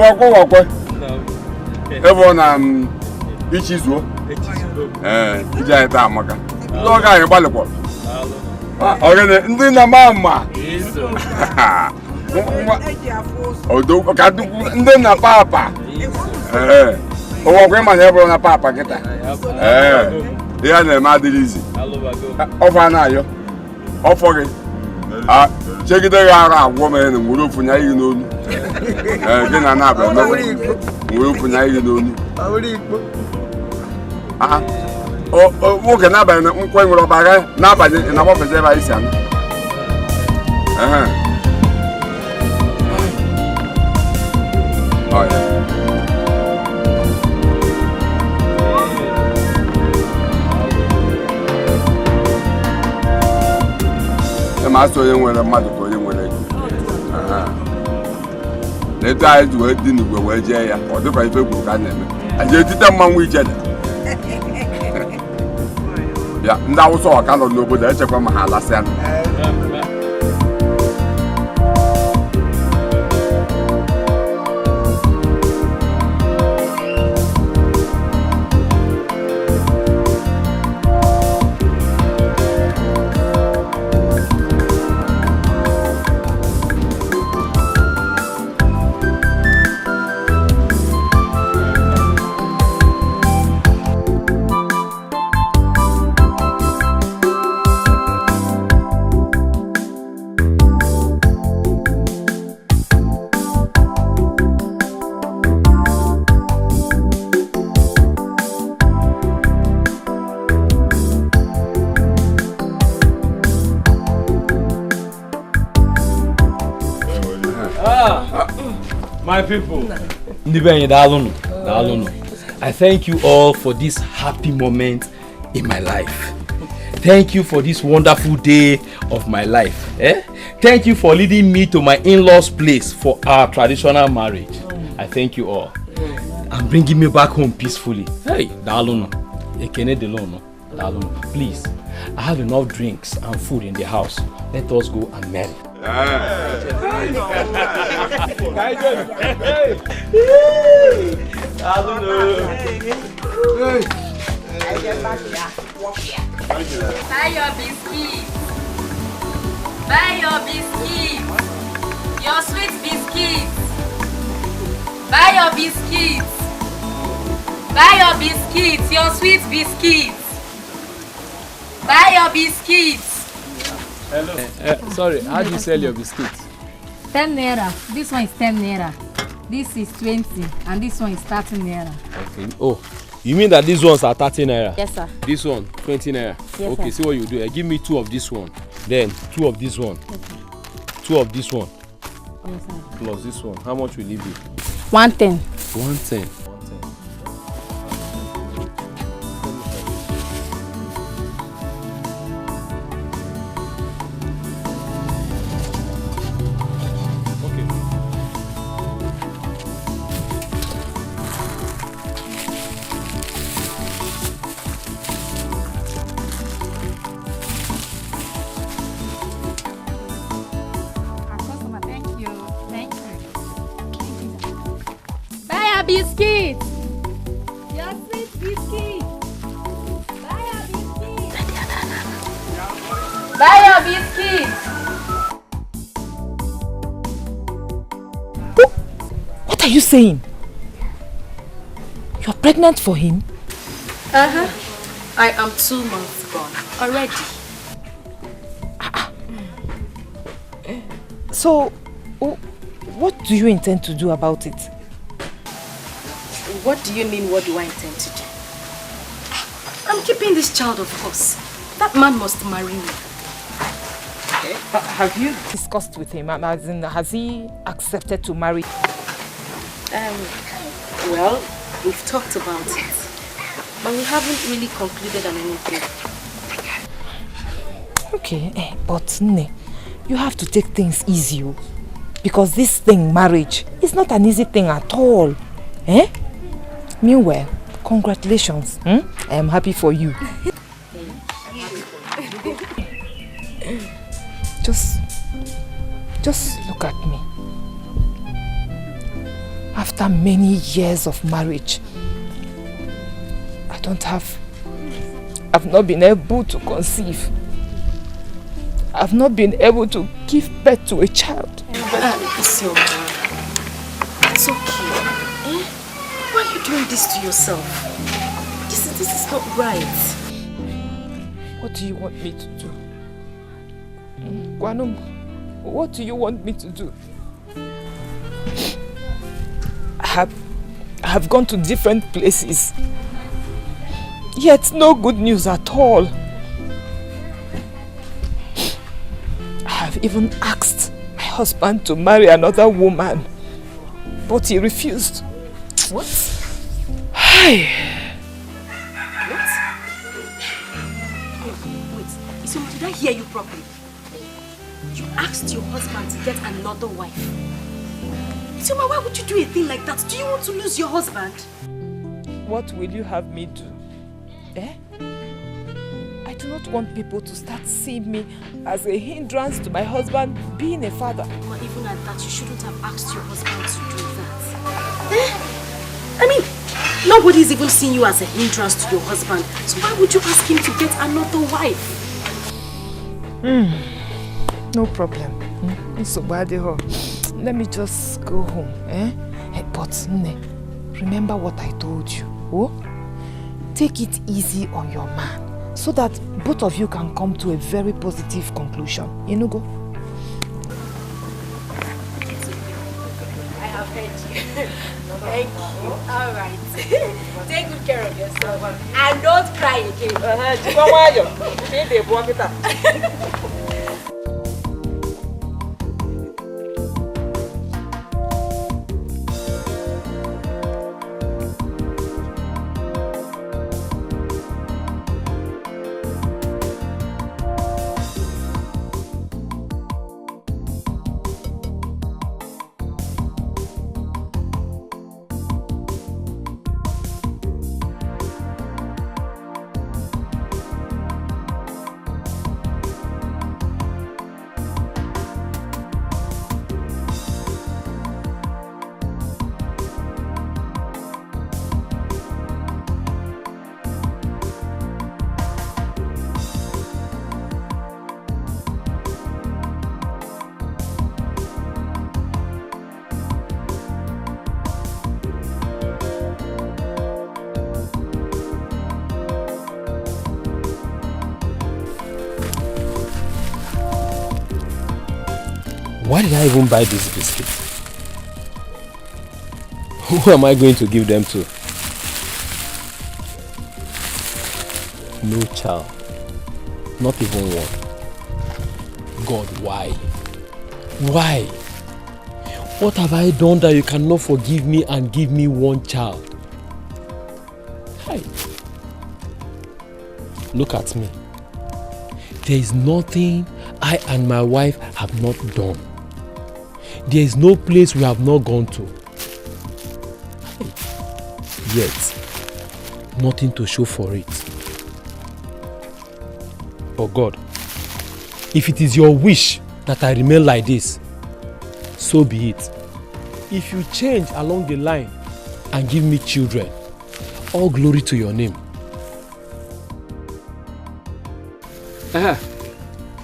Nwokoye. Everyone Ichizuo. Ija ita amaka. No guy balekwa. Ogene ndị na mama. Odo ka ndị na papa. Owo ma na ebro na papa kita. Ya na ma dilizi. Ofa na ayo. Ofo gị. Chegide ya ara agwo me na nwuru ofunya yi n'onu. Gị na na aba me. Nwuru ofunya yi n'onu. Nwoke n'abalị nkwe nwere ọbara n'abalị na gbapụta ebe anyị si anụ. Masị onye nwere mmadụ ka onye nwere ego. Etu anyị ji wee dị n'ugwe wee jee ya, ọ dịkwa ife kwuru ka a na-eme. Anyị etite mmanwụ ijede. Ya, ndị Awụsa ọka nọ n'obodo echekwa ma ha alasịa. My people, I thank you all for this happy moment in my life. Thank you for this wonderful day of my life. Thank you for leading me to my in-laws' place for our traditional marriage. I thank you all. And bringing me back home peacefully. Hey, please, I have enough drinks and food in the house. Let us go and marry. Buy your biscuits. Buy your biscuits. Your sweet biscuits. Buy your biscuits. Buy your biscuits. Your sweet biscuits. Buy your biscuits. Hello. Sorry, how do you sell your biscuits? 10 naira. This one is 10 naira. This is 20 and this one is 30 naira. Okay. Oh, you mean that these ones are 30 naira? Yes, sir. This one, 20 naira? Yes, okay, sir. See what you do. Give me 2 of this one. Then 2 of this one. Okay. 2 of this one. Yes, sir. Plus this one. How much will leave you? 110. 110. Biscuits! Your sweet biscuits! Buy your biscuits! Buy your biscuits! What are you saying? You're pregnant for him? I am 2 months gone already. So, what do you intend to do about it? What do you mean, what do I intend to do? I'm keeping this child, of course. That man must marry me. Okay. Have you discussed with him? As in, has he accepted to marry? Well, we've talked about it. But we haven't really concluded on anything. Okay, but Nne, you have to take things easy. Because this thing, marriage, is not an easy thing at all. Meanwhile, congratulations. I am happy for you. Just look at me. after many years of marriage, I've not been able to conceive. I've not been able to give birth to a child. It's okay. Eh? Why are you doing this to yourself? This is not right. What do you want me to do? Gwanum, what do you want me to do? I have gone to different places, yet no good news at all. I have even asked my husband to marry another woman, but he refused. What? Hi. Wait. So did I hear you properly? You asked your husband to get another wife. So why would you do a thing like that? Do you want to lose your husband? What will you have me do? Eh? I do not want people to start seeing me as a hindrance to my husband being a father. But even at that, you shouldn't have asked your husband to do that. Eh? I mean, nobody's even seeing you as a hindrance to your husband. So why would you ask him to get another wife? No problem. Let me just go home. But remember what I told you. Oh? Take it easy on your man so that both of you can come to a very positive conclusion. You know, go. I have heard you. Thank you. All right. Take good care of yourself and don't cry again. Why did I even buy this biscuit? Who am I going to give them to? No child. Not even one. God, why? Why? What have I done that you cannot forgive me and give me one child? Hi. Look at me. There is nothing I and my wife have not done. There is no place we have not gone to. Yet, nothing to show for it. Oh God, if it is your wish that I remain like this, so be it. If you change along the line and give me children, all glory to your name.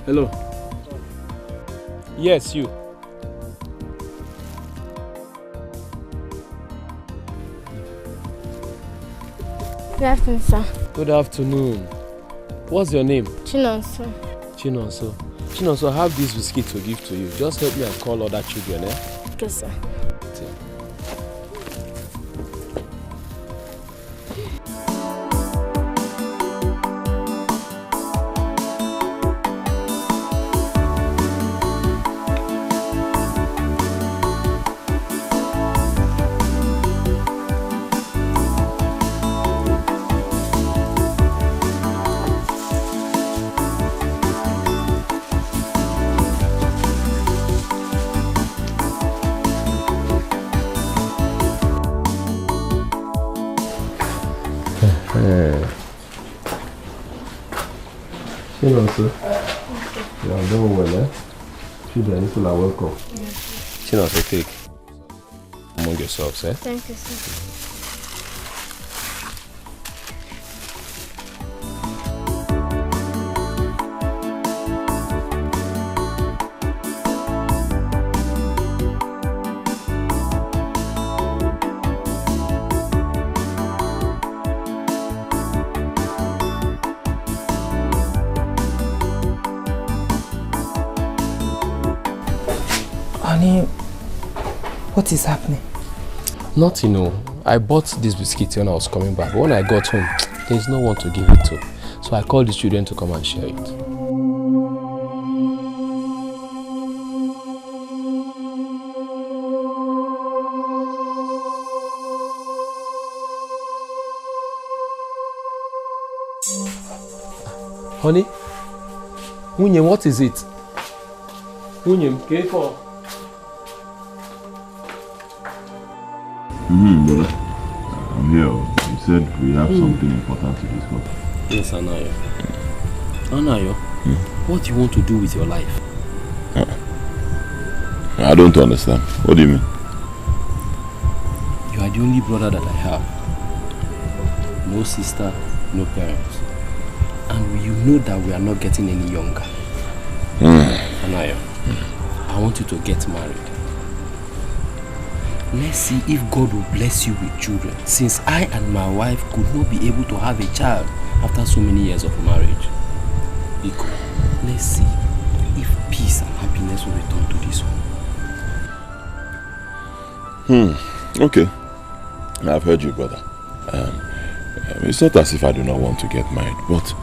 Hello. Yes, you. Good afternoon, sir. Good afternoon. What's your name? Chinonso. Chinonso. Chinonso, I have this biscuit to give to you. Just help me and call other children, eh? Okay, sir. Chinonso. You are doing well, eh? Children, people are welcome. Chinonso, take among your yourselves, eh? Thank you, sir. Honey, what is happening? Nothing, no. I bought this biscuit when I was coming back. But when I got home, there's no one to give it to. So I called the children to come and share it. Honey? Nwunye, what is it? Nwunye, careful. Brother. I'm here. You said we have something important to discuss. Yes, Anayo. Anayo, what do you want to do with your life? I don't understand. What do you mean? You are the only brother that I have. No sister, no parents. And you know that we are not getting any younger. Anayo, I want you to get married. Let's see if God will bless you with children, since I and my wife could not be able to have a child after so many years of marriage. Biko, let's see if peace and happiness will return to this home. Okay. I've heard you, brother. It's not as if I do not want to get married, but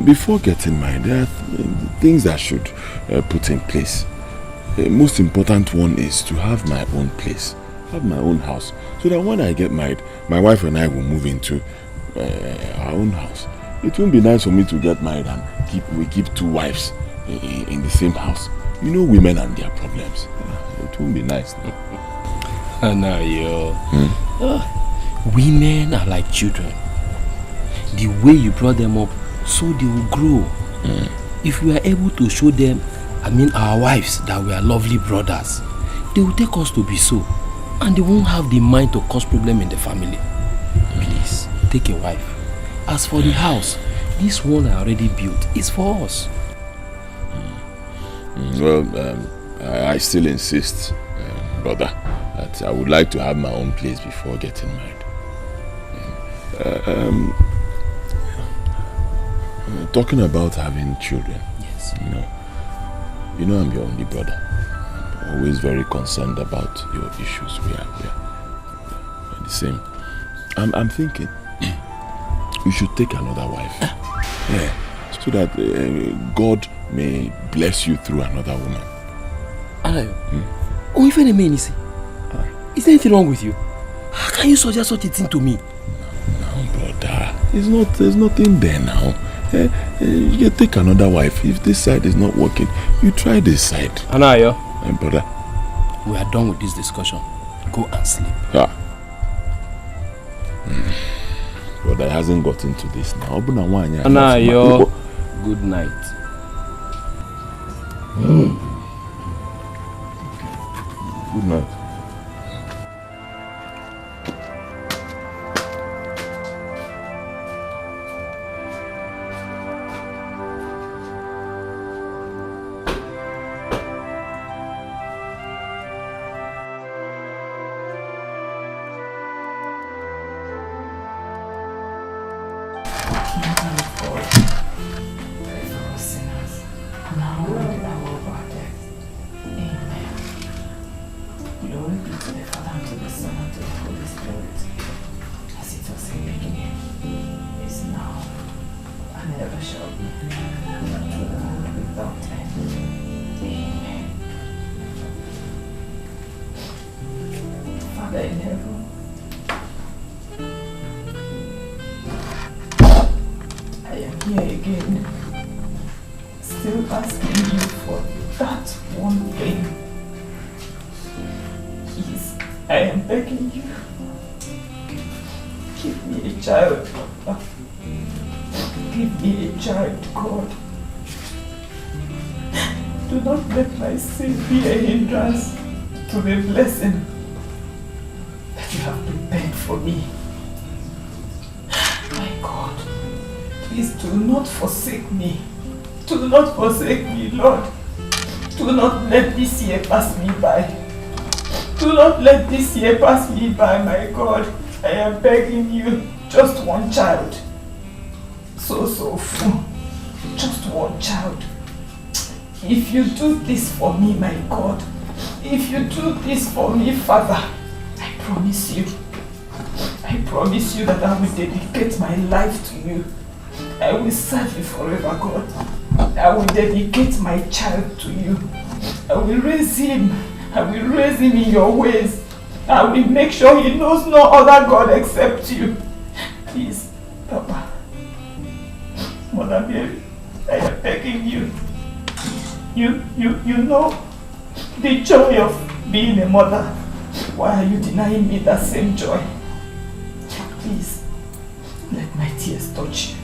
before getting married, there are things that should put in place. The most important one is to have my own place, have my own house, so that when I get married, my wife and I will move into our own house. It won't be nice for me to get married and we keep two wives in the same house. You know women and their problems. It won't be nice. Anayo, women are like children. The way you brought them up, so they will grow. If we are able to show them, our wives, that we are lovely brothers, they will take us to be so. And they won't have the mind to cause problem in the family. Please, take a wife. As for the house, this one I already built is for us. Well, I still insist, brother, that I would like to have my own place before getting married. Talking about having children. Yes. You know I'm your only brother. I'm always very concerned about your issues. We are the same. I'm thinking you should take another wife. Yeah. So that God may bless you through another woman. Anayo, is there anything wrong with you? How can you suggest such a thing to me? No, brother. There's nothing there now. You take another wife. If this side is not working, you try this side. Anayo, brother, we are done with this discussion. Go and sleep. Brother, it hasn't got into this now. Anayo, good night. Good night. that you have prepared for me. My God, please do not forsake me. Do not forsake me, Lord. Do not let this year pass me by. Do not let this year pass me by, my God. I am begging you, just one child. So full. Just one child. If you do this for me, my God, if you do this for me, Father, I promise you that I will dedicate my life to you. I will serve you forever, God. I will dedicate my child to you. I will raise him. I will raise him in your ways. I will make sure he knows no other God except you. Please, Papa. Mother Mary, I am begging you. You know the joy of being a mother. Why are you denying me that same joy? Please, let my tears touch you.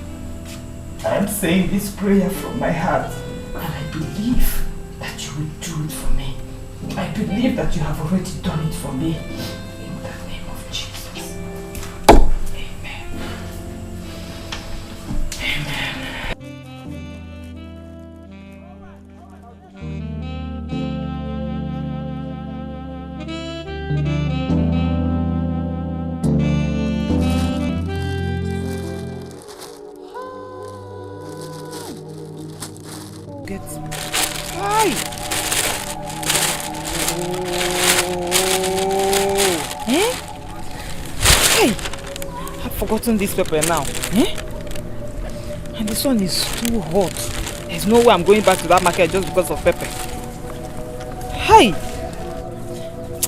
I am saying this prayer from my heart, and I believe that you will do it for me. I believe that you have already done it for me. In the name of Jesus. Amen. Amen. Forgotten this pepper now. And this one is too hot. There's no way I'm going back to that market just because of pepper. Hey!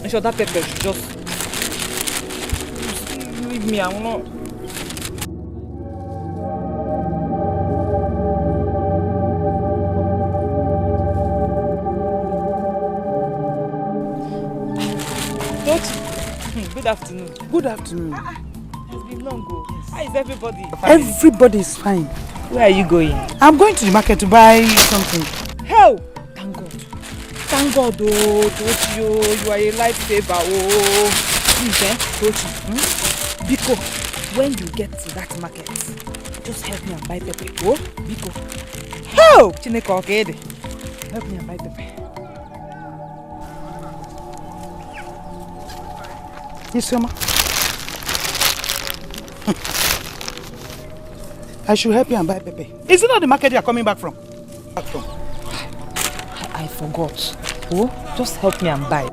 I'm sure that pepper should just leave me. I will not. Good afternoon. Good afternoon. Long ago. How is everybody? Everybody is fine. Where are you going? I'm going to the market to buy something. Hell! Thank God. Thank God, oh, Tochi, you are a lifesaver, oh. Please, Tochi, Biko, when you get to that market, just help me and buy pepper, oh, Biko. Hell! Chineke okede. Help me and buy pepper. Yes, Mama. I should help you and buy pepper. Is it not the market you are coming back from? I forgot. Oh, just help me and buy.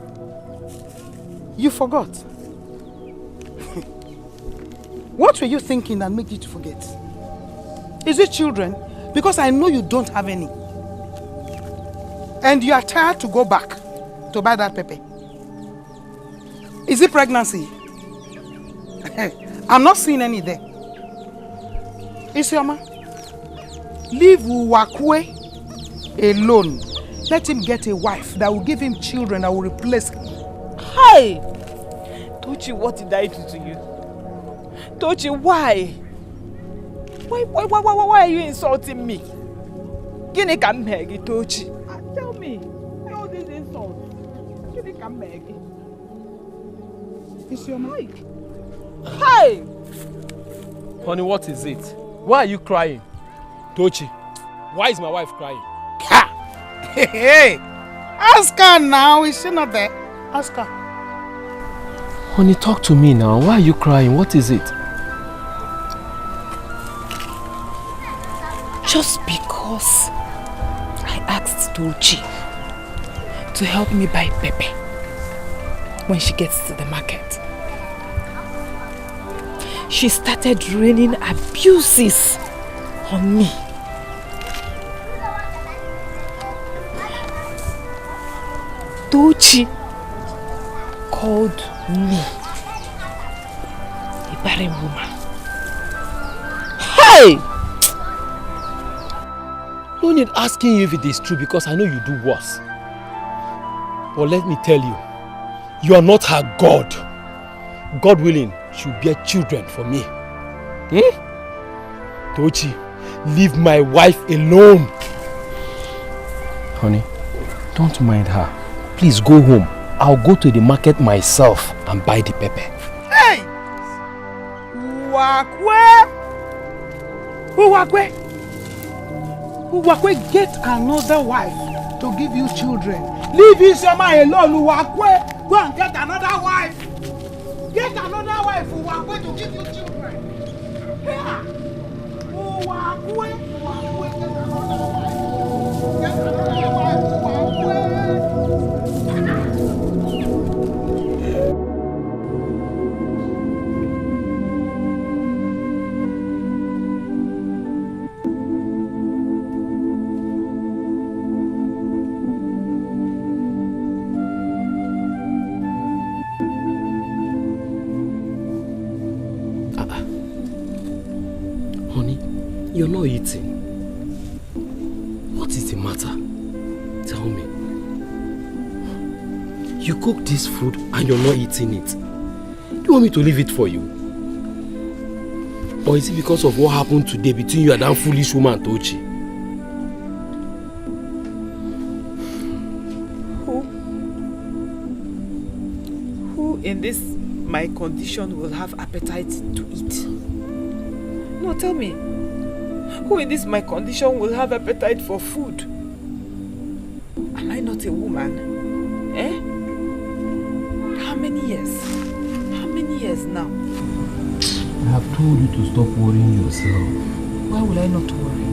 You forgot? What were you thinking that made you to forget? Is it children? Because I know you don't have any. And you are tired to go back to buy that pepper. Is it pregnancy? I'm not seeing any there. Isioma, leave Nwokoye alone. Let him get a wife that will give him children that will replace him. Hi! Tochi, what did I do to you? Tochi, why? Why are you insulting me? Gini ka mmegi, Tochi? Tell me, all these insults. Gini ka mmegi? Isioma. Hi! Honey, what is it? Why are you crying? Tochi, why is my wife crying? Ha! Hey! Ask her now, is she not there? Ask her. Honey, talk to me now. Why are you crying? What is it? Just because I asked Tochi to help me buy pepper when she gets to the market. She started raining abuses on me. Tochi called me a barren woman. Hey! No need asking you if it is true because I know you do worse. But let me tell you, you are not her God. God willing, she will bear children for me. Tochi, leave my wife alone. Honey, don't mind her. Please go home. I'll go to the market myself and buy the pepper. Nwokoye, get another wife to give you children. Leave Isioma alone, Nwokoye. Go and get another wife. Get another wife, Nwokoye, to give you children. Here. Nwokoye, get another wife. Get another wife, Nwokoye. You're not eating. What is the matter? Tell me. You cook this food and you're not eating it. Do you want me to leave it for you? Or is it because of what happened today between you and that foolish woman, Tochi? Who in this my condition will have appetite to eat? No, tell me. Who in this my condition will have appetite for food? Am I not a woman? How many years? How many years now? I have told you to stop worrying yourself. Why will I not worry?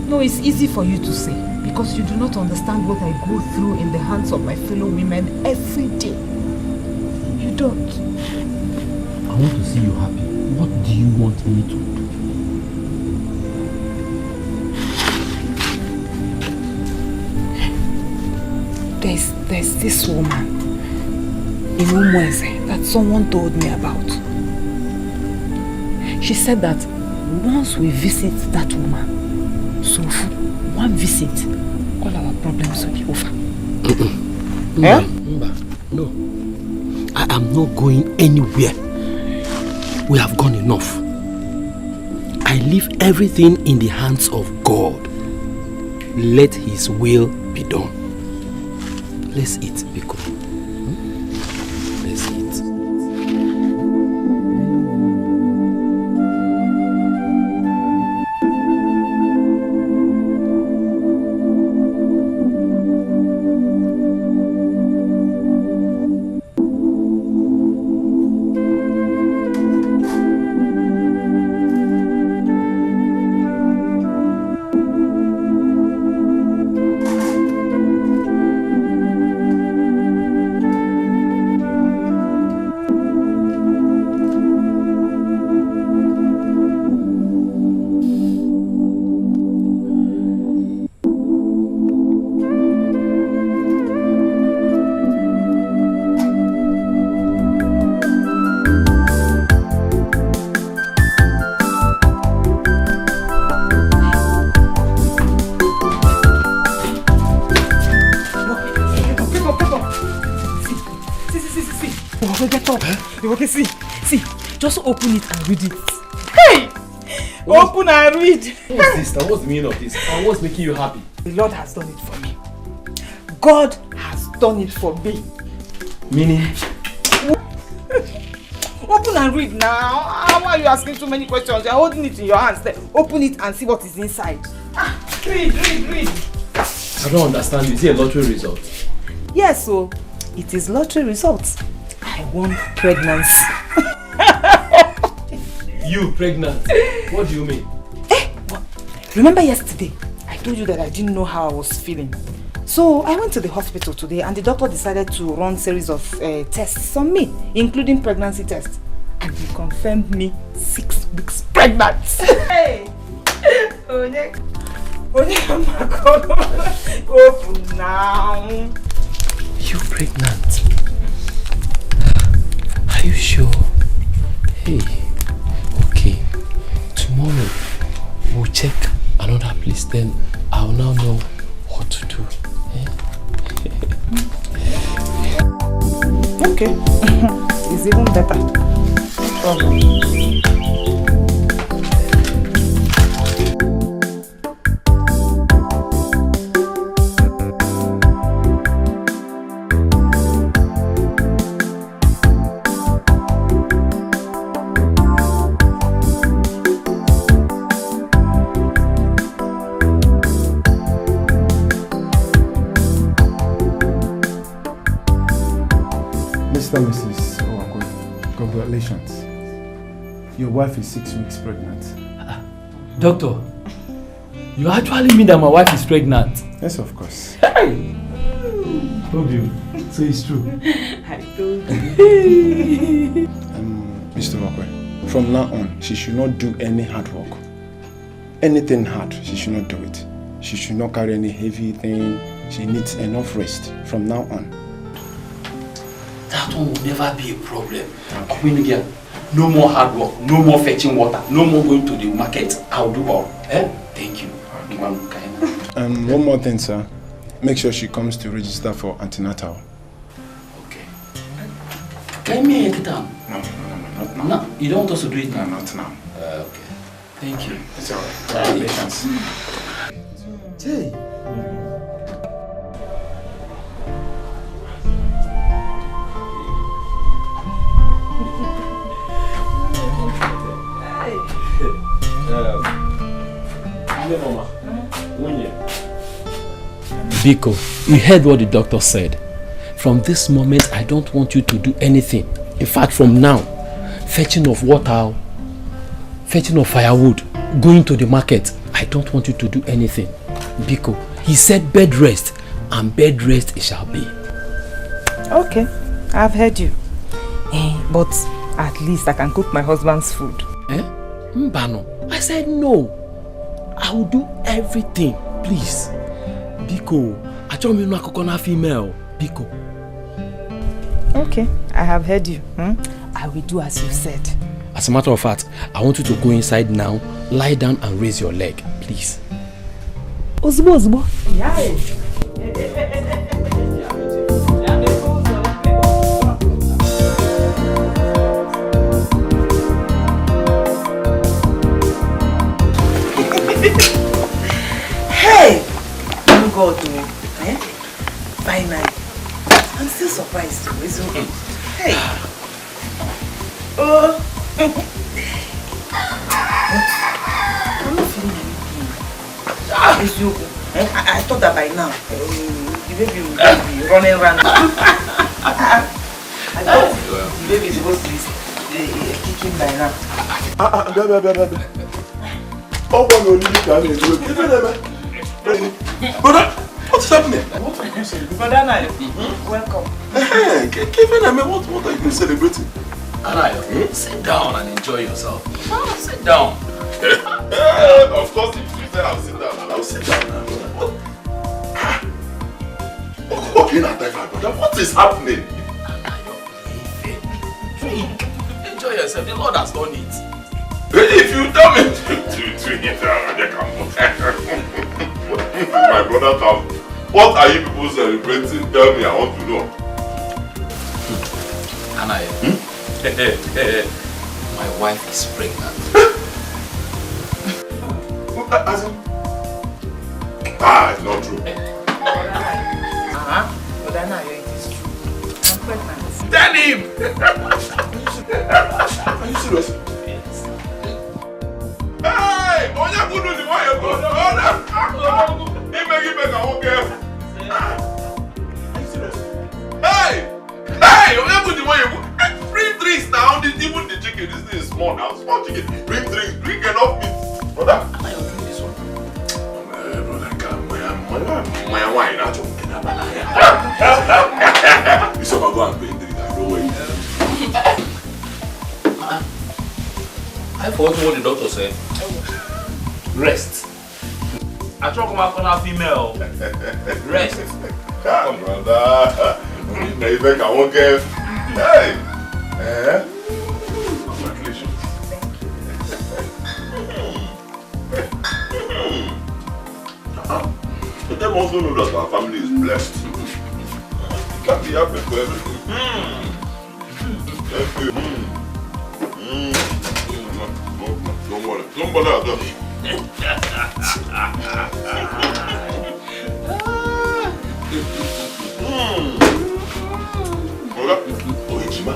No, it's easy for you to say because you do not understand what I go through in the hands of my fellow women every day. You don't. I want to see you happy. What do you want me to do? There's this woman in Umweze that someone told me about. She said that once we visit that woman, so for one visit, all our problems will be over. No. I am not going anywhere. We have gone enough. I leave everything in the hands of God. Let His will be done. Let's eat, Biko. Let's eat. Okay, see, just open it and read it. Hey! Open and read. What's this? What's the meaning of this? And what's making you happy? The Lord has done it for me. God has done it for me. Meaning? Open and read now. Why are you asking so many questions? You're holding it in your hands. Open it and see what is inside. Read. I don't understand. Is it a lottery result? Yes, so it is lottery results. I won pregnancy. You pregnant? What do you mean? Remember yesterday, I told you that I didn't know how I was feeling. So I went to the hospital today and the doctor decided to run a series of tests on me, including pregnancy tests. And he confirmed me 6 weeks pregnant. Hey! Open now. You pregnant? Are you sure? Hey, okay. Tomorrow we'll check another place. Then I'll now know what to do. Okay. It's even better. Congratulations. Your wife is 6 weeks pregnant. Doctor, you actually mean that my wife is pregnant? Yes, of course. Hey! Told you. So it's true. I told you. Mr. Nwokoye, from now on, she should not do any hard work. Anything hard, she should not do it. She should not carry any heavy thing. She needs enough rest from now on. That one will never be a problem. Okay. No more hard work, no more fetching water, no more going to the market. I'll do all. Thank you. One more thing, sir. Make sure she comes to register for antenatal. Okay. Can you make it down? No, not now. No, you don't want us to do it now? No, not now. Okay. Thank you. It's alright. Congratulations. Hey. Biko, you heard what the doctor said. From this moment, I don't want you to do anything. In fact, from now, fetching of water, fetching of firewood, going to the market, I don't want you to do anything. Biko, he said bed rest, and bed rest it shall be. Okay, I've heard you. But at least I can cook my husband's food. Mbano, I said no. I will do everything, please. Biko, I told me no coconut female. Biko. Okay, I have heard you. I will do as you said. As a matter of fact, I want you to go inside now, lie down and raise your leg, please. Ozbo, Ozbo. Hey! Oh God, finally. I'm still surprised too, isn't it? Hey! Oh! I'm not feeling anything. I thought that by now, the baby would be running around. I thought the baby is supposed to be kicking by now. Oh, one only can do it. Brother, what's happening? What are you celebrating? Brother Nayo, welcome. Hey, Kevin, what are you celebrating? Anayo, sit down and enjoy yourself. Sit down. Of course, if you say I'll sit down, I'll sit down. Okay, now, brother, what is happening? Drink. Enjoy yourself. The Lord has done it. If you tell me to hit my brother comes, what are you people celebrating? Tell me, I want to know. Anayo, my wife is pregnant. It's not true. Brother Nayo, it is true. I'm pregnant. Tell him! Are you serious? Hey! Onya kudu ni why you go? Give me, I won't care. Are you serious? Hey! Onya kudu ni why you go? Bring drinks now. Even the chicken, this thing is small now. Small chicken. Bring drinks. Drink enough meat. Brother. I will drink this one. Brother, come. My wine. You saw go and bring drinks. I know where you I forgot what the doctor said. Rest. I talk about corner female. Rest. Come, brother. I won't care. Hey! Congratulations. But them also know that our family is blessed. You can't be happy for everything. Thank you. Don't worry. Don't bother at all. Oh, Ijima.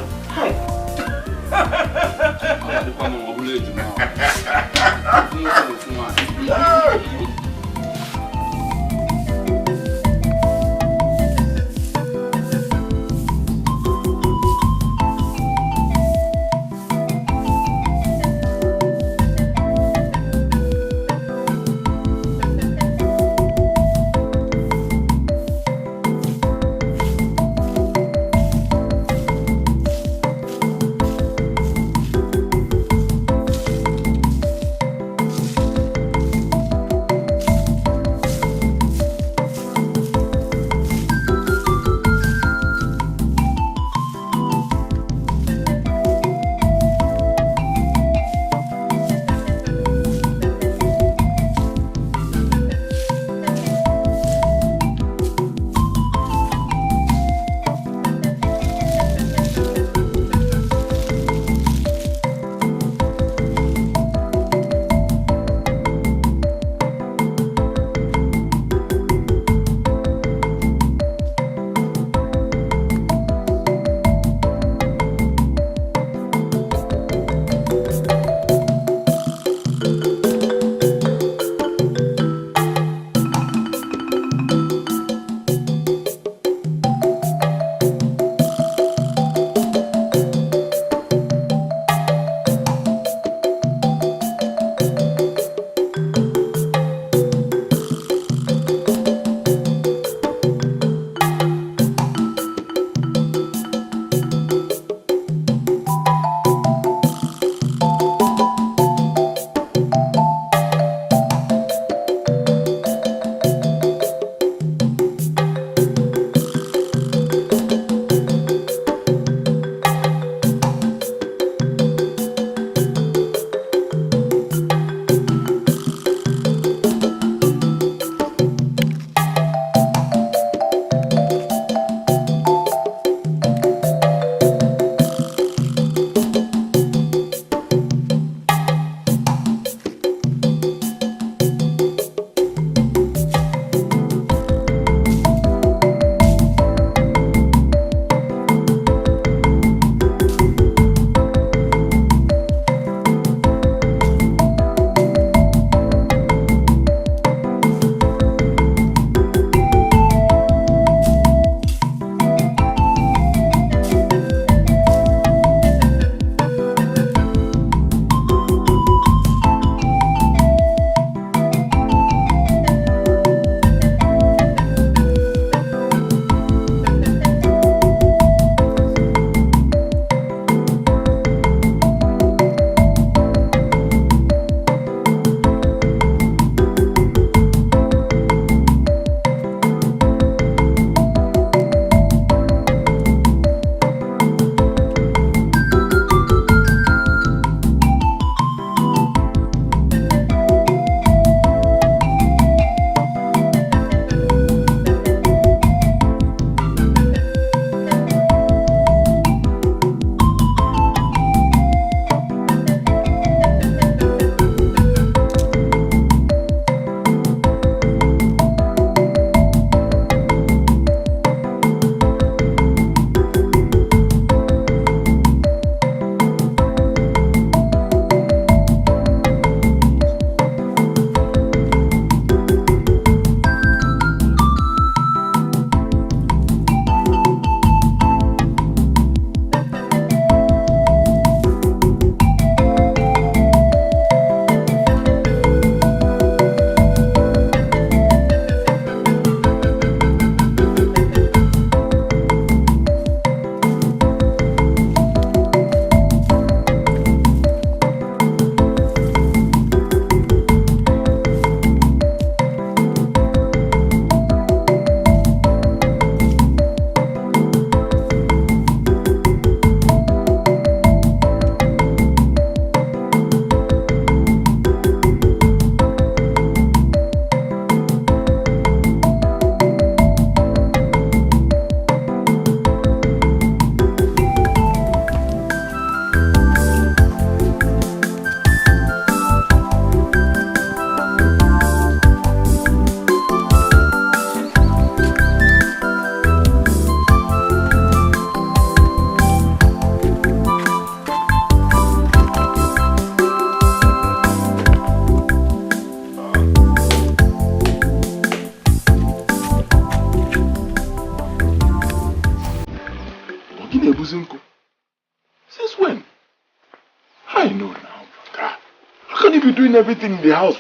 can't you be doing everything in the house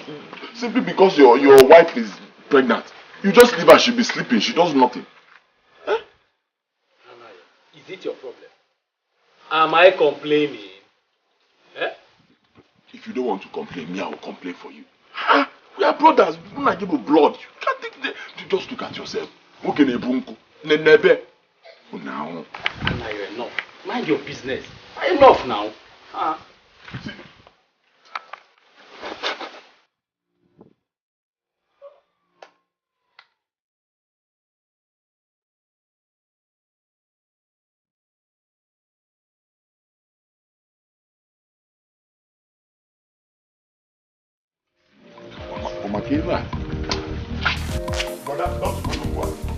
simply because your wife is pregnant? You just leave her, she'll be sleeping, she does nothing. Huh? Is it your problem? Am I complaining? Eh? If you don't want to complain, me, I will complain for you. Huh? We are brothers, we don't give you blood. You can't think just look at yourself. Okay, Nebunku. Nebe. Now. Anna, you're enough. Mind your business. Enough now. Huh? See. Makiva. But that's not what.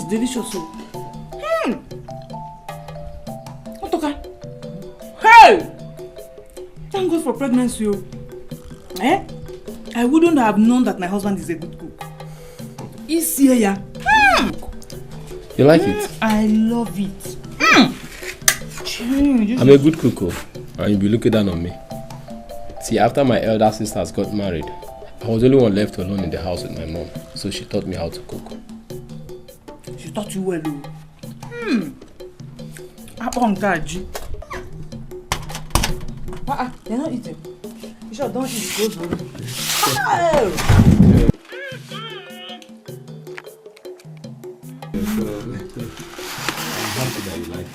delicious. Otoka. Hey! Thank God for pregnancy. I wouldn't have known that my husband is a good cook. He's here. You like it? I love it. I'm a good cook, and you'll be looking down on me. See, after my elder sisters got married, I was the only one left alone in the house with my mom, so she taught me how to cook. She taught you well, They're not eating. You sure don't eat those ones? I'm happy that you like it.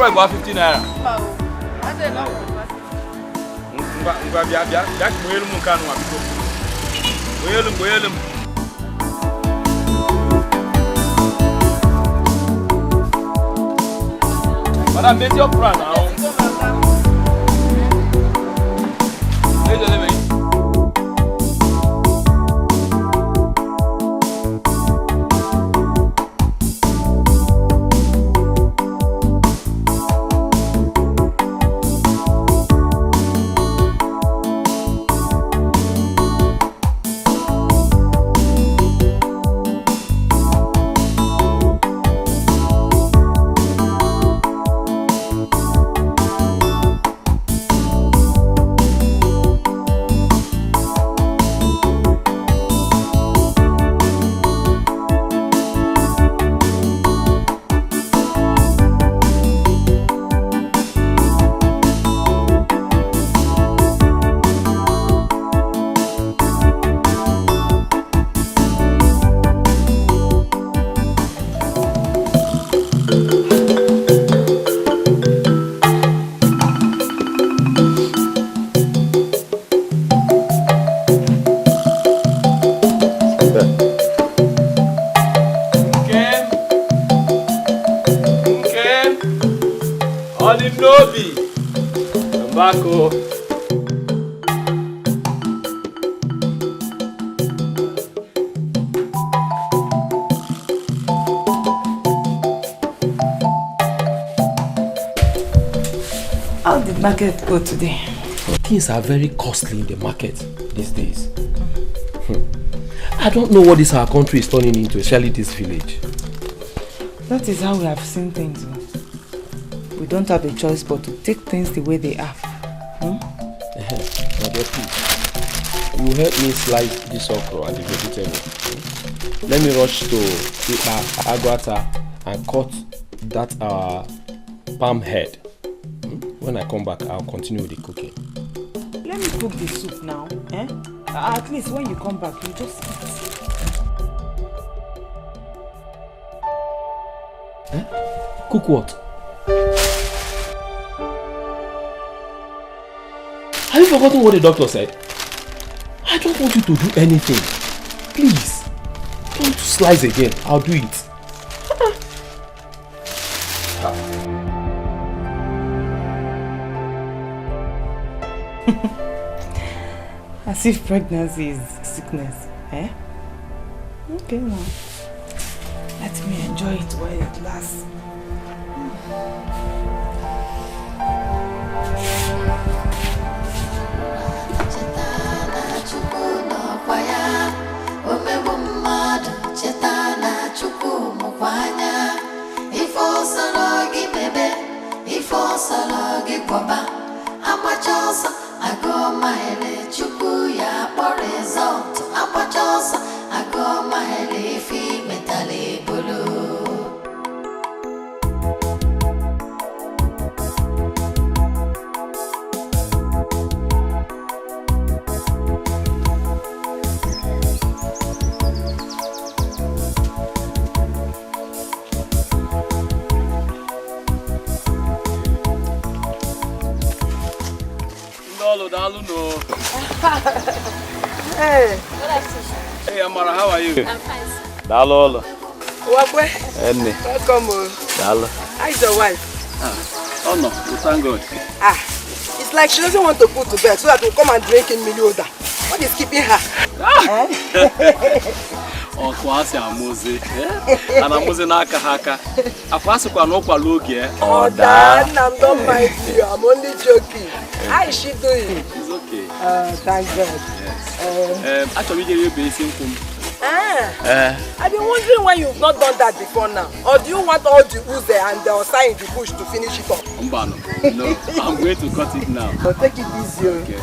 About 50 naira. Madam, make your plan now. How did market go today? Things are very costly in the market these days. I don't know what this our country is turning into, especially this village. That is how we have seen things. We don't have a choice but to take things the way they are. My dear, please, you help me slice this okra and the vegetable. Let me rush to Agwata and cut that palm head. When I come back, I'll continue with the cooking. Let me cook the soup now. At least when you come back, you just eat. Cook what? Have you forgotten what the doctor said? I don't want you to do anything. Please, don't slice again. I'll do it. As if pregnancy is sickness, eh? Okay, now. Let me enjoy it while it lasts. Hey. Mara, how are you? I'm fine. Dalo. Wakwe. Enne. Welcome. Dalo. How is your wife? Oh no, we thank God. It's like she doesn't want to put to bed so that we'll come and drink in Milioda. What is keeping her? Oh, kwasi amuzi. Ana muzi na aka haka. Akwasi kwa no kwa logi Oh, Dan, don't mind you. I'm only joking. How is she doing? She's okay. Thank God. Yes. Actually, you're basing from. I've been wondering why you've not done that before now. Or do you want all the ooze and the osai in the bush to finish it up? No, I'm going to cut it now. So take it easy. Okay.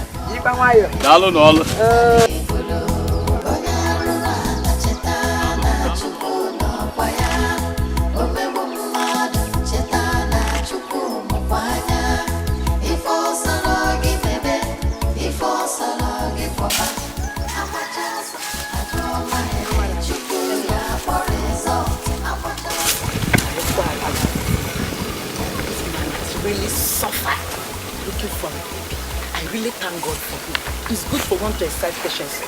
Dalo no. Really suffered looking for a baby. I really thank God for him. It's good for one to exercise patience.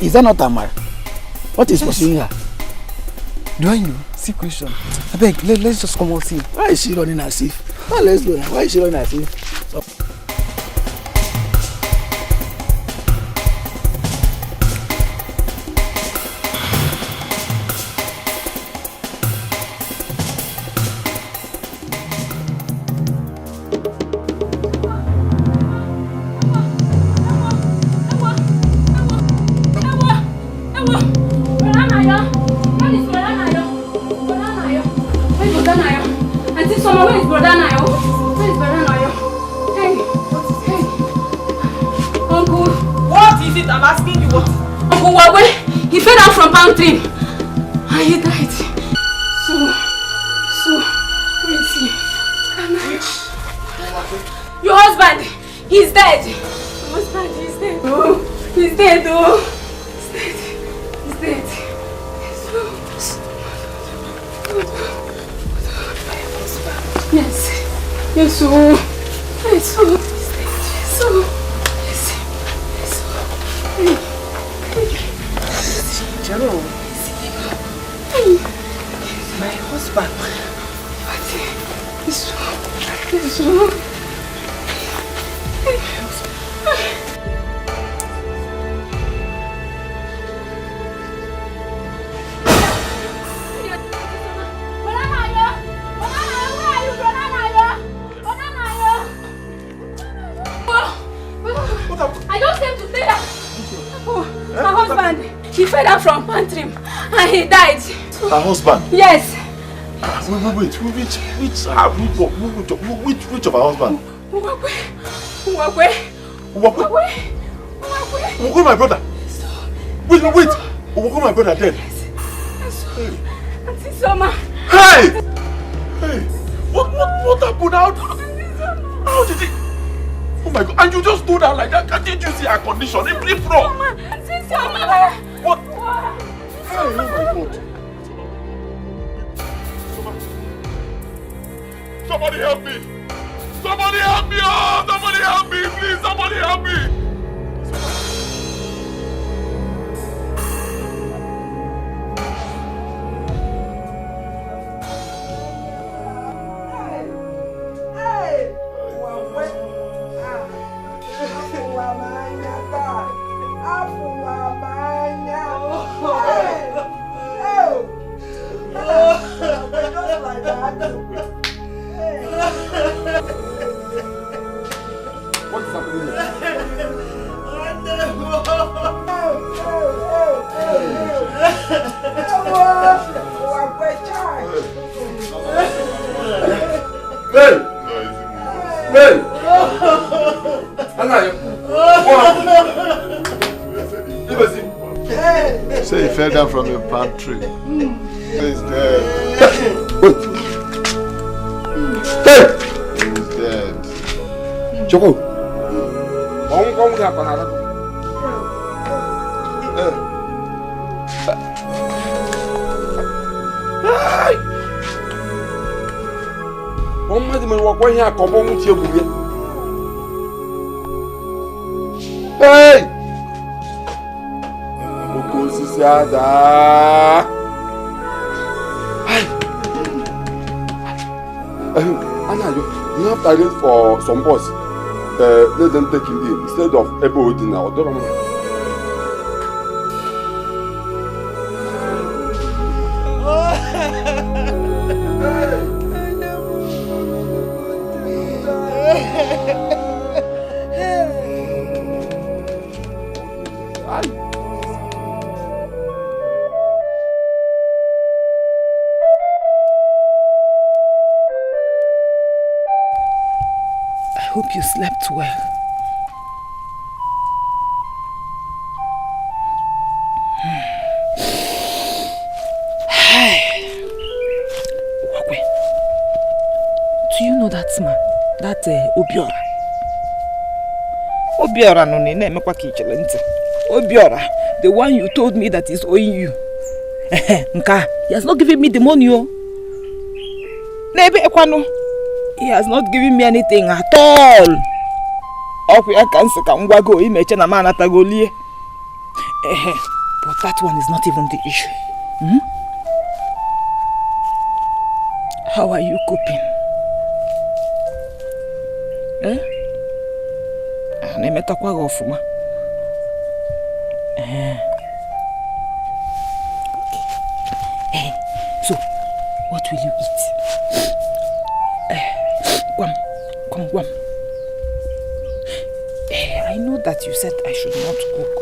Is that not Tamar? What is pursuing her? Do I know? See question. I beg, let's just come out see. Why is she running as if? Oh, let's go now. Why is she running as if? He fell down from palm tree and he died. So, where is he? Your husband, he's dead. Your husband, he's dead. Oh, he's dead. Oh, he's dead. Yes. Yes. Oh, yes. Oh, he's dead. Yes. Oh, yes. Hello. My husband. Yes. I just came to tell you. My husband, he fell down from pantry and he died. Her husband? Yes. Wait, which of her husband? Nwokoye, my brother. Wait. Nwokoye, my brother dead. Auntie Soma. Hey! What happened? How did it? Oh my God! And you just do that like that? Can't you see her condition? It's pretty wrong. Auntie Soma. What? Somebody help me! Somebody help me! Oh, somebody help me! Please, somebody help me! What's happening here? Say he fell down from a palm tree. He's dead. He's dead. Choco. Come here, Hey! Anna, you have to arrange for some boys. Let them take him in instead of Ebo waiting now. I hope you slept well. Do you know that man? That Obiora? Obiora no ne mekwa ka ichelente. Obiora, the one you told me that is owing you. Nka, he has not given me the money. Nebe ekwano. He has not given me anything at all. But that one is not even the issue. How are you coping? So, what will you eat? Guam. I know that you said I should not cook.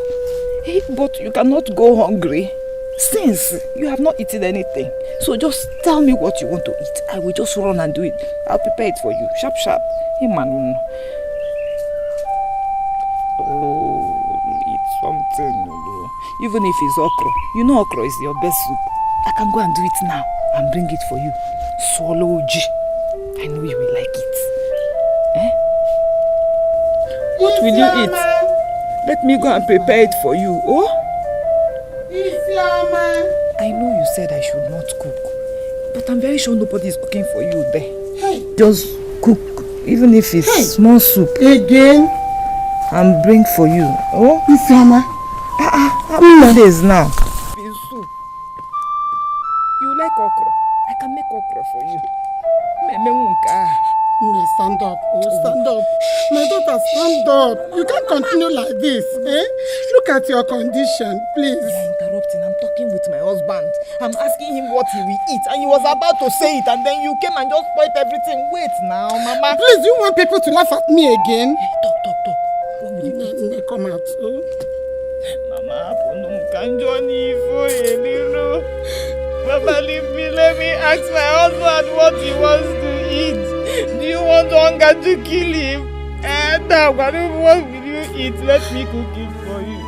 But you cannot go hungry since you have not eaten anything. So just tell me what you want to eat. I will just run and do it. I'll prepare it for you. Sharp. Hey man. Oh, eat something. Even if it's okra. You know okra is your best soup. I can go and do it now and bring it for you. Swallow G. I know you will like it. What will you eat? Let me go and prepare it for you. Oh? I know you said I should not cook, but I'm very sure nobody is cooking for you there. Hey. Just cook, even if it's small soup. Again? And bring for you. Oh? Isioma. How many days now? Soup. You like okra? I can make okra for you. Stand up. Oh, stand up. My daughter, stand up. You can't continue like this. Look at your condition, please. You're interrupting. I'm talking with my husband. I'm asking him what he will eat. And he was about to say it. And then you came and just spoiled everything. Wait now, Mama. Please, you want people to laugh at me again? Talk. What will you eat? Come out. Oh. Mama, Papa, leave me. Let me ask my husband what he wants to eat. Do you want hunger to kill him? Now, what will you eat? Let me cook it for you.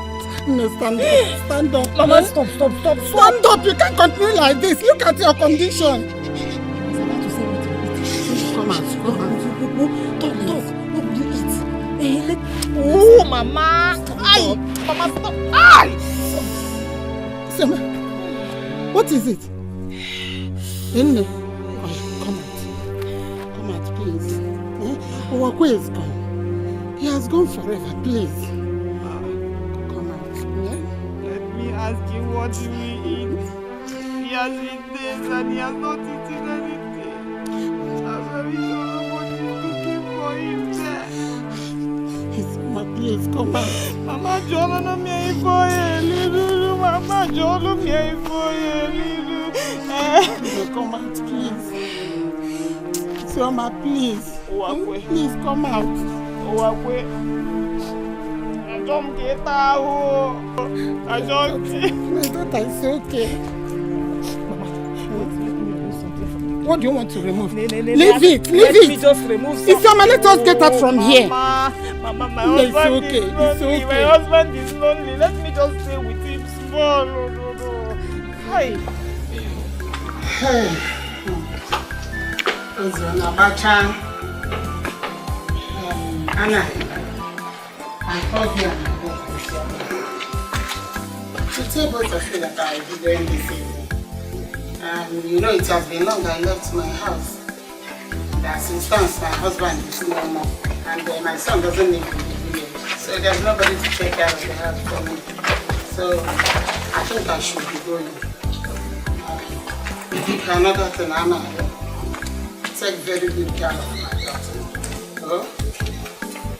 No, stand up. Mama, stop. Stand up. You can't continue like this. Look at your condition. He's about to say what he will eat. Come on. Talk. What will you eat? Mama. Mama, stop. Sema. What is it? Come out, please. Nwokoye is gone. He has gone forever, please. Come out. Let me ask you, what do we eat? He has been days and he has not eaten anything. I'm very sorry what you're looking for him there. Mama, please, come out. Mama, John, no me for you. Mama, John, no me for you. Come out, please. Mama, please. Please come out. I don't get out. I don't get. My daughter is okay. What do you want to remove? Leave it. Let me just remove something. Isioma, let us get out from here. Mama, my husband is lonely. It's okay. My husband is lonely. Let me just stay with him small. No. Hi. Hey. Abacha. Anna, I called you and to tell both of you that I'll be doing this evening. You know, it has been long I left my house. As it stands, my husband is no more. And my son doesn't live in the village. So there's nobody to take care of the house for me. So I think I should be going. Another thing, Anna, take very good care of my daughter. Oh?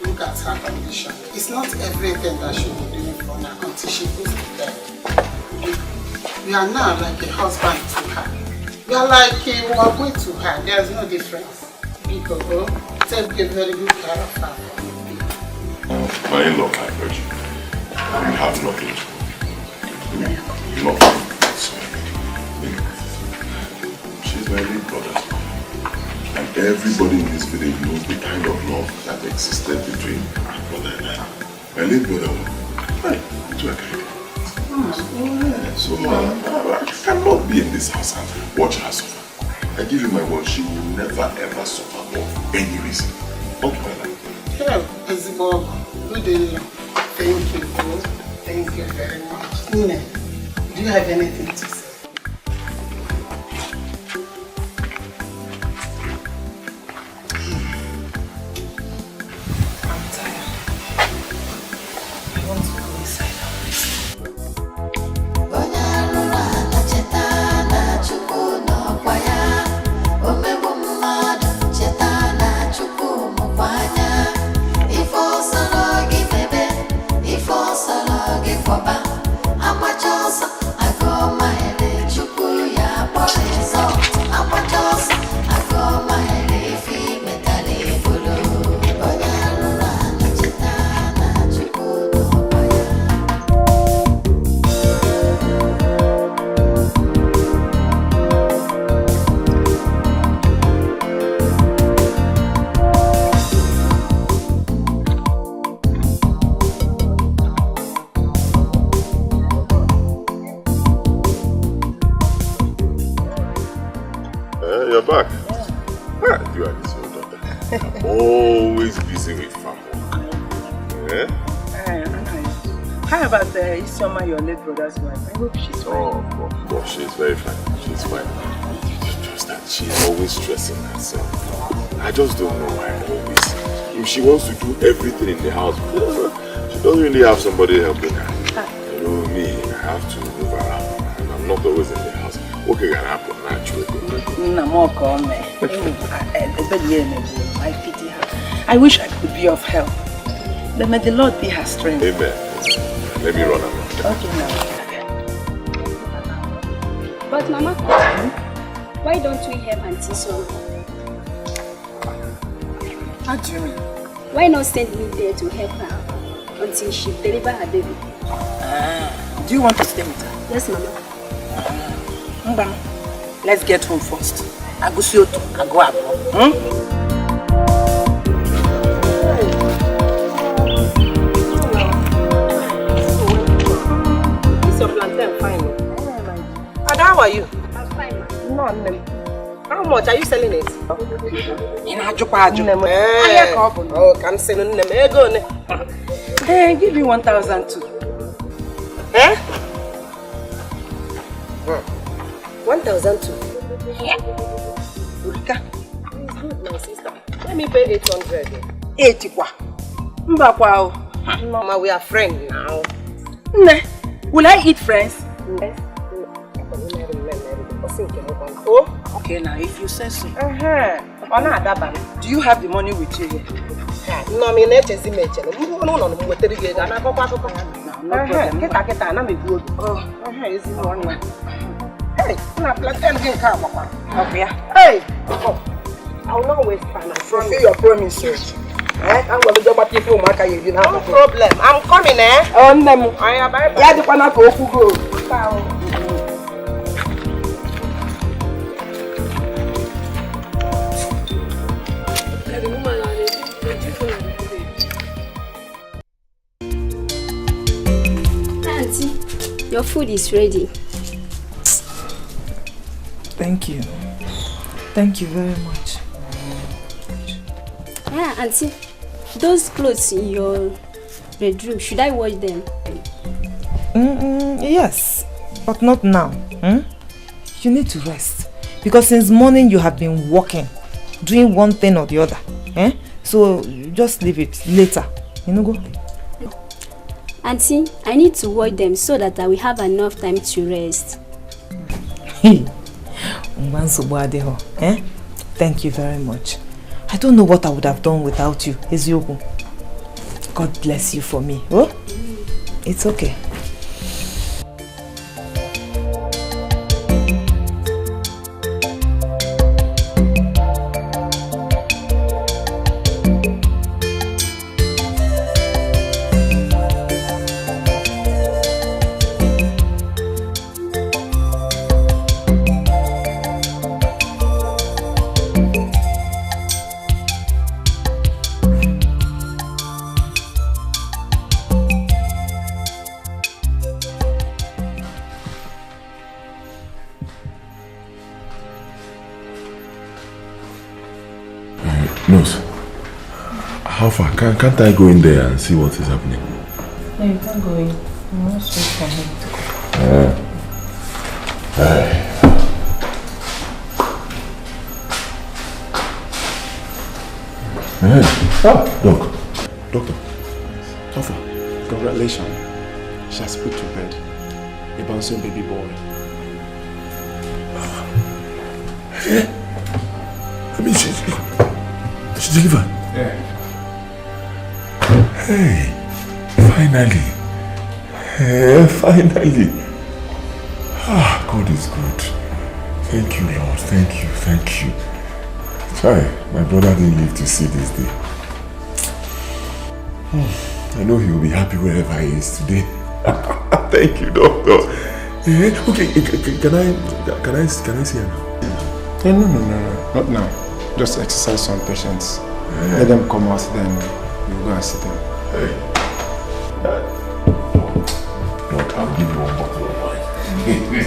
Look at her condition. It's not everything that she will be doing for her until she goes to bed. You are now like a husband to her. You are like a Nwokoye to her. There is no difference. Because take a very good care of her. My in-law, I heard you. You have nothing. Nothing. She's my big brother. And everybody in this village knows the kind of love that existed between my brother and I. My late brother, I do a kind. So I cannot be in this house and watch her suffer. I give you my word, she will never ever suffer for any reason. Not my life. Yeah, Ezebo, good day. Thank you, bro. Thank you very much. Nina, do you have anything to say? You're back. Ah, you are this old daughter. I'm always busy with farm work. How about Isioma, your late brother's wife? I hope she's fine. Oh, of course, she's very fine. She's fine. It's just that she's always stressing herself. I just don't know why always. If she wants to do everything in the house, she doesn't really have somebody helping her. You know me, I have to move around. And I'm not always in the house. What can happen naturally? I pity her. I wish I could be of help. Then may the Lord be her strength. Amen. Let me run around. Okay, now. But Mama, why don't we help Auntie Isioma? How do you mean? Why not send me there to help her until she delivers her baby? Do you want to stay with her? Yes, Mama. Let's get home first. I go see you too. I go up. Is your plantain fine? And how are you? I'm fine, Ma. No. How much are you selling it? In Ajupa. Oh, can sell it. Then give you 1,000 too. Eh? 1,002. Yeah. Ulika, please hold my sister. Let me pay 800. 80 kwa. Mbakwa. Mama, we are friends now. Ne, will I eat friends? Yes. Oh, okay now, if you say so. Do you have the money with you here? No, I'm not just imagine. No, no, no, no, hey, I'm plantain again, come on. Okay. Hey, I'll not waste time. Fulfill your promise. I'm going to go back to you. No problem. I'm coming, eh? Oh, no. I am. Yeah, the one I go to go. Auntie, your food is ready. Thank you. Thank you very much. Yeah, Auntie, those clothes in your bedroom, should I wash them? Yes, but not now. You need to rest. Because since morning you have been working, doing one thing or the other. So just leave it later. Go. Auntie, I need to wash them so that I will have enough time to rest. Thank you very much. I don't know what I would have done without you, Ezioku. God bless you for me. Oh, it's okay. How far? Can't I go in there and see what is happening? No, you can't go in. You must wait for him to come. Doctor. How far? Congratulations. She has put to bed a bouncing baby boy. I mean, she delivered. Yeah. Hey, finally. Finally. God is good. Thank you, Lord. Thank you. Sorry, my brother didn't live to see this day. I know he will be happy wherever he is today. Thank you, doctor. Okay, can I see her now? No, not now. Just exercise some patience. Let them come out, then you go and see them. Look, I'll give you one bottle of wine. This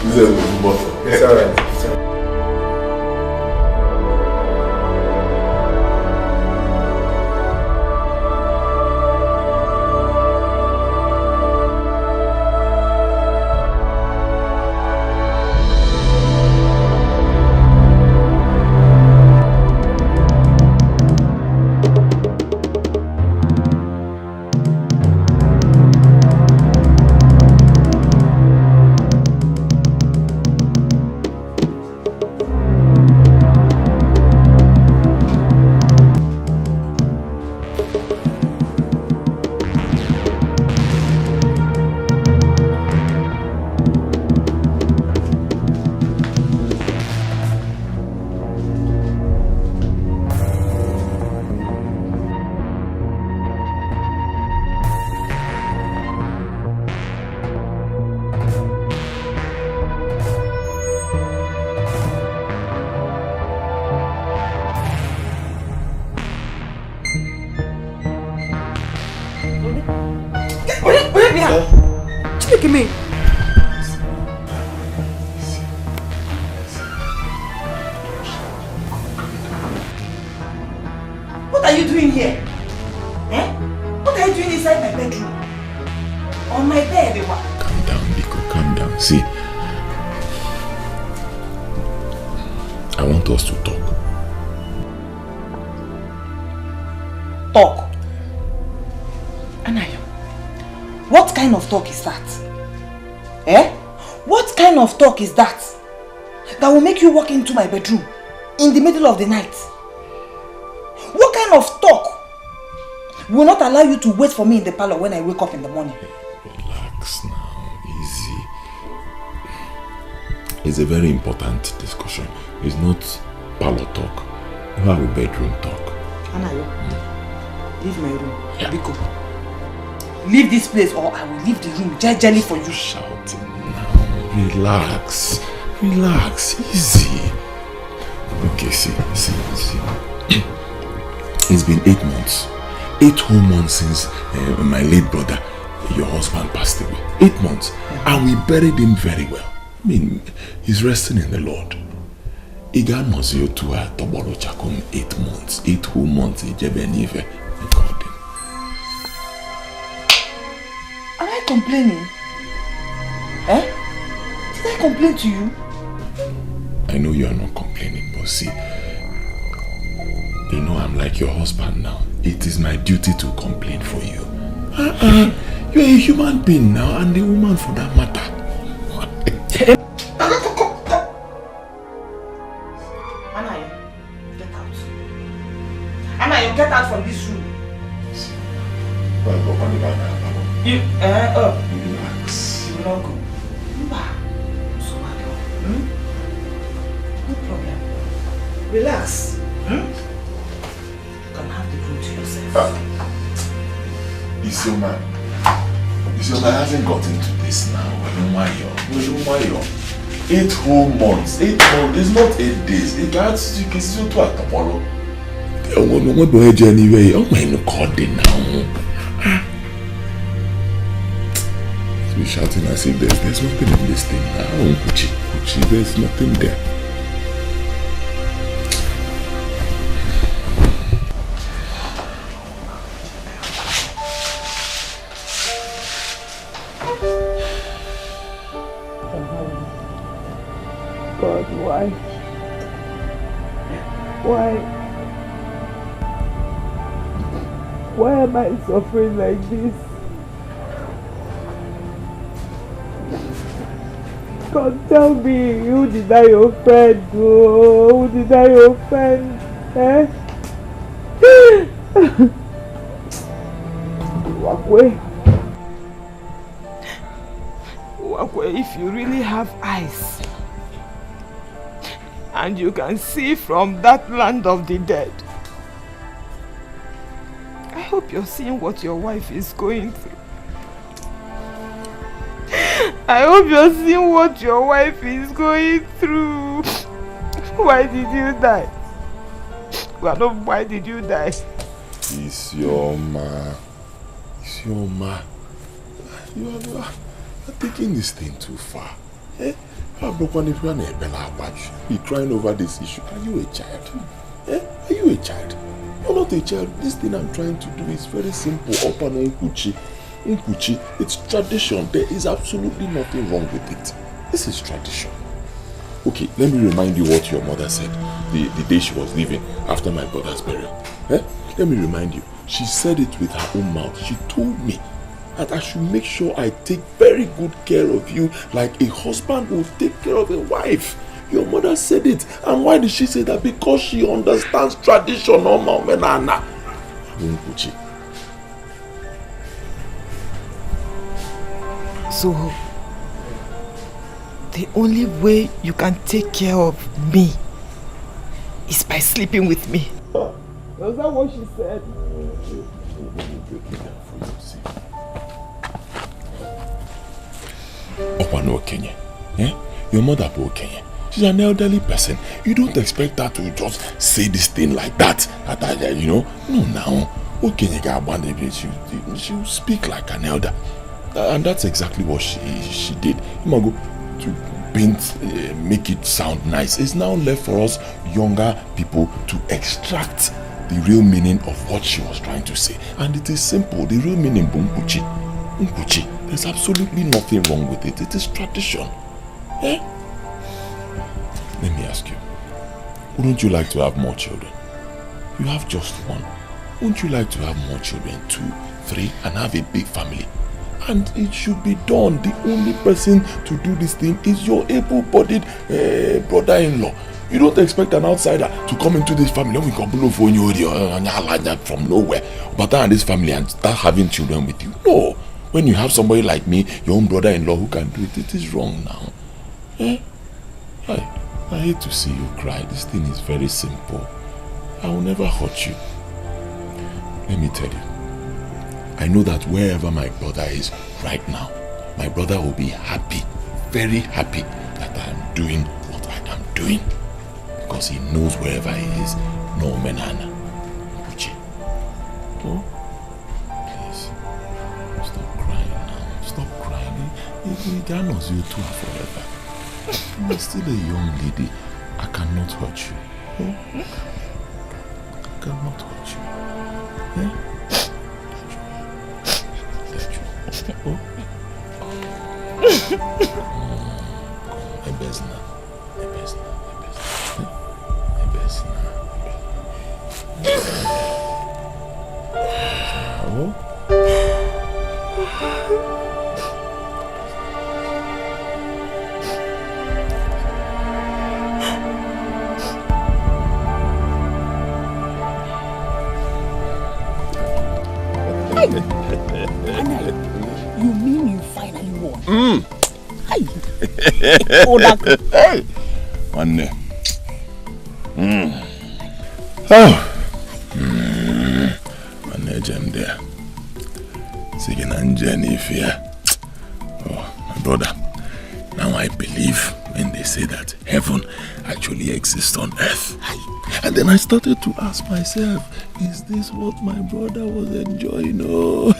is a bottle. It's alright. What are you doing here? What are you doing inside my bedroom? On my bed, Calm down, Biko, calm down. See, want us to talk. Talk? Anayo, what kind of talk is that? Eh? What kind of talk is that? That will make you walk into my bedroom in the middle of the night? What kind of talk will not allow you to wait for me in the parlor when I wake up in the morning? Relax now, easy. It's a very important discussion. It's not parlor talk. We have a bedroom talk. Anayo, leave my room. Yeah. Biko. Leave this place or I will leave the room jejely for you. Shouting now. Relax. Relax. Easy. Okay, see. It's been 8 months. 8 whole months since my late brother, your husband, passed away. 8 months. And we buried him very well. I mean, he's resting in the Lord. Iga nozio to a tobolo chakum 8 months. 8 whole months. Ijebenive. Am I complaining? Eh? Did I complain to you? I know you are not complaining, but see, you know I'm like your husband now. It is my duty to complain for you. You're a human being now, and a woman for that matter. Anayo, get out. Anayo, get out from this room. You, relax. You will not go. No problem. Relax. You can have the room to yourself. Isioma hasn't gotten to this now. 8 whole months. 8 months. It's not 8 days. It gets you can see to a tomorrow. We're going to anyway. I'm going to call it now. We're shouting as if there's nothing in this thing now. Kuchi, there's nothing there. God, why? Why am I suffering like this? God, tell me, who did I offend? Oh, who did I offend? Eh? Nwokoye, if you really have eyes and you can see from that land of the dead, I hope you're seeing what your wife is going through. I hope you're seeing what your wife is going through. Why did you die? Well, why did you die? Isioma. You're taking this thing too far. Eh? You're crying over this issue. Are you a child? Eh? Are you a child? You're not a child. This thing I'm trying to do is very simple. Open Nkuchi. It's tradition. There is absolutely nothing wrong with it. This is tradition. Okay, let me remind you what your mother said the day she was leaving after my brother's burial. Eh? Let me remind you. She said it with her own mouth. She told me that I should make sure I take very good care of you like a husband would take care of a wife. Your mother said it. And why did she say that? Because she understands tradition. So, the only way you can take care of me is by sleeping with me. Was that what she said? Nwokoye, eh? Your mother Nwokoye. She's an elderly person. You don't expect her to just say this thing like that. You know? No, now. Nwokoye she'll speak like an elder. And that's exactly what she did. To paint, make it sound nice. It's now left for us younger people to extract the real meaning of what she was trying to say. And it is simple. The real meaning, Nkuchi. There's absolutely nothing wrong with it. It is tradition. Eh? Let me ask you. Wouldn't you like to have more children? You have just one. Wouldn't you like to have more children, 2, 3, and have a big family? And it should be done. The only person to do this thing is your able-bodied brother-in-law. You don't expect an outsider to come into this family from nowhere, but this family and start having children with you. No. When you have somebody like me, your own brother-in-law who can do it, it is wrong now. Eh? I hate to see you cry. This thing is very simple. I will never hurt you. Let me tell you. I know that wherever my brother is right now, my brother will be happy, very happy that I am doing what I am doing. Because he knows wherever he is, no menana. Uche. Oh, please. Stop crying now. Stop crying. He knows you two are forever. You're still a young lady. I cannot hurt you. Oh? I cannot hurt you. Eh? Oh? Ebezna. Oh? You mean you finally won? Hey. Hey. One day. Oh. One day, Jem there. Singing and Jennifer. Oh, my brother. Now I believe when they say that heaven actually exists on earth. And then I started to ask myself, is this what my brother was enjoying? Oh.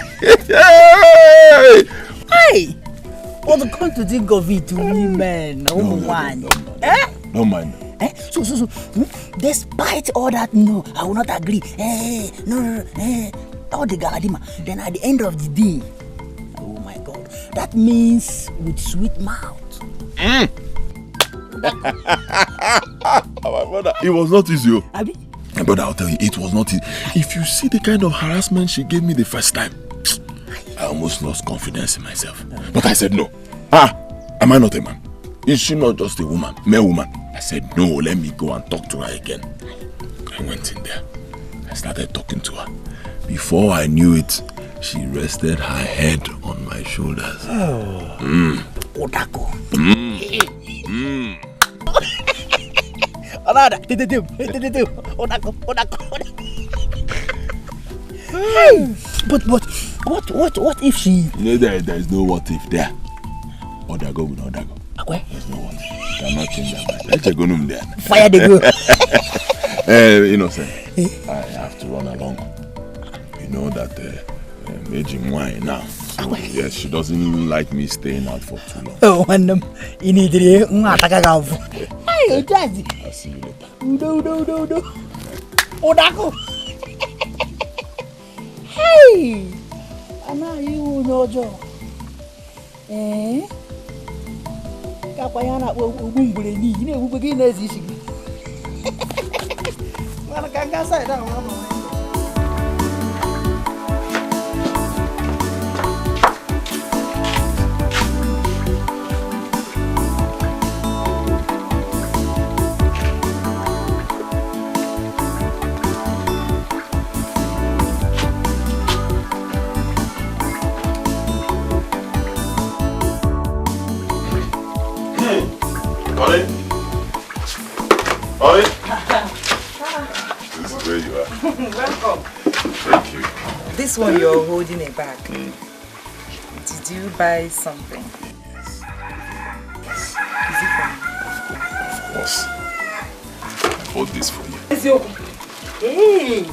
Hey! Well, come to think of it, women, woman. No mind. So, despite all that, no, I will not agree. No, all the galadima. Then at the end of the day, oh my God, that means with sweet mouth. My brother, it was not easy. My brother, I'll tell you, it was not easy. If you see the kind of harassment she gave me the first time, I almost lost confidence in myself. But I said no. Am I not a man? Is she not just a woman, mere woman? I said no, let me go and talk to her again. I went in there. I started talking to her. Before I knew it, she rested her head on my shoulders. Odako. But what if she? There is no what if there. Odago with Odago. There's no what if. You cannot change that mind. Let's go there. Fire the girl. Innocent. I have to run along. You know that aging wine now. So, yes, she doesn't like me staying out for too long. Oh, and you need to Hey, Jazzy. I'll see you later. No. Odako. Hey! Ana, you know, Joe. Kapayana will need you know, begin as easy. Well, I can't say that. Ollie? This is where you are. Welcome. Thank you. This one you're holding it back. Did you buy something? Yes. Is it for me? Of course. I bought this for you. It's your... Hey!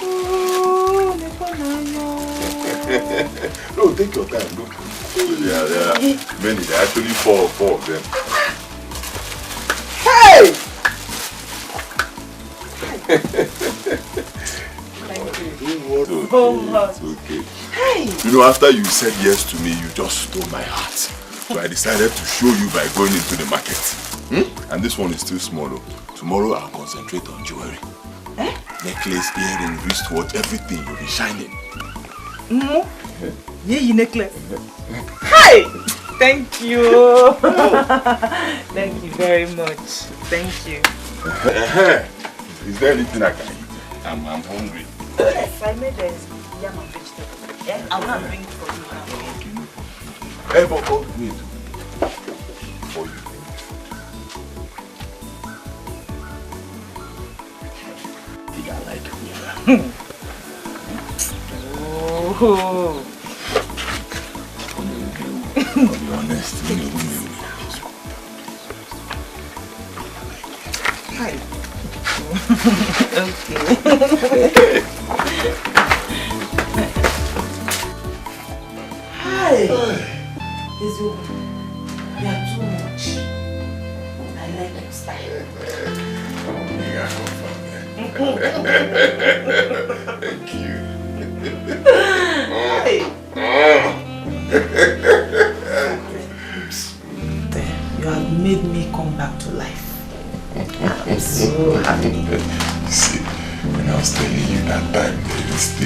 Oh, no, take your time. Look. Yeah, there are many. There are actually four of them. Hey! Thank you. It's so much. okay. Hey! You know, after you said yes to me, you just stole my heart. So I decided to show you by going into the market. And this one is still small. Tomorrow I'll concentrate on jewelry. Necklace, earring, wristwatch, everything will be shining. Yeah, necklace. Hi! Thank you. Thank you very much. Thank you. Is there anything I can eat? I'm hungry. Yes, I made a yam and vegetable. Yeah, I'll not bring it for you now. Hey, but wait. For you. I think I like it. Oh. I'll be honest. Hi. Okay. Hi. You are too much. I like your style. Thank you. You have made me come back to life. I'm so happy. See, when I was telling you that time,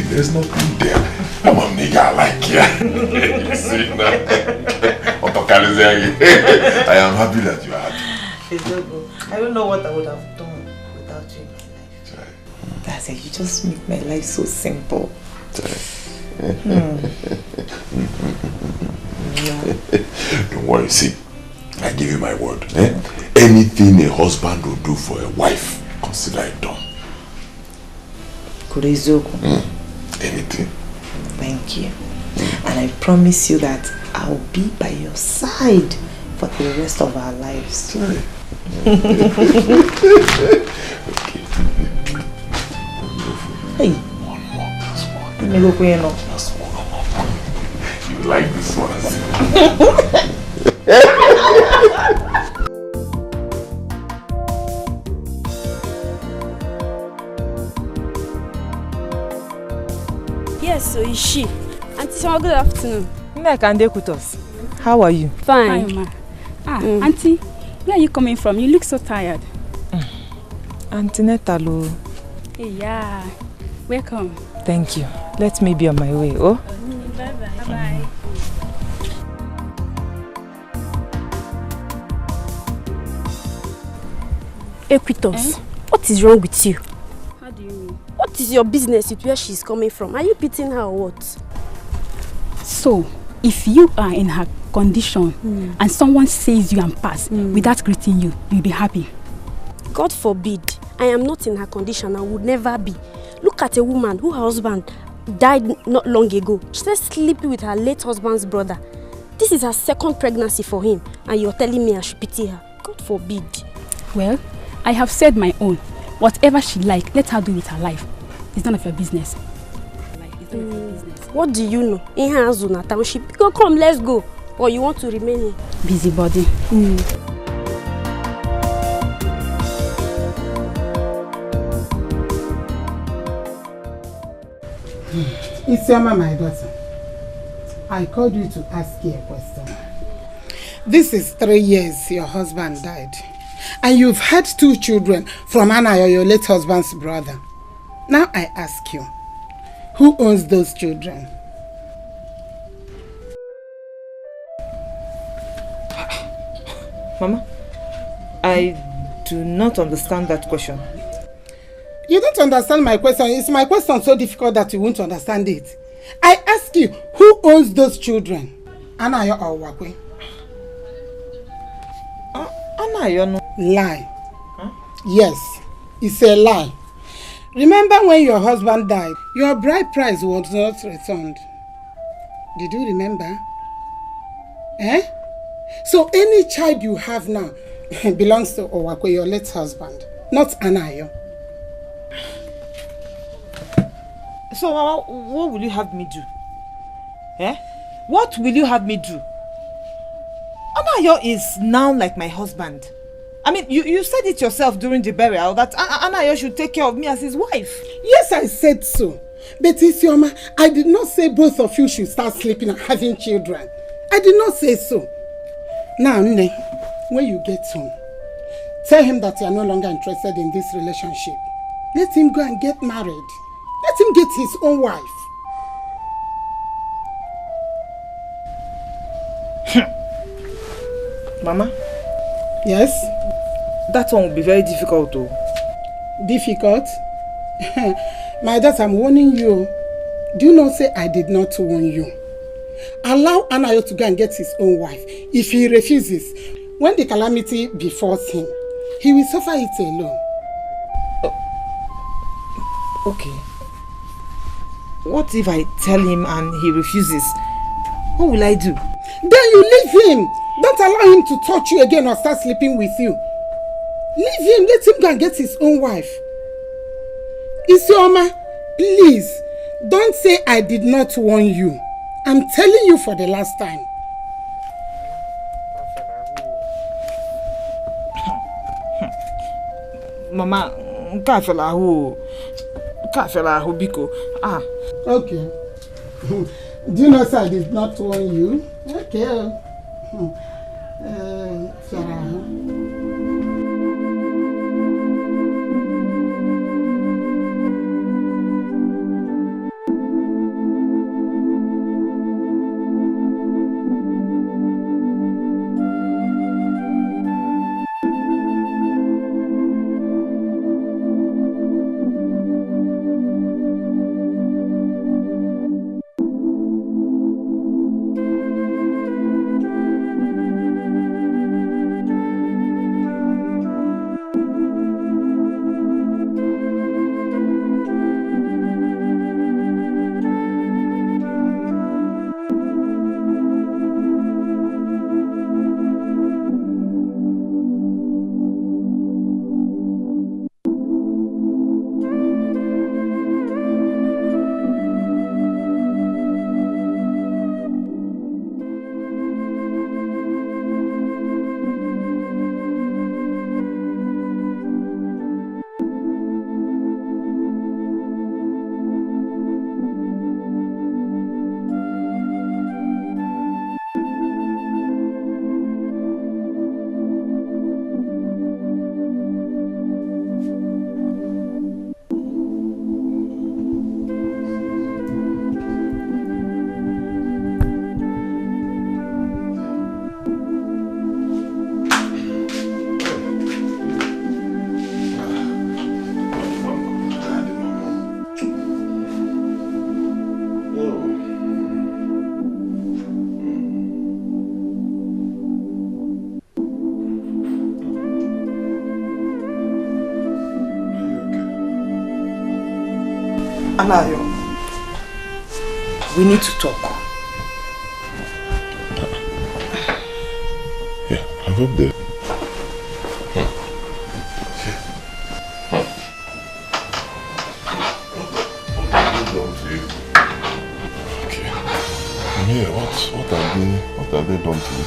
there's nothing there. I'm a nigga like you. You see now? I am happy that you are happy. It's so good. I don't know what I would have done without you in my life. That's it. You just make my life so simple. Don't worry, see. I give you my word. Anything a husband will do for a wife, consider it done. Anything. Thank you. And I promise you that I'll be by your side for the rest of our lives. Hey. One more. Just one. You like this one? Yes, so is she. Auntie Soma, good afternoon. How are you? Fine. Fine, ma. Auntie, where are you coming from? You look so tired. Antinetalo. Hey, yeah. Welcome. Thank you. Let me be on my way, oh? Bye-bye. Bye-bye. Equitos, what is wrong with you? How do you mean? What is your business with where she's coming from? Are you pitying her or what? So, if you are in her condition and someone says you and pass without greeting you, you'll be happy. God forbid. I am not in her condition and would never be. Look at a woman whose husband died not long ago. She's still sleeping with her late husband's brother. This is her second pregnancy for him and you're telling me I should pity her. God forbid. Well, I have said my own. Whatever she like, let her do with her life. It's none of your business. What do you know? In her zone township. Go, come, let's go. Or you want to remain here? Busybody. Isioma, my daughter, I called you to ask you a question. This is 3 years your husband died. And you've had 2 children from Anayo, your late husband's brother. Now I ask you, who owns those children? Mama, I do not understand that question. You don't understand my question. Is my question so difficult that you won't understand it? I ask you, who owns those children? Anayo or Nwokoye? Anayo no. Lie. Huh? Yes, it's a lie. Remember when your husband died, your bride price was not returned. Did you remember? So any child you have now belongs to Nwokoye, your late husband, not Anayo. So, Mama, what will you have me do? What will you have me do? Anayo is now like my husband. I mean, you said it yourself during the burial that Anayo should take care of me as his wife. Yes, I said so. But Isioma, I did not say both of you should start sleeping and having children. I did not say so. Now, Nne, when you get home, tell him that you are no longer interested in this relationship. Let him go and get married. Let him get his own wife. Mama? Yes? That one will be very difficult though. Difficult? My daughter, I'm warning you. Do you not say I did not warn you? Allow Anayo to go and get his own wife. If he refuses, when the calamity befalls him, he will suffer it alone. Okay. What if I tell him and he refuses? What will I do? Then you leave him. Don't allow him to touch you again or start sleeping with you. Leave him. Let him go and get his own wife. Isioma, please, don't say I did not warn you. I'm telling you for the last time. Mama, Kafelahoo, Biko. Okay. Do you know sir, I did not warn you? Okay. Anayo, we need to talk. Yeah, I hope that. Okay. Yeah, what have they done to you?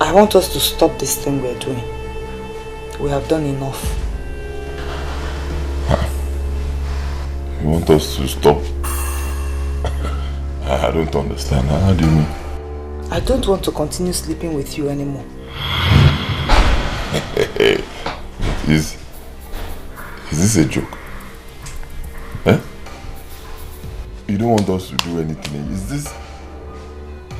I want us to stop this thing we're doing. We have done enough. You want us to stop? I don't understand. How do you mean? I don't want to continue sleeping with you anymore. Is this a joke? Eh? You don't want us to do anything?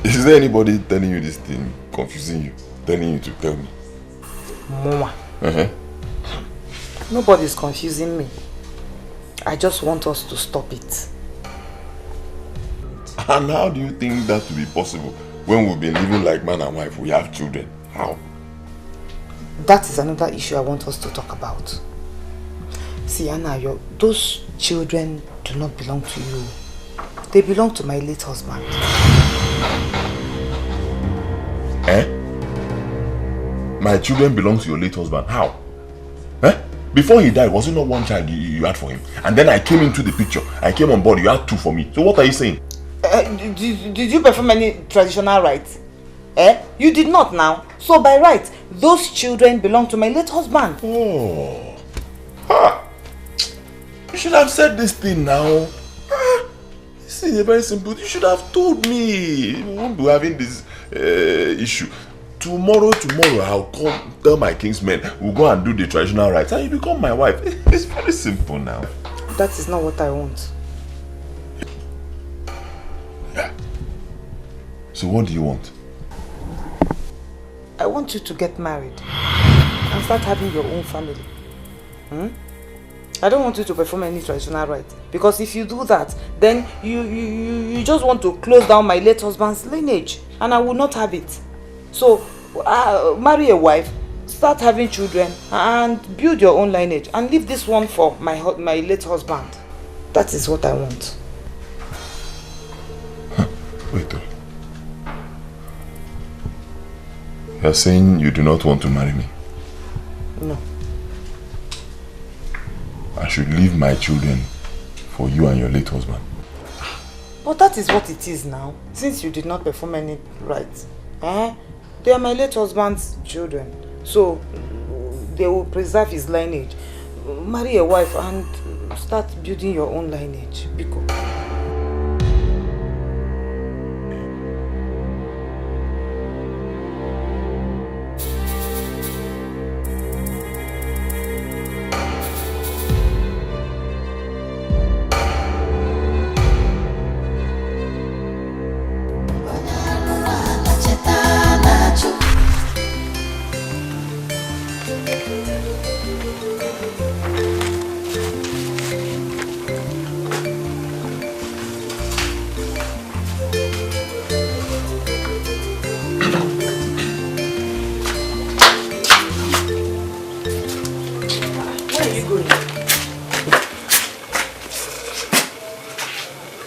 Is there anybody telling you this thing, confusing you, telling you to tell me? Mama. Nobody's confusing me. I just want us to stop it. And how do you think that will be possible when we've been living like man and wife? We have children. How? That is another issue I want us to talk about. See, Anna, those children do not belong to you. They belong to my late husband. Eh? My children belong to your late husband. How? Eh? Before he died, was it not one child you had for him? And then I came into the picture. I came on board. You had two for me. So what are you saying? Did you perform any traditional rites? Eh? You did not now. So by right, those children belong to my late husband. Oh. Ah. You should have said this thing now. Ah. See, very simple. You should have told me. We won't be having this issue. Tomorrow, I'll come, tell my kingsmen, we'll go and do the traditional rites, and you become my wife. It's very simple now. That is not what I want. Yeah. So what do you want? I want you to get married and start having your own family. I don't want you to perform any traditional rite, because if you do that, then you just want to close down my late husband's lineage, and I will not have it. So marry a wife, start having children, and build your own lineage, and leave this one for my late husband. That is what I want. Wait. You're saying you do not want to marry me? No. I should leave my children for you and your late husband. But that is what it is now, since you did not perform any rites. They are my late husband's children, so they will preserve his lineage. Marry a wife and start building your own lineage. Biko.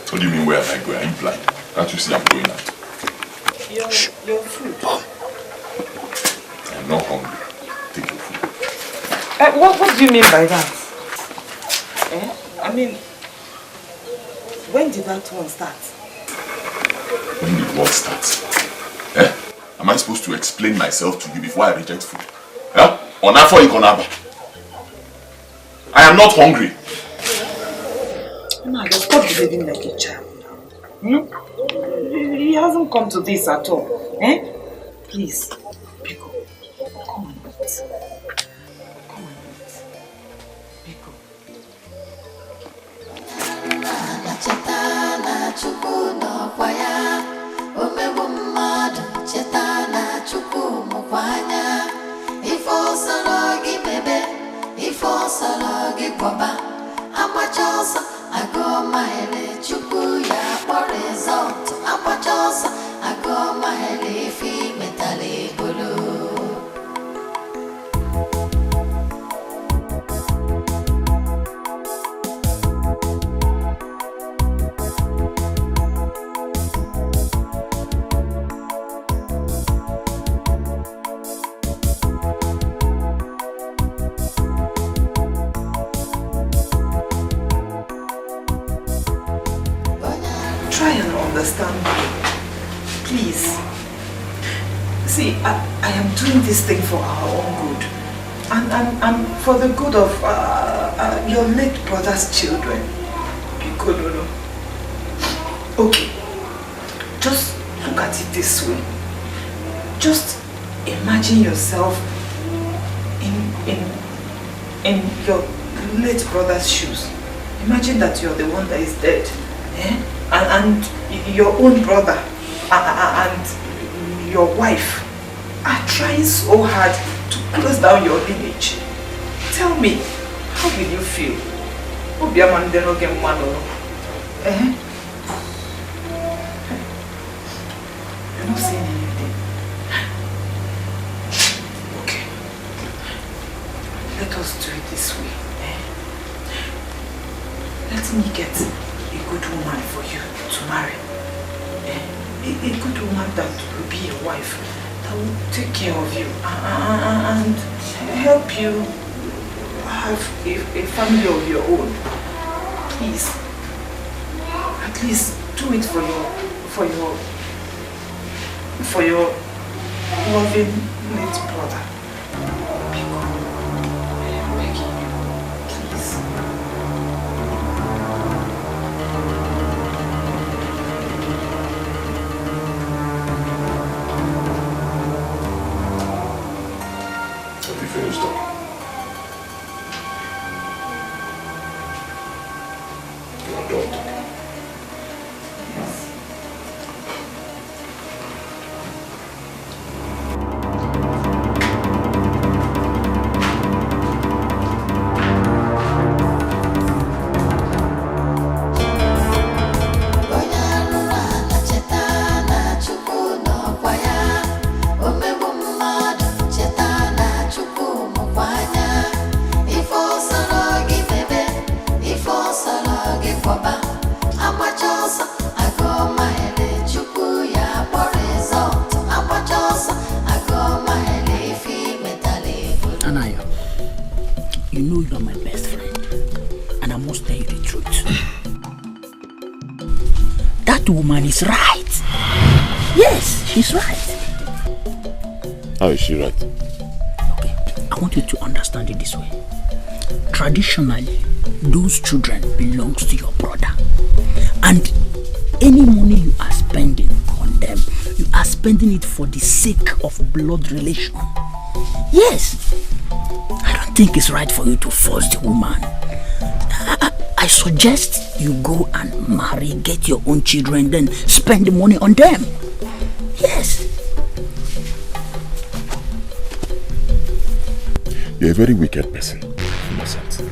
What do you mean, where am I going? Are you blind? Can't you see I'm going out? Your food. I'm not hungry. Take your food. What do you mean by that? I mean, when did that one start? When did what start? Am I supposed to explain myself to you before I reject food? Onafo ikonaba. I am not hungry. No, stop behaving like a child now. He hasn't come to this at all. Please, Biko, come and eat. Come and eat. Biko. Try and understand me, please. See, I am doing this thing for our own good, and for the good of your late brother's children. Because, okay, just look at it this way. Just imagine yourself in your late brother's shoes. Imagine that you're the one that is dead. And your own brother and your wife are trying so hard to close down your lineage. Tell me, how will you feel? You're not saying anything. Okay. Let us do it this way. Let me get a good woman for you to marry. A good woman that will be your wife, that will take care of you and help you have a family of your own. Please, at least do it for your loving late brother. that woman is right. Yes, she's right. How is she right? Okay, I want you to understand it this way. Traditionally, those children belongs to your brother. And any money you are spending on them, you are spending it for the sake of blood relation. Yes. I don't think it's right for you to force the woman. I suggest you go and marry, get your own children, then spend the money on them. Yes. You're a very wicked person, Innocent.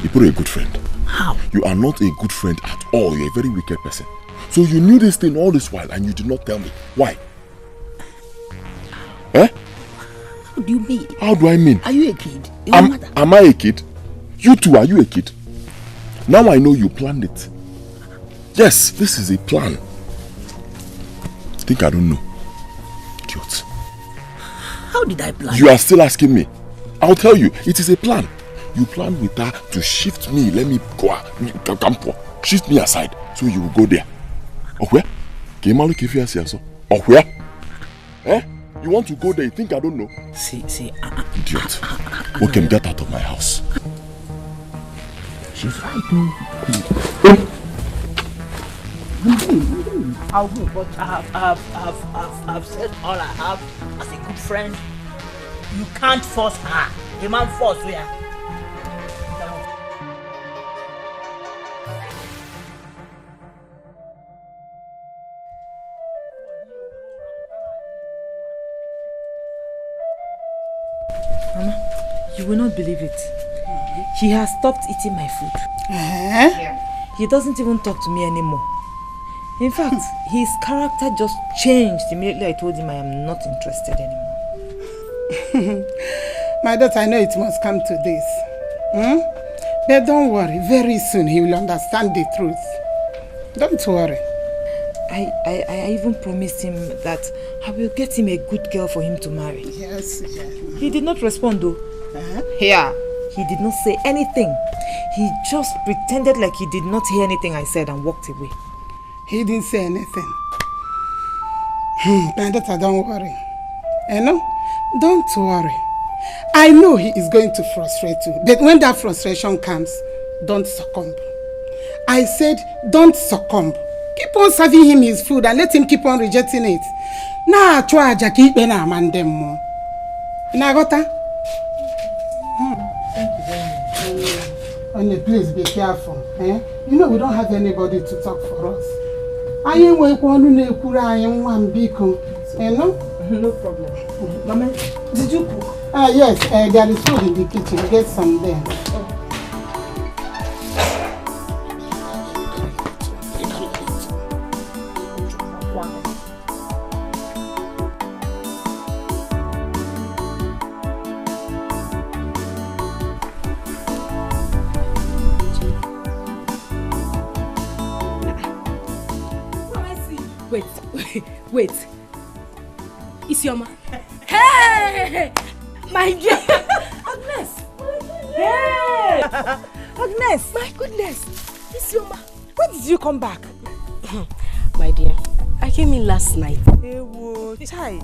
You're a good friend. How? You are not a good friend at all. You're a very wicked person. So you knew this thing all this while and you did not tell me. Why? Eh? How do you mean? How do I mean? Are you a kid? Am I a kid? You too, are you a kid? Now I know you planned it. Yes, this is a plan. Think I don't know. Idiot. How did I plan? You are still asking me. I'll tell you, it is a plan. You planned with her to shift me, let me go, shift me aside, so you will go there. Oh, where? Oh, where? Eh? You want to go there, you think I don't know? See, Idiot. Okay, get out of my house. She's right. I'll go, but I've said all I have as a good friend. You can't force her. The man force her. Mama, you will not believe it. He has stopped eating my food. He doesn't even talk to me anymore. In fact, his character just changed immediately I told him I am not interested anymore. My daughter, I know it must come to this. But don't worry, very soon he will understand the truth. Don't worry. I even promised him that I will get him a good girl for him to marry. Yes. He did not respond though. Yeah. He did not say anything. He just pretended like he did not hear anything I said and walked away. He didn't say anything. My daughter, don't worry. Don't worry. I know he is going to frustrate you. But when that frustration comes, don't succumb. I said, don't succumb. Keep on serving him his food and let him keep on rejecting it. Nah, try to keep an amandemo. Nagota? Thank you very much. Only please be careful. You know we don't have anybody to talk for us. I ain't wait for you to cure. I am one beacon. No problem. Mama, did you cook? Yes, there is food in the kitchen. Get some there. Wait. Isioma. Hey! My dear! Agnes! Hey! Agnes! My goodness! Isioma! When did you come back? My dear, I came in last night. Hey, whoa, Chai.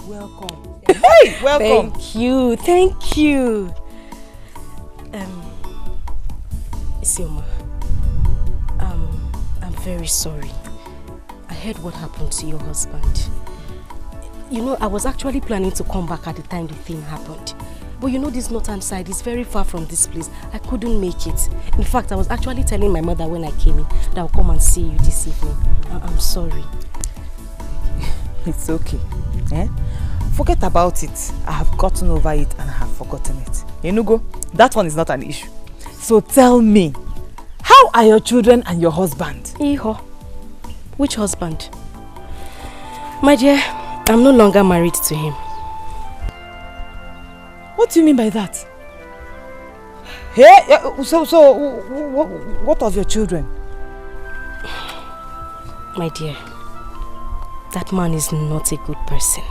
Welcome. Hey! Welcome! Thank you. Isioma, I'm very sorry. I heard what happened to your husband. You know, I was actually planning to come back at the time the thing happened. But you know this northern side is very far from this place. I couldn't make it. In fact, I was actually telling my mother when I came in that I'll come and see you this evening. I'm sorry. It's okay. Forget about it. I have gotten over it and I have forgotten it. Enugo, that one is not an issue. So tell me, how are your children and your husband? Iho. Which husband? My dear, I'm no longer married to him. What do you mean by that? Hey, so what of your children? My dear, that man is not a good person.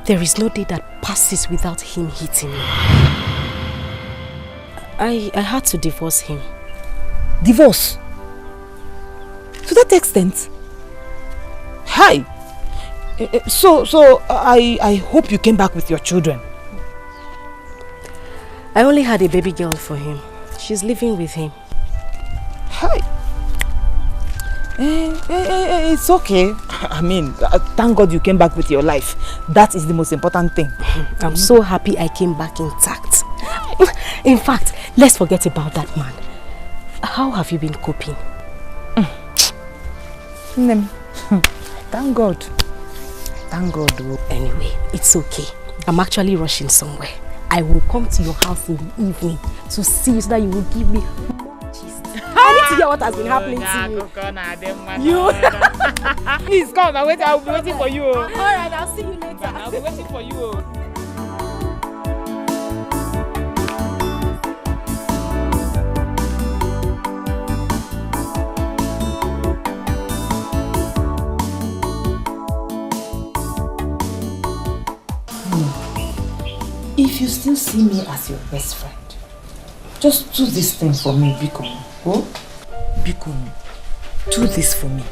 There is no day that passes without him hitting me. I had to divorce him. Divorce? To that extent? Hi. So I hope you came back with your children. I only had a baby girl for him. She's living with him. Hi. It's okay. I mean, thank God you came back with your life. That is the most important thing. I'm so happy I came back intact. In fact, let's forget about that man. How have you been coping? Thank God. Thank God. Anyway, it's okay. I'm actually rushing somewhere. I will come to your house in the evening to see you so that you will give me more gist. I need to hear what has been happening to you. You? Please come. I'll be waiting for you. Alright, I'll see you later. I'll be waiting for you. If you still see me as your best friend, just do this thing for me, Biko. Oh? Biko, do this for me.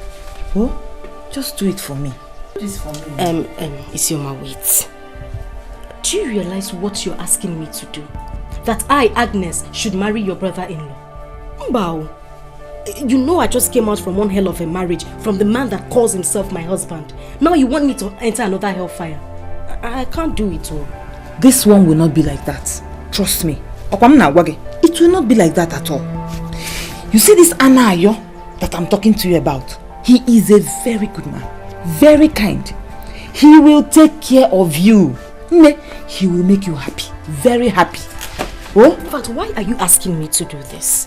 Oh? Just do it for me. Do this for me. Isioma, wait. Do you realize what you're asking me to do? That I, Agnes, should marry your brother-in-law? Mbao. You know I just came out from one hell of a marriage from the man that calls himself my husband. Now you want me to enter another hellfire. I can't do it all. This one will not be like that. Trust me. It will not be like that at all. You see this Anayo that I'm talking to you about? He is a very good man. Very kind. He will take care of you. He will make you happy. Very happy. Oh? But why are you asking me to do this?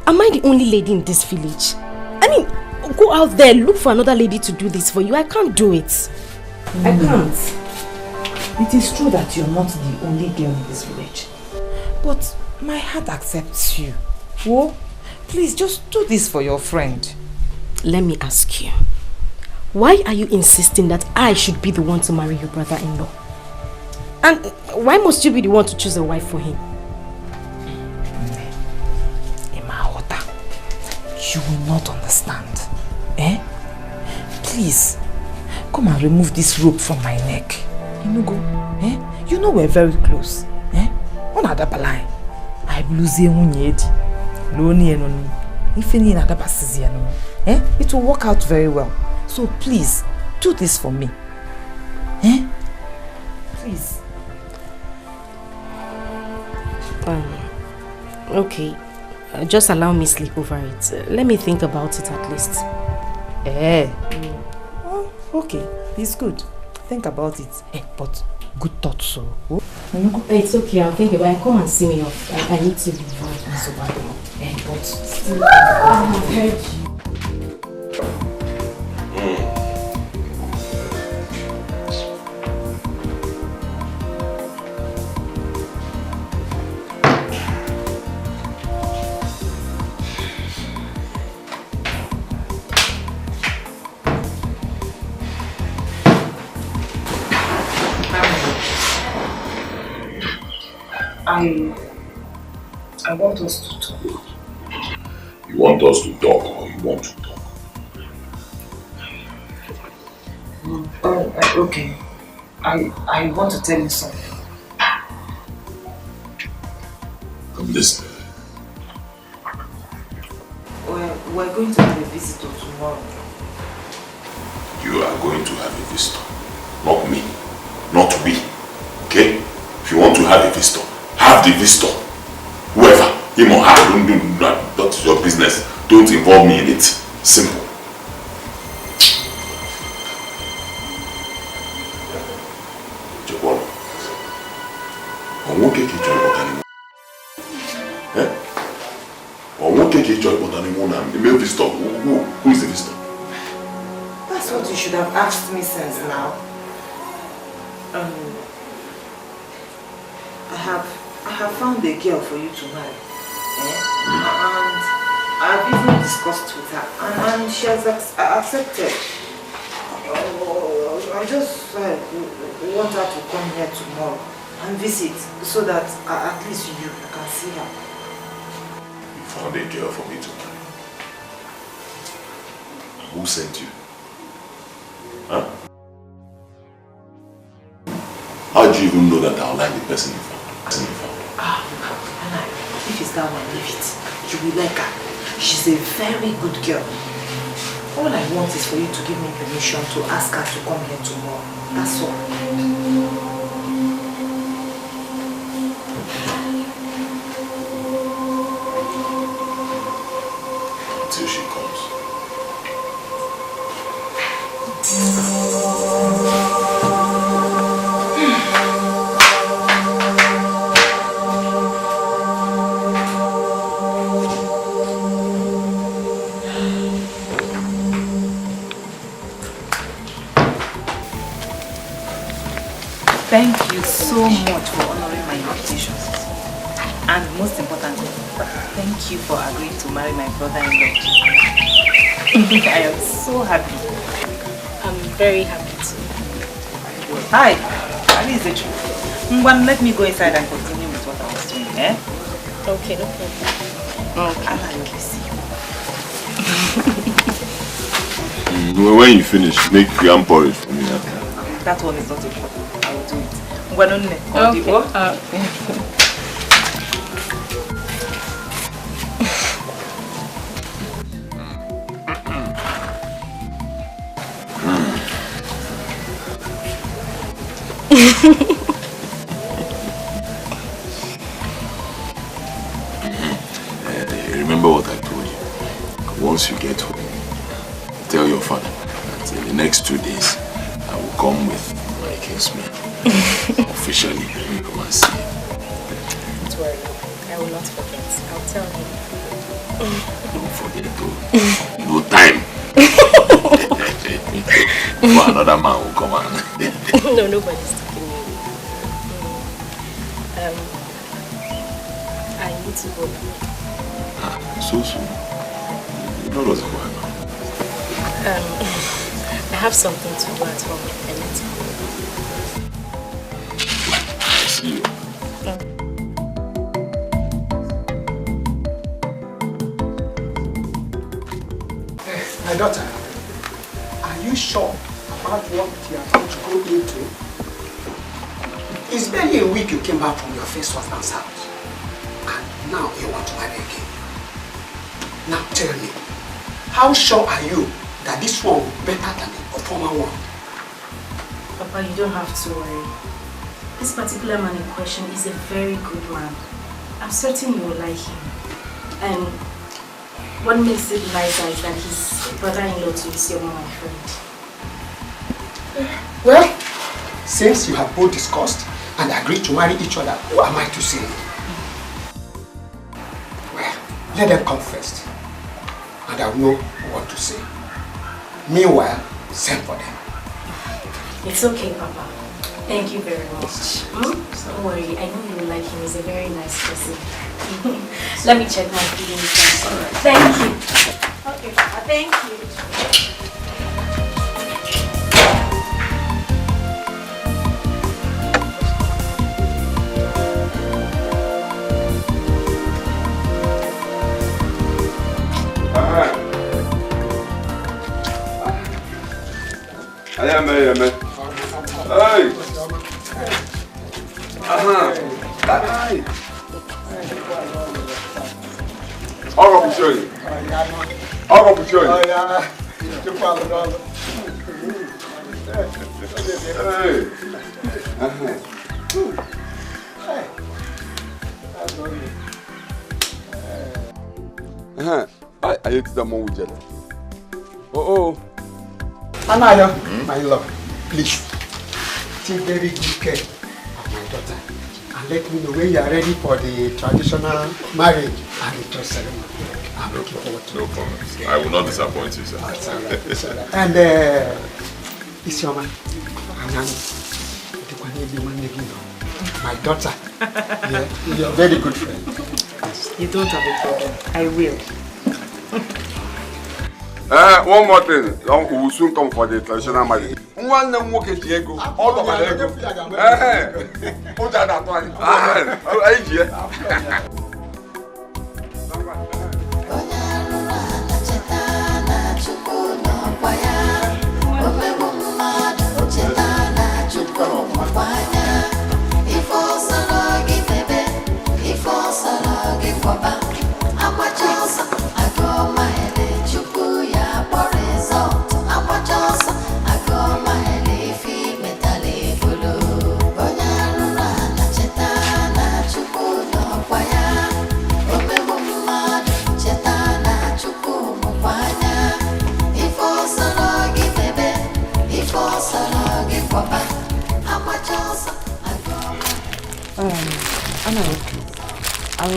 Am I the only lady in this village? I mean, go out there, look for another lady to do this for you. I can't do it. I can't. It is true that you're not the only girl in this village. But my heart accepts you. Oh, please just do this for your friend. Let me ask you. Why are you insisting that I should be the one to marry your brother-in-law? And why must you be the one to choose a wife for him? You will not understand. Eh? Please, come and remove this rope from my neck. Inugo, eh? You know we're very close. Eh? On Adabalai. I blues Loni enono. Ifeni in Adabasizi enono. Eh? It will work out very well. So please, do this for me. Eh? Please. Okay. Just allow me sleep over it. Let me think about it at least. Oh, okay. It's good. Think about it. But good thoughts, so. Oh. It's okay, I'll think about it. Come and see me off. I need to leave. So bad. But still, I have heard you. I want us to talk. You want us to talk or you want to talk? Okay. I want to tell you something. I'm listening. We're going to have a visitor tomorrow. You are going to have a visitor. Not me. Not we. Okay? If you want to have a visitor, have the visitor. Whoever, him or her, that's your business. Don't involve me in it. Simple. Who is the visitor? That's what you should have asked me since now. I have found a girl for you to marry. And I've even discussed with her and she has accepted. I just want her to come here tomorrow and visit so that at least you can see her. You found a girl for me to marry. Who sent you? Huh? How do you even know that I'll like the person you found? If it's that one, leave it. You will like her. She's a very good girl. All I want is for you to give me permission to ask her to come here tomorrow. That's all. Until she comes. Thank you so much for honoring my invitations. And most importantly, thank you for agreeing to marry my brother-in-law. I am so happy. I'm very happy too. Hi, that is the truth. Ngwan, let me go inside and continue with what I was doing, eh? Okay, no problem. Okay. Allah, you see. When you finish, make yam porridge for me. That one is not a problem. I will do it. Ngwanonne, call the Remember what I told you. Once you get home, tell your father that in the next 2 days I will come with my kinsman. Officially, come and see him. Don't worry, I will not forget. I'll tell him. Don't forget to. No time. For another man will come and. No, nobody's taking me. I need to go now. So soon. You know what's going on. I have something to do at home. I need to go. See you. My daughter, are you sure about what you are going to go into? It's barely a week you came back from your first husband's house. And now you want to marry again. Now tell me, how sure are you that this one will be better than the former one? Papa, you don't have to worry. This particular man in question is a very good man. I'm certain you will like him. And what makes it nicer is that his brother-in-law too is your mama, my friend. Well, since you have both discussed and agreed to marry each other, who am I to say? Well, let them come first, and I'll know what to say. Meanwhile, send for them. It's okay, Papa. Thank you very much. Don't worry, I know you will like him. He's a very nice person. Let me check my feelings first. Right. Thank you. Okay, Papa, thank you. Hey! Hey! I'll go show you. I'll go show you. I ate the more with jelly. Oh. Anaya, my love, please take very good care of my daughter and let me know when you are ready for the traditional marriage and the trust ceremony. I'm looking forward to it. No problem. I will not disappoint you, sir. And it's your man. My daughter. You're a very good friend. Yes. You don't have a problem. I will. One more thing. We will soon come for the traditional marriage. One Nwokoye Diego. All of my ego. Put that one.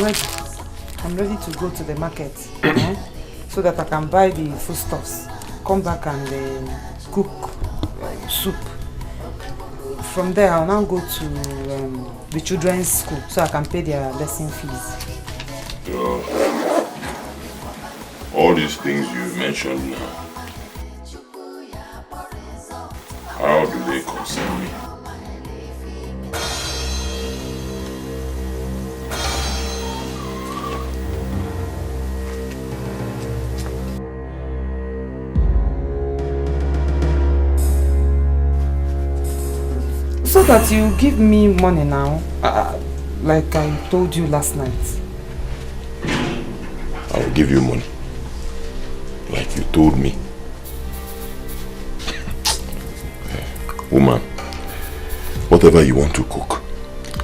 ready. I'm ready to go to the market so that I can buy the foodstuffs. Come back and cook soup. From there, I'll now go to the children's school so I can pay their lesson fees. All these things you mentioned now, how do they concern me? So that you give me money now, like I told you last night. I will give you money, like you told me. Woman, whatever you want to cook,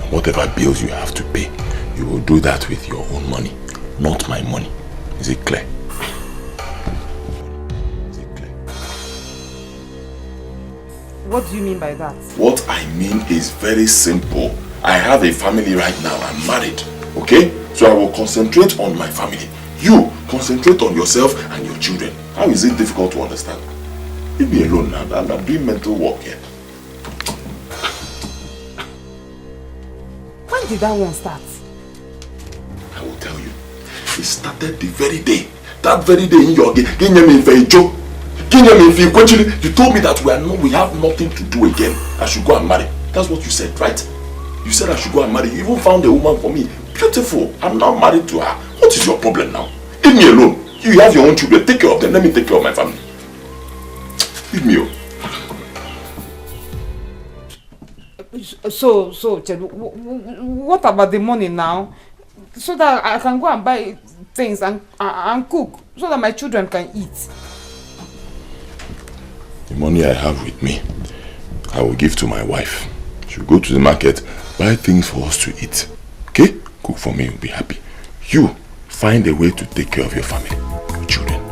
and whatever bills you have to pay, you will do that with your own money, not my money. Is it clear? What do you mean by that? What I mean is very simple. I have a family right now. I'm married. Okay? So I will concentrate on my family. You concentrate on yourself and your children. How is it difficult to understand? Leave me alone now. I'm doing mental work here. When did that one start? I will tell you. It started the very day. That very day in your game. You told me that we have nothing to do again. I should go and marry. That's what you said, right? You said I should go and marry. You even found a woman for me. Beautiful. I'm now married to her. What is your problem now? Leave me alone. You have your own children. Take care of them. Let me take care of my family. Leave me alone. So, what about the money now? So that I can go and buy things and cook. So that my children can eat. The money I have with me, I will give to my wife. She'll go to the market, buy things for us to eat. Okay? Cook for me, you'll be happy. You, find a way to take care of your family, your children.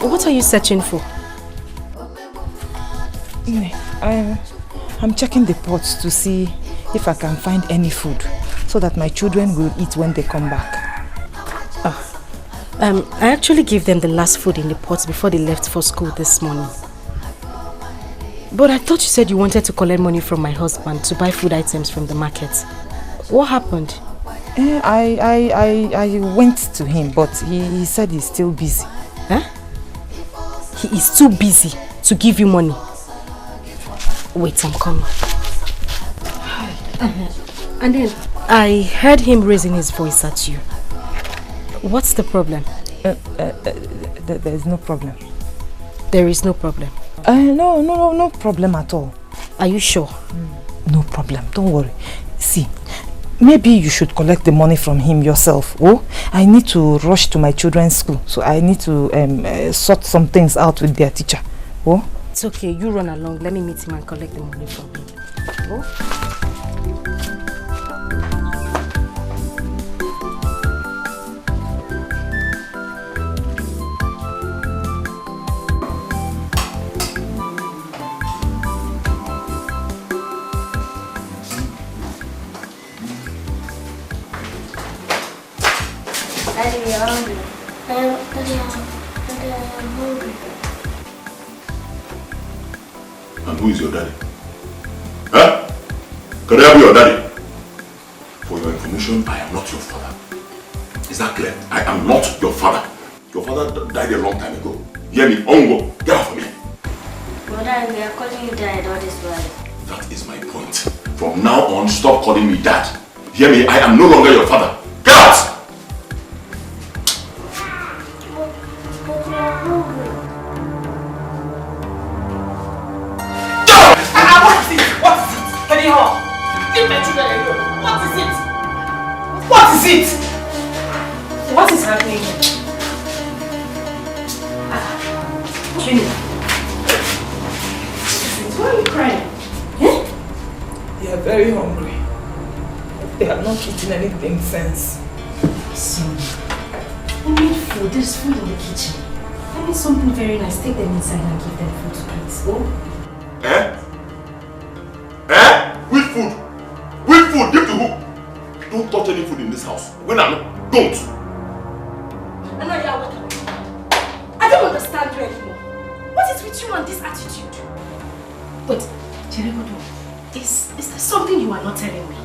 What are you searching for? I'm checking the pots to see if I can find any food so that my children will eat when they come back. I actually gave them the last food in the pots before they left for school this morning. But I thought you said you wanted to collect money from my husband to buy food items from the market. What happened? I went to him, but he said he's still busy. Huh? He is too busy to give you money. Wait, I'm coming. And then I heard him raising his voice at you. What's the problem? There is no problem. There is no problem? No problem at all. Are you sure? No problem, don't worry. See, maybe you should collect the money from him yourself. Oh, I need to rush to my children's school, so I need to sort some things out with their teacher. Oh? It's okay, you run along. Let me meet him and collect the money from him. Oh? Daddy, you're hungry. Daddy, I'm hungry. And who is your daddy? Huh? Can I be your daddy? For your information, I am not your father. Is that clear? I am not your father. Your father died a long time ago. Hear me? Ongo, get out of me. But Daddy, we are calling you dad all this while. That is my point. From now on, stop calling me dad. Hear me? I am no longer your father. Get out! What is happening? They are very hungry. They have not eaten anything since. So, I made food. There's food in the kitchen. I made something very nice. Take them inside and give them food to eat. Oh? With food? With food? Give to who? Don't touch any food in this house. When I'm not, don't. I don't understand you anymore. What is with you and this attitude? Wait, Jeregodo, is there something you are not telling me?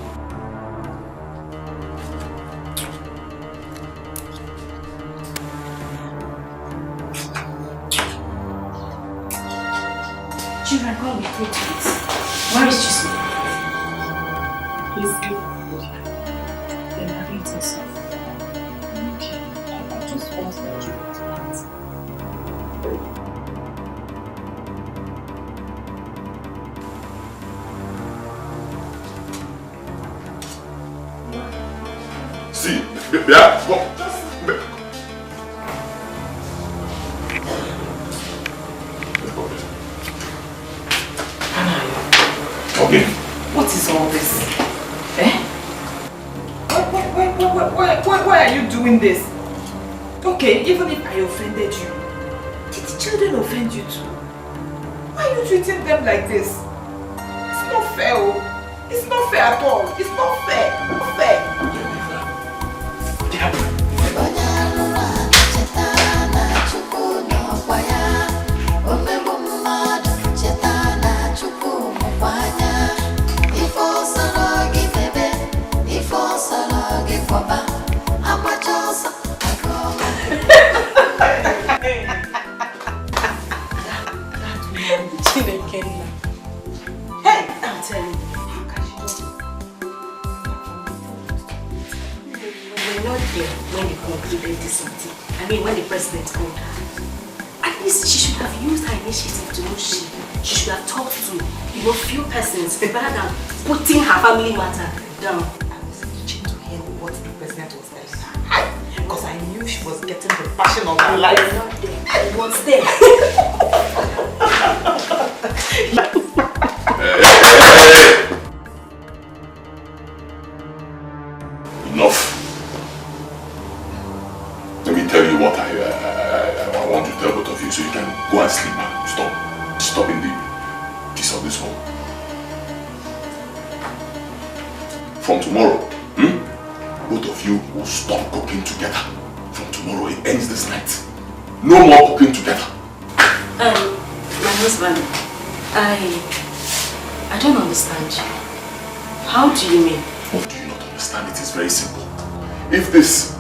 Children, come with me, please. Where is Chisholm? He's good. Then have you eaten something? Okay. I just want to let you eat. See, yeah, go. Okay. What is all this? Why are you doing this? Okay, even if I offended you, did the children offend you too? Why are you treating them like this? It's not fair. It's not fair at all. It's not fair. Not fair. Hey, I'm telling you. We're not here when the concluded did something. I mean, when the president called her. At least she should have used her initiative to know she should have talked to, few persons rather than putting her family matter down. I was itching to hear what the president was telling her. Because I knew she was getting the passion of her life. Not there. It was there. Enough. Let me tell you what I want to tell both of you so you can go and sleep now. Stop disturbing the peace of this home. From tomorrow, both of you will stop cooking together. From tomorrow, it ends this night. No more cooking together. My husband, I don't understand you. How do you mean? What do you not understand? It is very simple. If this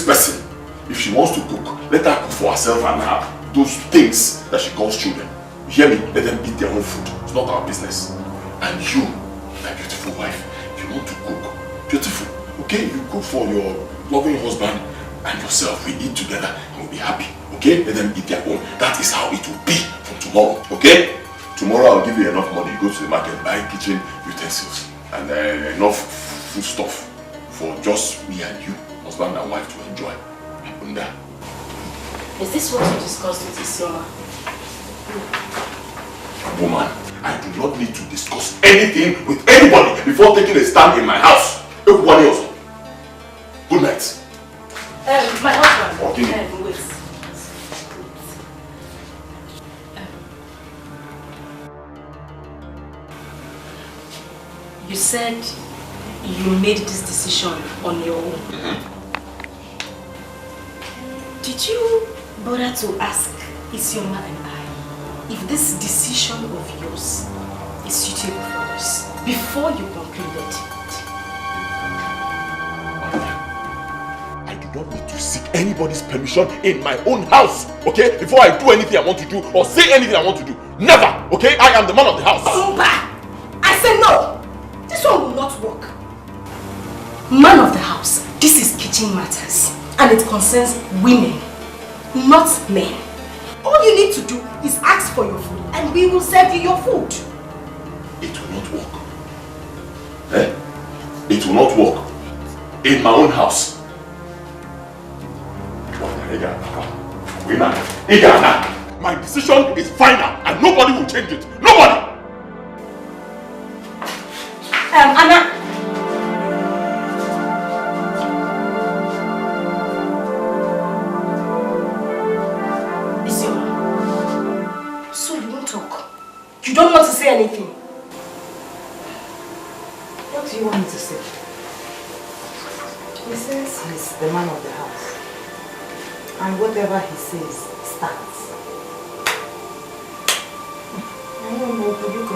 person, if she wants to cook, let her cook for herself and her those things that she calls children. You hear me? Let them eat their own food. It's not our business. And you, my beautiful wife, if you want to cook, beautiful, okay? You cook for your loving husband and yourself. We eat together and we'll be happy, okay? Let them eat their own. That is how it will be from tomorrow, okay? Tomorrow I'll give you enough money. You go to the market, buy kitchen utensils and enough food stuff for just me and you, husband and wife, to enjoy. Is this what you discussed with Isioma? Woman, I do not need to discuss anything with anybody before taking a stand in my house. Everybody else. Good night. My husband. Okay. Wait. You said you made this decision on your own. Did you bother to ask Isioma and I if this decision of yours is suitable for us before you concluded? I do not need to seek anybody's permission in my own house, okay? Before I do anything I want to do or say anything I want to do. Never, okay? I am the man of the house. Umba! I said no! This one will not work. Man of the house, this is kitchen matters and it concerns women, not men. All you need to do is ask for your food and we will serve you your food. It will not work. It will not work. In my own house. My decision is final and nobody will change it. Nobody! Anna. So you won't talk? You don't want to say anything? What do you want me to say? He says he's the man of the house. And whatever he says stands. I don't know, could you go?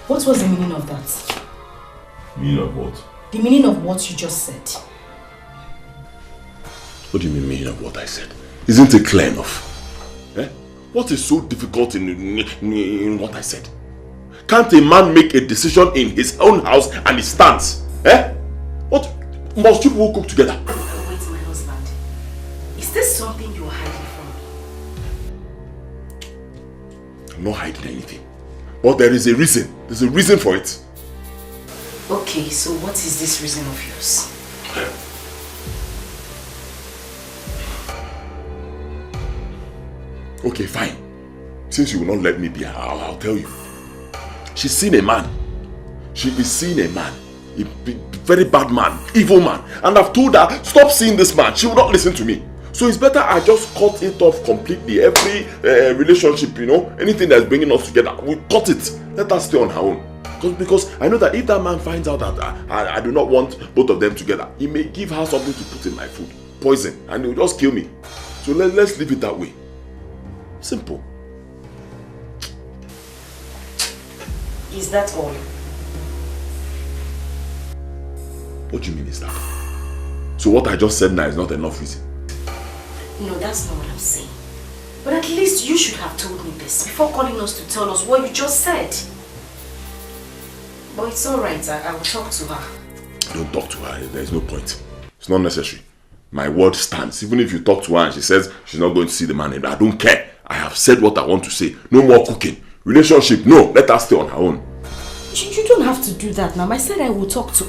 What was the meaning of that? Meaning of what? The meaning of what you just said. What do you mean of what I said? Isn't it clear enough? Eh? What is so difficult in what I said? Can't a man make a decision in his own house and he stands? Eh? What? Must you people cook together? Wait, my husband. Is this something you're hiding from me? I'm not hiding anything. But there is a reason. There's a reason for it. Okay, so what is this reason of yours? Okay, fine. Since you will not let me be, I'll tell you. She's seen a man. She is seeing a man. A very bad man, evil man. And I've told her, stop seeing this man. She will not listen to me. So it's better I just cut it off completely. Every relationship, you know, anything that's bringing us together, we cut it. Let her stay on her own. Because I know that if that man finds out that I do not want both of them together, he may give her something to put in my food. Poison. And he will just kill me. So let's leave it that way. Simple. Is that all? What do you mean is that? So what I just said now is not enough reason? No, that's not what I'm saying. But at least you should have told me this before calling us to tell us what you just said. But it's alright, I will talk to her. Don't talk to her, there is no point. It's not necessary. My word stands. Even if you talk to her and she says she's not going to see the man, I don't care. I have said what I want to say. No more cooking. Relationship, no. Let her stay on her own. You don't have to do that now. I said I will talk to...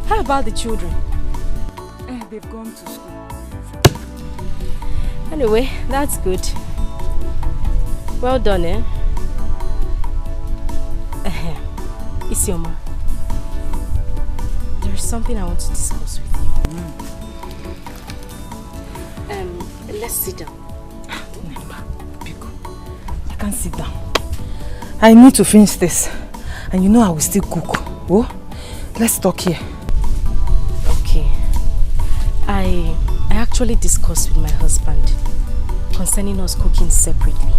How about the children? They've gone to school. Anyway, that's good. Well done, eh? Isioma, there is something I want to discuss with you. Let's sit down. I can't sit down. I need to finish this. And you know I will still cook. Oh, let's talk here. Okay. I actually discussed with my husband concerning us cooking separately.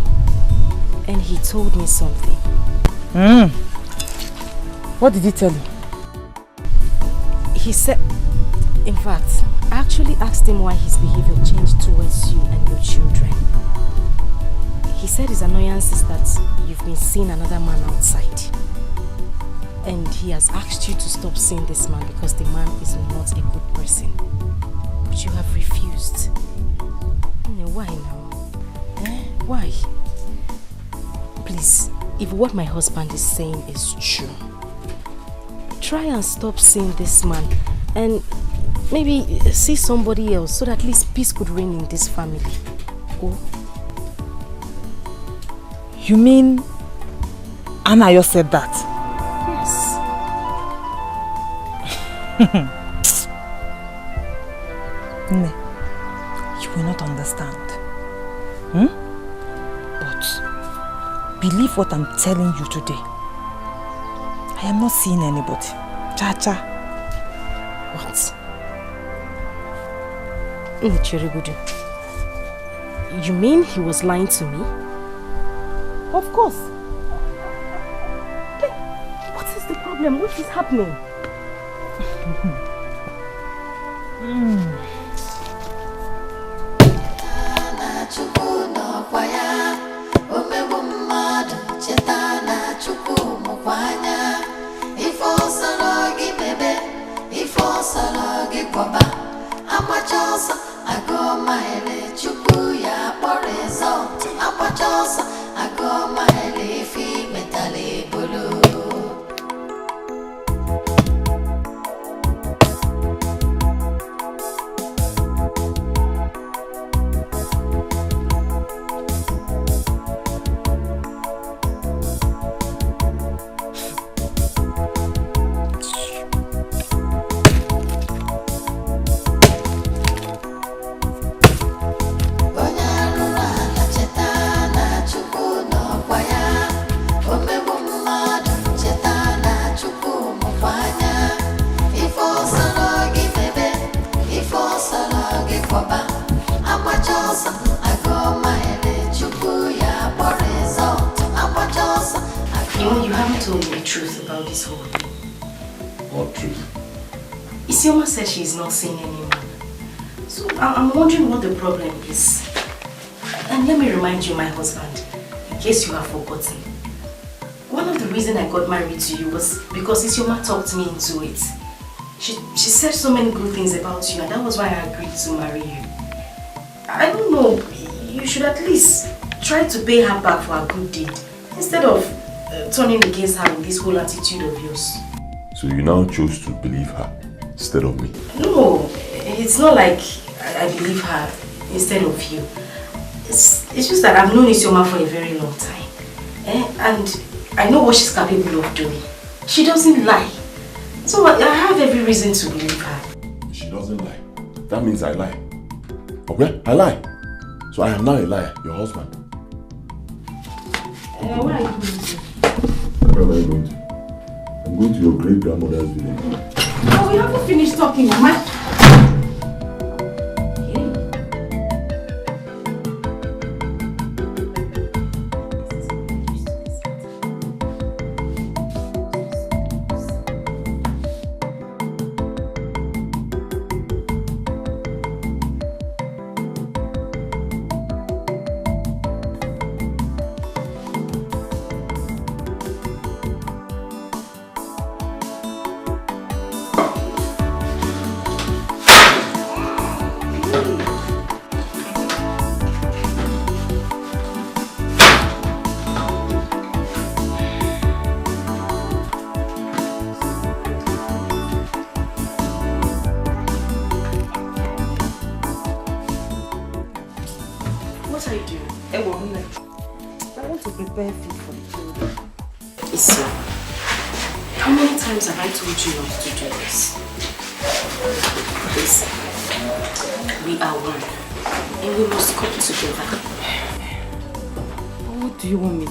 And he told me something. What did he tell you? He said, in fact, I actually asked him why his behavior changed towards you and your children. He said his annoyance is that you've been seeing another man outside. And he has asked you to stop seeing this man because the man is not a good person. But you have refused. Why now? Why? Please, if what my husband is saying is true, try and stop seeing this man and maybe see somebody else so that at least peace could reign in this family. Oh. You mean Anayo said that? Yes. Ne, you will not understand. But believe what I'm telling you today. I am not seeing anybody. Cha-cha. What? Nchirigudu, you mean he was lying to me? Of course. Then what is the problem? What is happening? You haven't told me the truth about this whole thing. What truth? Isioma said she's not seeing any man. So I'm wondering what the problem is. And let me remind you, my husband, in case you have forgotten. One of the reasons I got married to you was because Isioma talked me into it. She said so many good things about you, and that was why I agreed to marry you. I don't know, you should at least try to pay her back for a good deed, instead of turning against her with this whole attitude of yours. So you now chose to believe her instead of me? No, it's not like I believe her instead of you. It's just that I've known Isioma for a very long time. And I know what she's capable of doing. She doesn't lie. So I have every reason to believe her. She doesn't lie. That means I lie. Okay? I lie. So I am now a liar, your husband. Where are you going to? Where am I going to? I'm going to your great-grandmother's village. Oh, we haven't finished talking, Mama.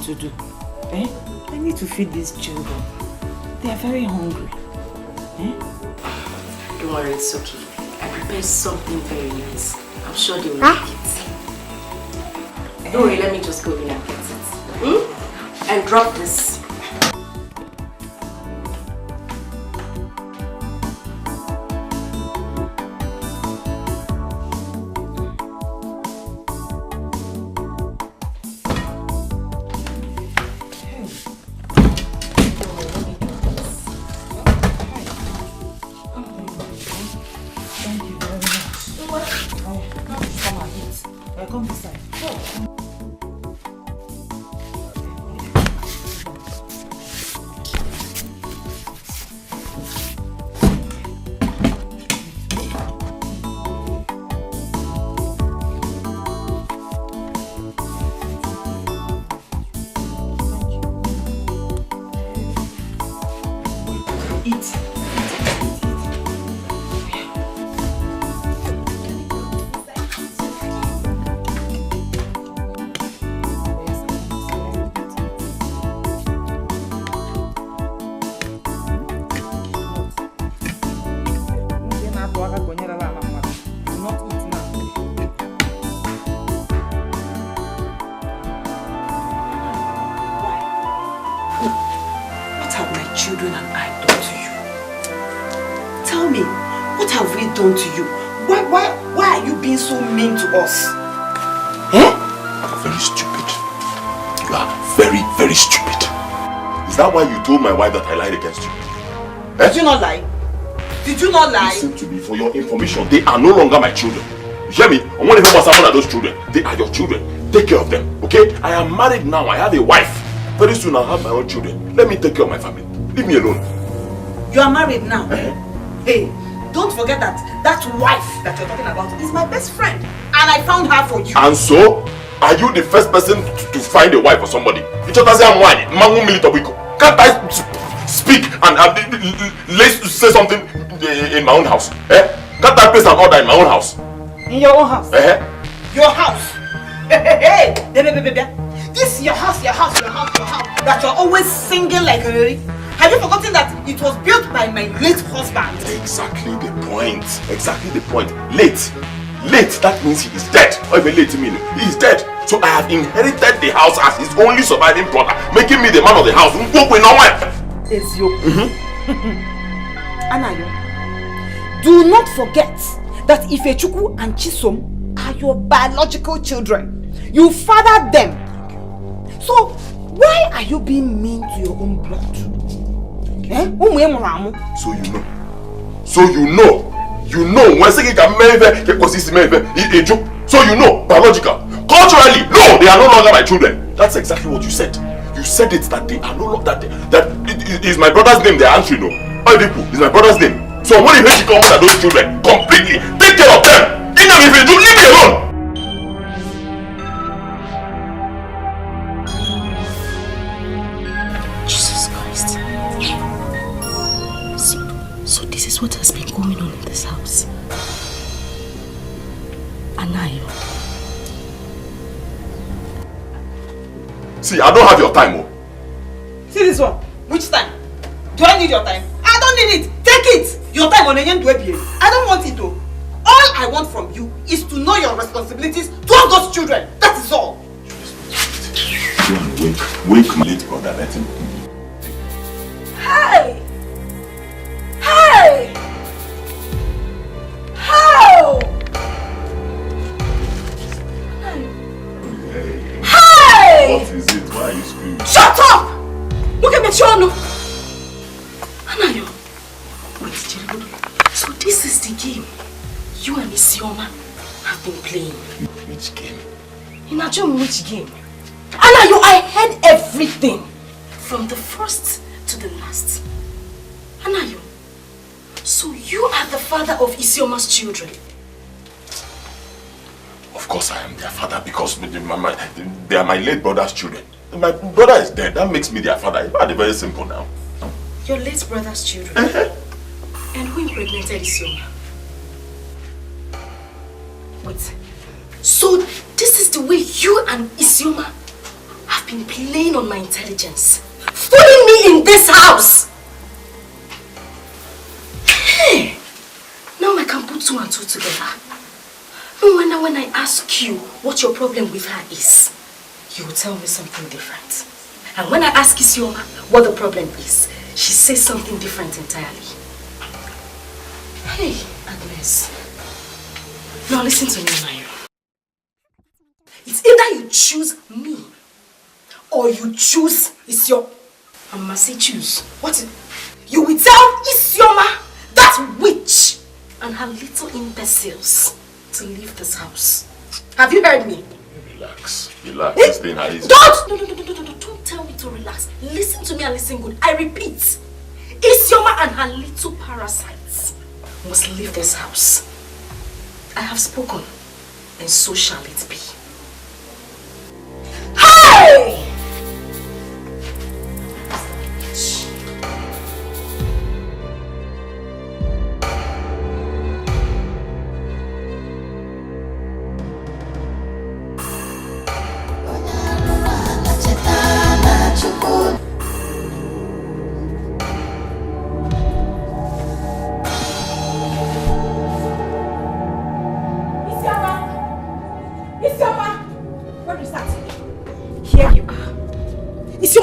To do. I need to feed these children. They are very hungry. Don't worry, it's okay. I prepared something very nice. I'm sure they will like it. Don't worry, let me just go in and get it. And drop this. come this side. Done to you? Why are you being so mean to us? Eh? Very stupid. You are very, very stupid. Is that why you told my wife that I lied against you? Did you not lie? Did you not lie? Listen to me, for your information, they are no longer my children. You hear me? I want to know what's happening to those children. They are your children. Take care of them, okay? I am married now. I have a wife. Very soon I'll have my own children. Let me take care of my family. Leave me alone. You are married now? Hey. Don't forget that wife that you're talking about is my best friend. And I found her for you. And so, are you the first person to find a wife for somebody? Can't I speak and say something in my own house? Can't I place an order in my own house? In your own house? Your house? Hey! This is your house, that you're always singing like a lady. Have you forgotten that it was built by my late husband? Exactly the point. Exactly the point. Late. That means he is dead. Or even late meaning he is dead. So I have inherited the house as his only surviving brother, making me the man of the house. It's you. Anayo, do not forget that Ifechukwu and Chisom are your biological children. You fathered them. So why are you being mean to your own blood? So you know when say can so you know biological. Culturally, no, they are no longer my children. That's exactly what you said. You said it that they are no longer that it is my brother's name they are answering. No, is my brother's name. So when you hate to come with those children completely, take care of them. If you do, leave me alone. What has been going on in this house? Anayo. See, I don't have your time, oh. See this one? Which time? Do I need your time? I don't need it. Take it. Your time on again. I don't want it though. All I want from you is to know your responsibilities towards those children. That is all. Go and wake my late brother. Let him. Hey! Hey! How? Hey! What is it? Why are you screaming? Shut up! Look at me, Chono. Anayo. Wait, Jerry. So this is the game you and Isioma have been playing. Which game? Imagine which game? Anayo, I heard everything. From the first to the last. Anayo. So you are the father of Isioma's children? Of course I am their father because they are my late brother's children. My brother is dead. That makes me their father. It's very simple now. Your late brother's children? And who impregnated Isioma? Wait. So this is the way you and Isioma have been playing on my intelligence? Fooling me in this house! Hey! Now I can put 2 and 2 together. When I ask you what your problem with her is, you will tell me something different. And when I ask Isioma what the problem is, she says something different entirely. Hey, Agnes. Now listen to me, Nairo. It's either you choose me or you choose Isioma. I must say choose. What? You will tell Isioma, that witch, and her little imbeciles to leave this house. Have you heard me? Relax. This thing is... Don't! No, don't tell me to relax. Listen to me and listen good. I repeat, Isioma and her little parasites must leave this house. I have spoken, and so shall it be. Hey!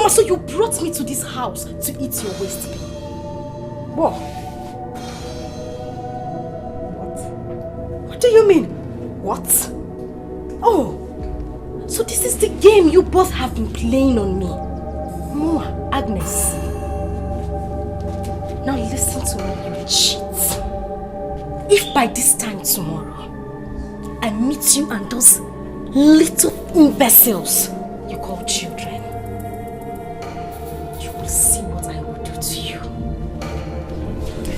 So you brought me to this house to eat your waste pea. What? What do you mean? What? Oh, so this is the game you both have been playing on me. Moa, Agnes. Now listen to me, you cheat. If by this time tomorrow I meet you and those little imbeciles you call children, see what I will do to you.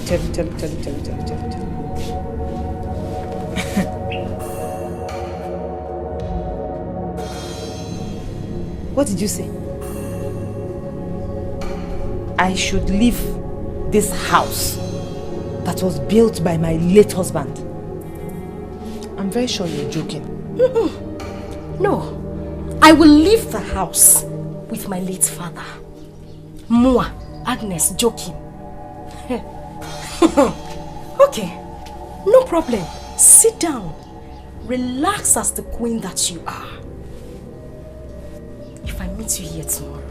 Tell me. What did you say? I should leave this house that was built by my late husband. I'm very sure you're joking. No, I will leave the house with my late father. Moa, Agnes, joking. Okay, no problem. Sit down. Relax as the queen that you are. If I meet you here tomorrow,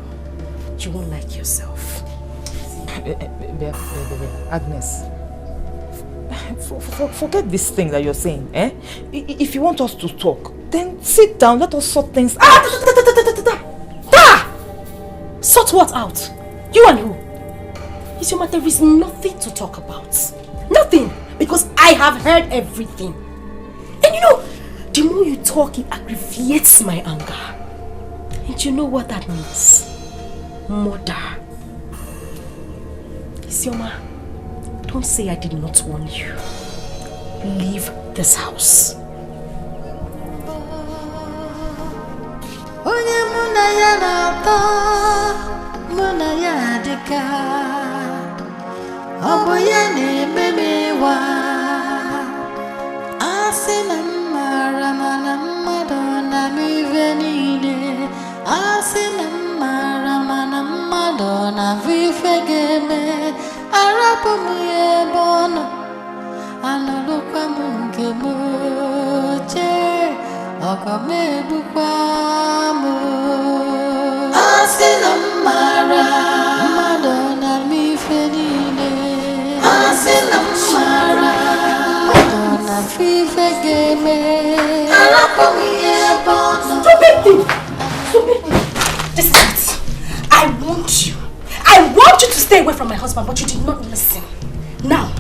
you won't like yourself. Agnes, forget this thing that you're saying. If you want us to talk, then sit down, let us sort things out. Sort what out? You and who? Isioma, there is nothing to talk about. Nothing! Because I have heard everything. And you know, the more you talk, it aggravates my anger. And you know what that means? Murder. Isioma, don't say I did not warn you. Leave this house. Munaya deka Oboyane memewa Asina maramana madonna mi venine Asina maramana madonna vi fegeme Arapo muye bono Analukwa munge moche Okame bukwa mo Asina Madonna mi fedine Asina Madonna fi fegeme Arapo miye bono Stupid thing! This is it. I want you to stay away from my husband, but you did not listen. Now,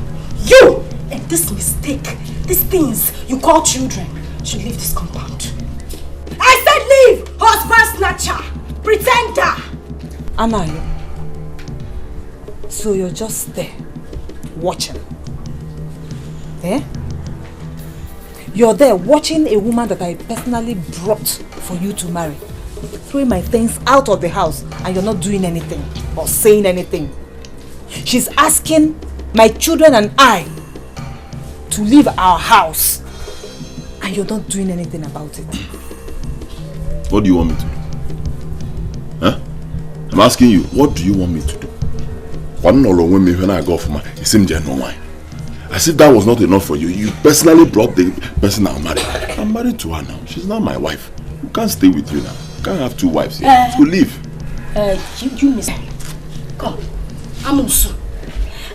you and this mistake, these things you call children, should leave this compound. I said leave! Husband snatcher! Pretender! Anayo, so you're just there, watching. You're there watching a woman that I personally brought for you to marry. Throwing my things out of the house and you're not doing anything or saying anything. She's asking my children and I to leave our house and you're not doing anything about it. What do you want me to do? Huh? I'm asking you, what do you want me to do? When I go for my as if that was not enough for you. You personally brought the person I'll marry. I'm married to her now. She's not my wife. You can't stay with you now. You can't have two wives here. So leave. You miss. Come, Amusu.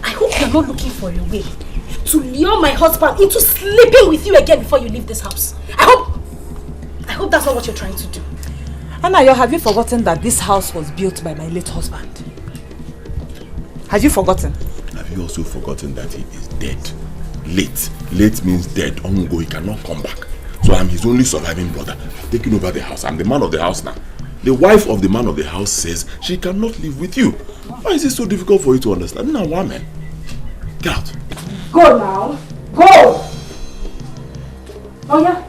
I hope you're not looking for a way to lure my husband into sleeping with you again before you leave this house. I hope that's not what you're trying to do. Anayo, have you forgotten that this house was built by my late husband? Have you forgotten? Have you also forgotten that he is dead? Late. Late means dead. Ongo, he cannot come back. So I'm his only surviving brother. I've taken over the house. I'm the man of the house now. The wife of the man of the house says she cannot live with you. Why is it so difficult for you to understand? Now, woman, get out. Go now. Go! Oh yeah?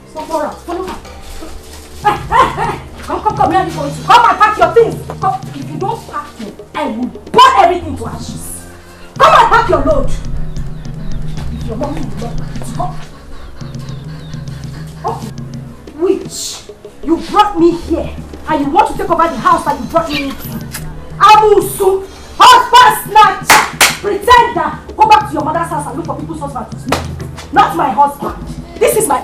Stop for us. Follow her. Hey. Come, where are you going to? Come and pack your things. Come. If you don't pack me, I will burn everything to ashes. Come and pack your load. If your mommy will not pack it, come. Oh, witch, you brought me here and you want to take over the house that you brought me into. Amusu, husband snatch, pretender. Go back to your mother's house and look for people's husband to sleep. Not my husband. This is my...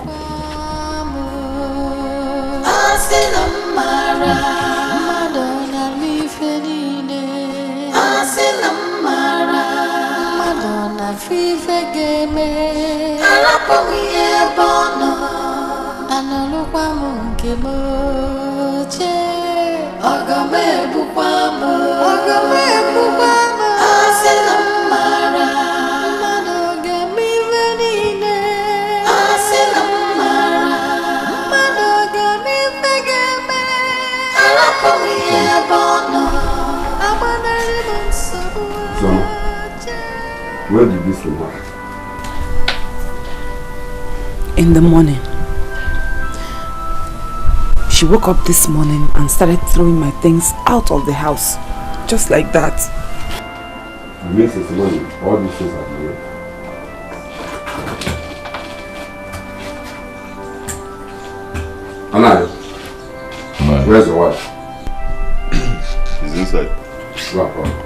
Where did this thing happen? In the morning. She woke up this morning and started throwing my things out of the house. Just like that. It means it's money. All these things are money. Anna, where's the wife? He's inside. What problem?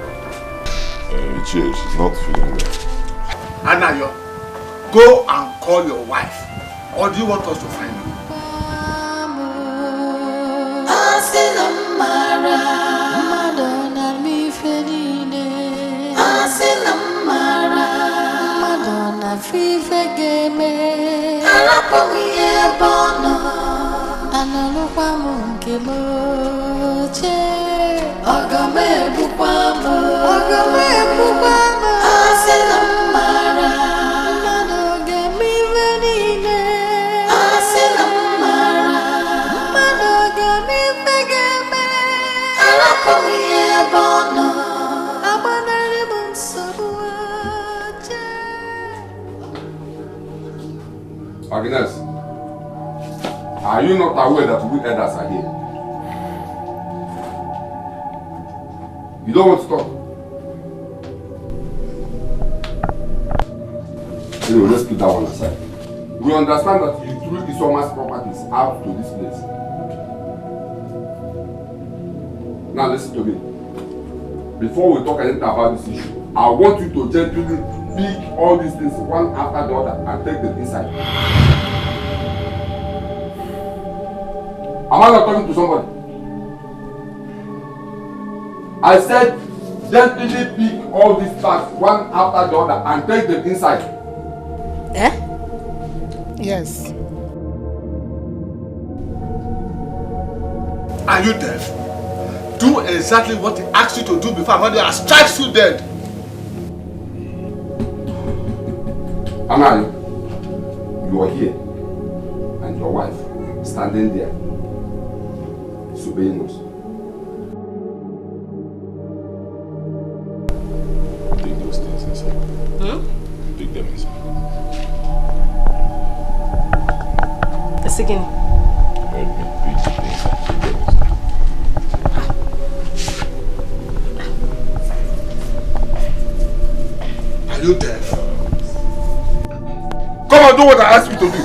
She's not feeling well. Anayo, go and call your wife. Or do you want us to find her? Agnes, are you not aware that we elders are here? You don't want to talk? Anyway, let's put that one aside. We understand that you threw Isoma's properties out to this place. Now listen to me. Before we talk anything about this issue, I want you to gently pick all these things one after the other and take them inside. Am I not talking to somebody? I said gently pick all these bags one after the other and take them inside. Eh? Yes. Are you deaf? Do exactly what he asked you to do before Amadu strikes you dead. Amari, you are here and your wife standing there disobeying us. Take those things inside. Take them inside. It's again. Help me pick the things and take them inside. Are you deaf? Come and do what I asked you to do.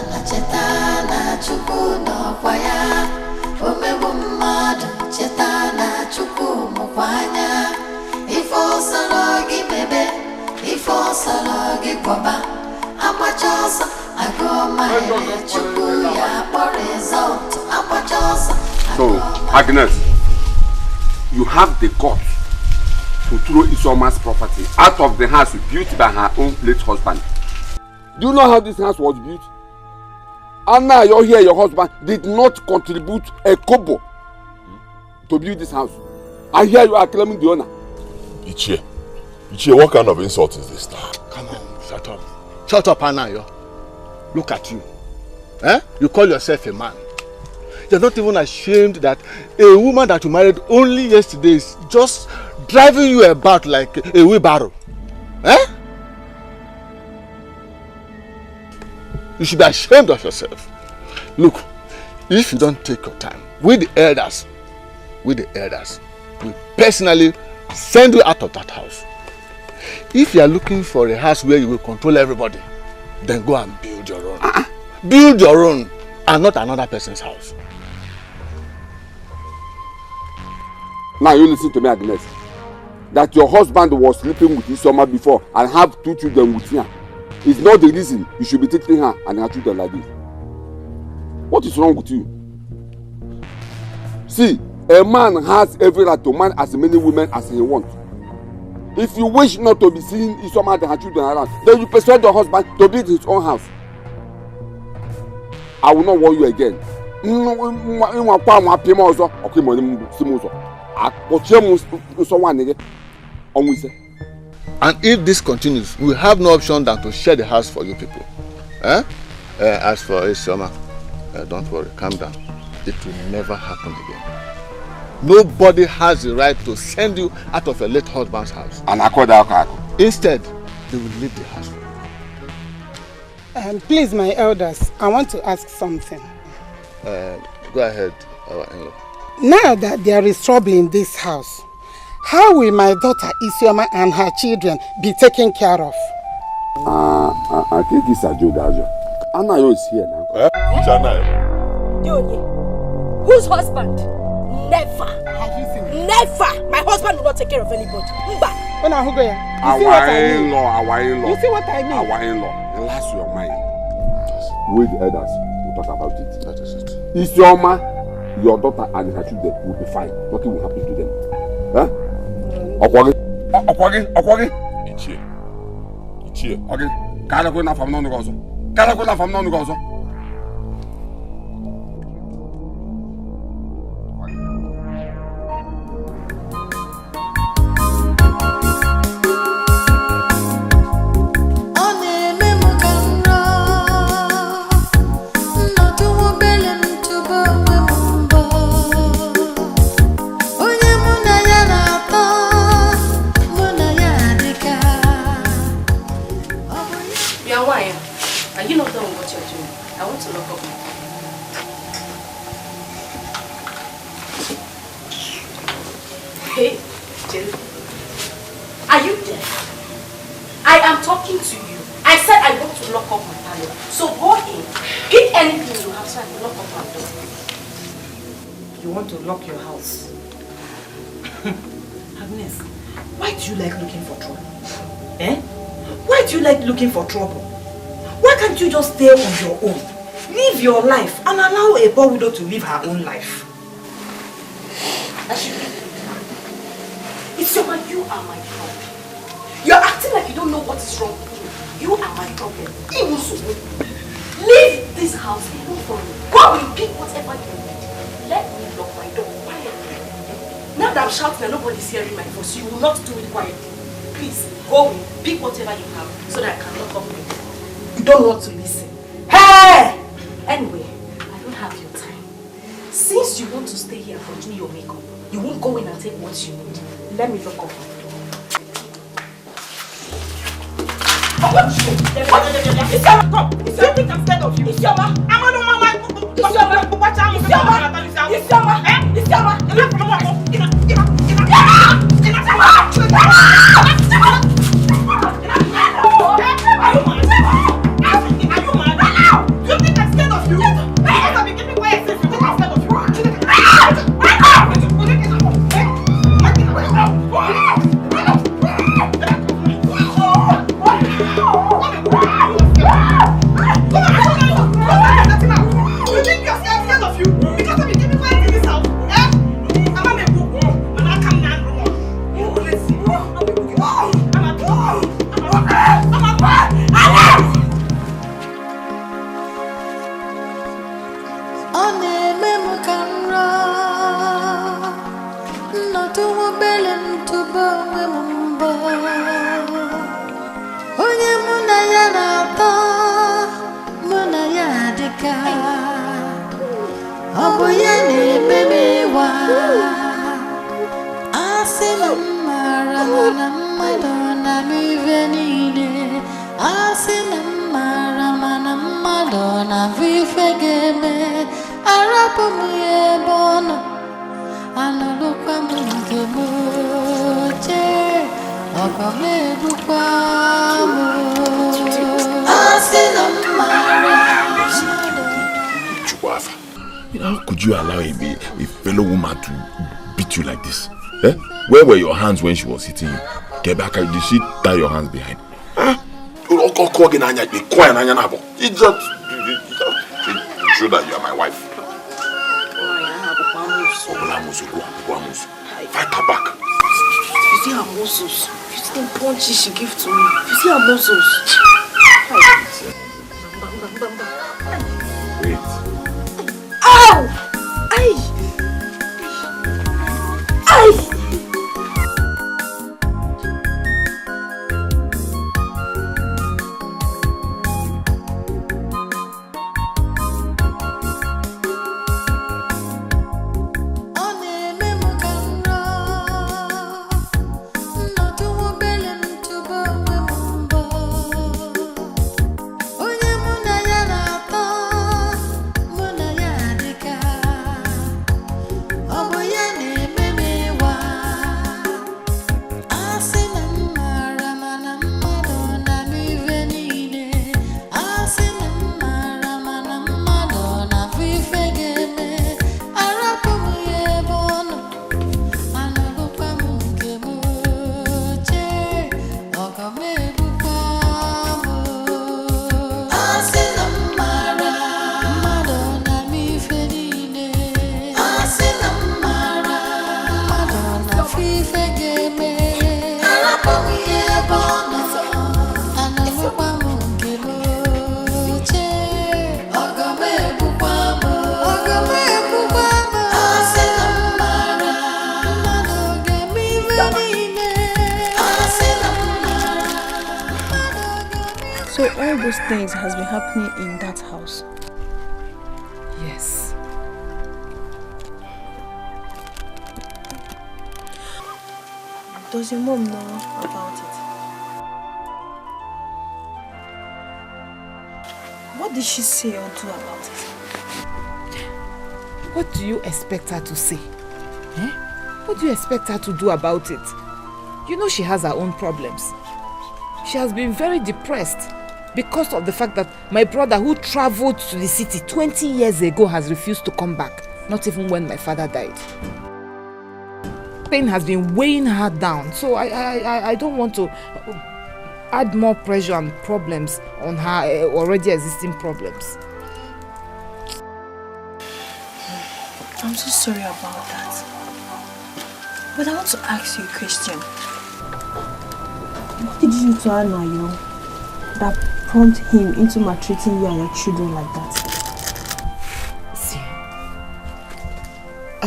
So, Agnes, you have the guts to throw Isoma's property out of the house built by her own late husband. Do you know how this house was built? Anna, you're here, your husband did not contribute a kobo to build this house. I hear you are claiming the owner. Ichie, what kind of insult is this now? Come on, shut up. Shut up, Anayo. Look at you. Eh? You call yourself a man. You're not even ashamed that a woman that you married only yesterday is just driving you about like a wheelbarrow. Eh? You should be ashamed of yourself. Look, if you don't take your time, we the elders will personally send you out of that house. If you are looking for a house where you will control everybody, then go and build your own. Build your own and not another person's house. Now you listen to me, Agnes. That your husband was sleeping with his summer before and have 2 children with him is not the reason you should be treating her and her children like this. What is wrong with you? See, a man has every right to marry as many women as he wants. If you wish not to be seeing his summer and her children around, then you persuade your husband to build his own house. I will not warn you again. And if this continues, we have no option than to share the house for you people. Eh? As for Isioma, don't worry, calm down. It will never happen again. Nobody has the right to send you out of your late husband's house. Instead, they will leave the house. Please, my elders, I want to ask something. Go ahead, our in-law. Now that there is trouble in this house, how will my daughter Isioma and her children be taken care of? I think it's a joke. Anayo is here now. Whose husband? Never. Have you seen it? Never. My husband will not take care of anybody. Our in-law. You see what I mean? Our in-law. Relax your mind. With the elders, we'll talk about it. That is it. Isioma, your daughter and her children will be fine. Nothing will happen to them. Huh? Okwagi. Ichie. Okay. Kala ko na fam no ngozo. Are you not done with what you're doing? I want to lock up my phone. Hey, Jill. Are you there? I am talking to you. I said I want to lock up my parlor. So go in, eat anything you have so I can lock up my door. You want to lock your house? Agnes, why do you like looking for trouble? Eh? Why do you like looking for trouble? Why can't you just stay on your own? Live your life and allow a poor widow to live her own life. It's your man, you are my problem. You're acting like you don't know what is wrong with you. You are my problem. Even so, leave this house even for me. Go and pick whatever you need. Let me lock my door quietly. Now that I'm shouting and nobody's hearing my voice, you will not do it quietly. Please, go in, pick whatever you have so that I can lock up my door. You don't want to listen. Hey! Anyway, I don't have your time. Since you want to stay here and do your makeup, you won't go in and take what you need. Let me lock up my door. Come! It's your thing I'm scared of you. It's your man. I'm on my wife. It's your man. It's your man. It's your man. It's your man. Oboyani memewa Asina maramana madonna mi venine Asina maramana madonna vi fegeme Arapo mi bono Analuka mungemoche Akame dukwamu Asina maramana Chuafa. How could you allow a fellow woman to beat you like this? Eh? Where were your hands when she was hitting you? Get back, did she tie your hands behind? Huh? It's just to show that you are my wife. Fight her back. You see her muscles. You see the punches she gives to me. You see her muscles. Wait. Ow! Ay! Ay! So all those things has been happening in that house? Yes. Does your mom know about it? What did she say or do about it? What do you expect her to say? Eh? What do you expect her to do about it? You know she has her own problems. She has been very depressed because of the fact that my brother who traveled to the city 20 years ago has refused to come back, not even when my father died. Pain has been weighing her down, so I don't want to add more pressure and problems on her already existing problems. I'm so sorry about that. But I want to ask you a question. What did you do to Anayo that prompted him into maltreating you and your children like that? See,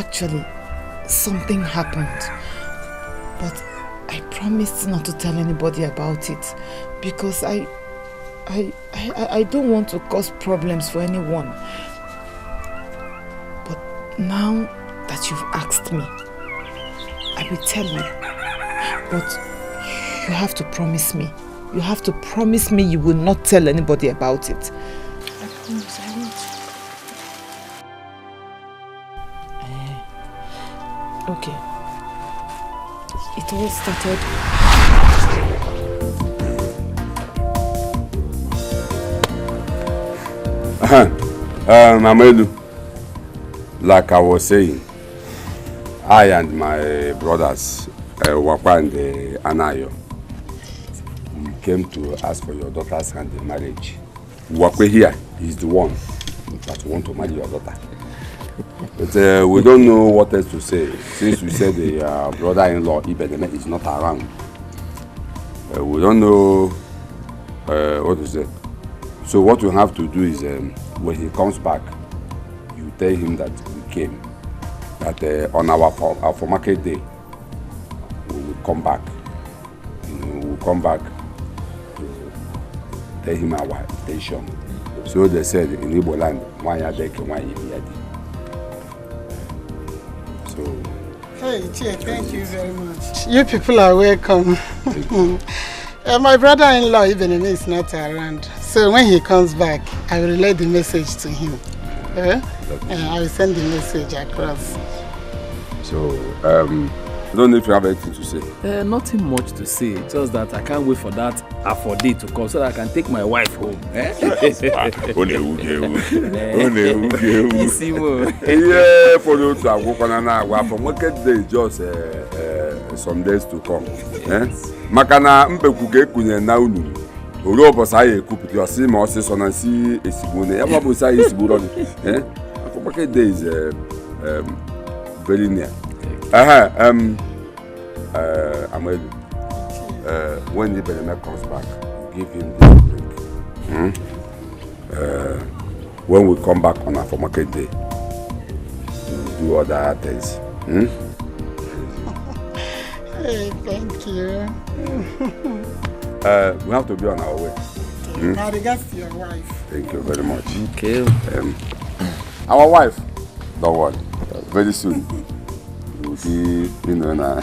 actually, something happened. But I promised not to tell anybody about it because I don't want to cause problems for anyone. But now that you've asked me, I will tell you. But you have to promise me. You have to promise me you will not tell anybody about it. I promise I won't. Okay. It all started. Mamedu, like I was saying, I and my brothers, Wakwa and Anayo, we came to ask for your daughter's hand in marriage. Wakwe here is the one that want to marry your daughter. But we don't know what else to say, since we said the brother-in-law Ibedeme is not around. We don't know what to say. So what you have to do is, when he comes back, you tell him that we came, that on our for market day, we will come back. We will come back to tell him our intention. So they said in Igbo land, Hey, Che, thank you very much. You people are welcome. My brother-in-law, even if he's not around, so when he comes back, I will relay the message to him. I will send the message across. So, I don't know if you have anything to say. Nothing much to say, just that I can't wait for that Afode to come so that I can take my wife home. Yeah, for you to work on an hour from market day, just some days to come. Makana mpekuke kunye na unu. Olo bosa ye kupu you see more say son and see esibune. Yama bosa esiburo ni. For market day is very near. Amelu, when the Benjamin comes back, give him the drink. When we come back on our market day, we'll do other things. Hey, thank you. We have to be on our way. My regards to your wife. Thank you very much. Okay. Our wife, don't worry, very soon. We'll be, now.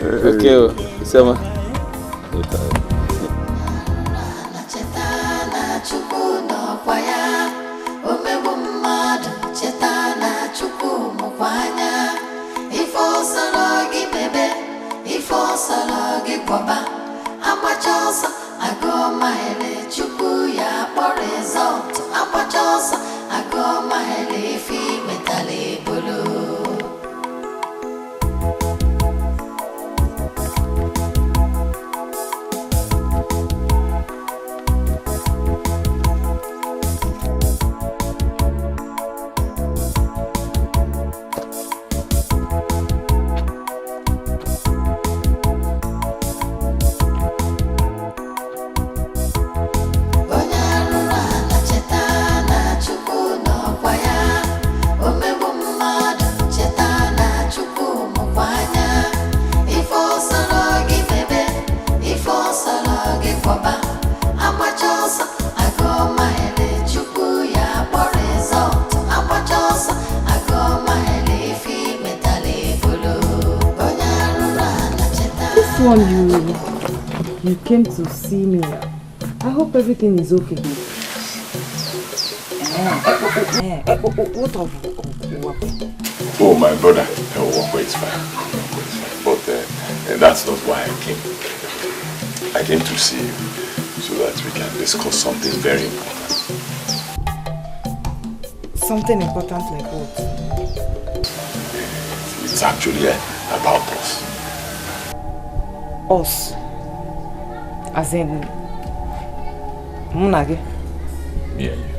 Okay, Sama. You came to see me. I hope everything is okay. What of Nwokoye? Oh, my brother, Nwokoye is fine. But that's not why I came. I came to see you so that we can discuss something very important. Something important like what? It's actually about us. Us? As in Munage? Yeah, you.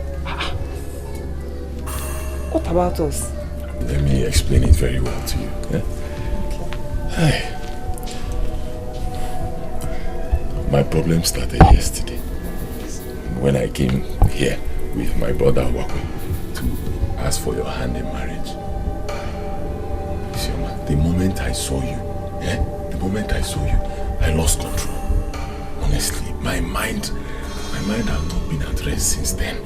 What about us? Let me explain it very well to you. Yeah? Okay. My problem started yesterday when I came here with my brother Nwokoye to ask for your hand in marriage. Isioma, the moment I saw you, I lost control. Honestly, my mind has not been at rest since then.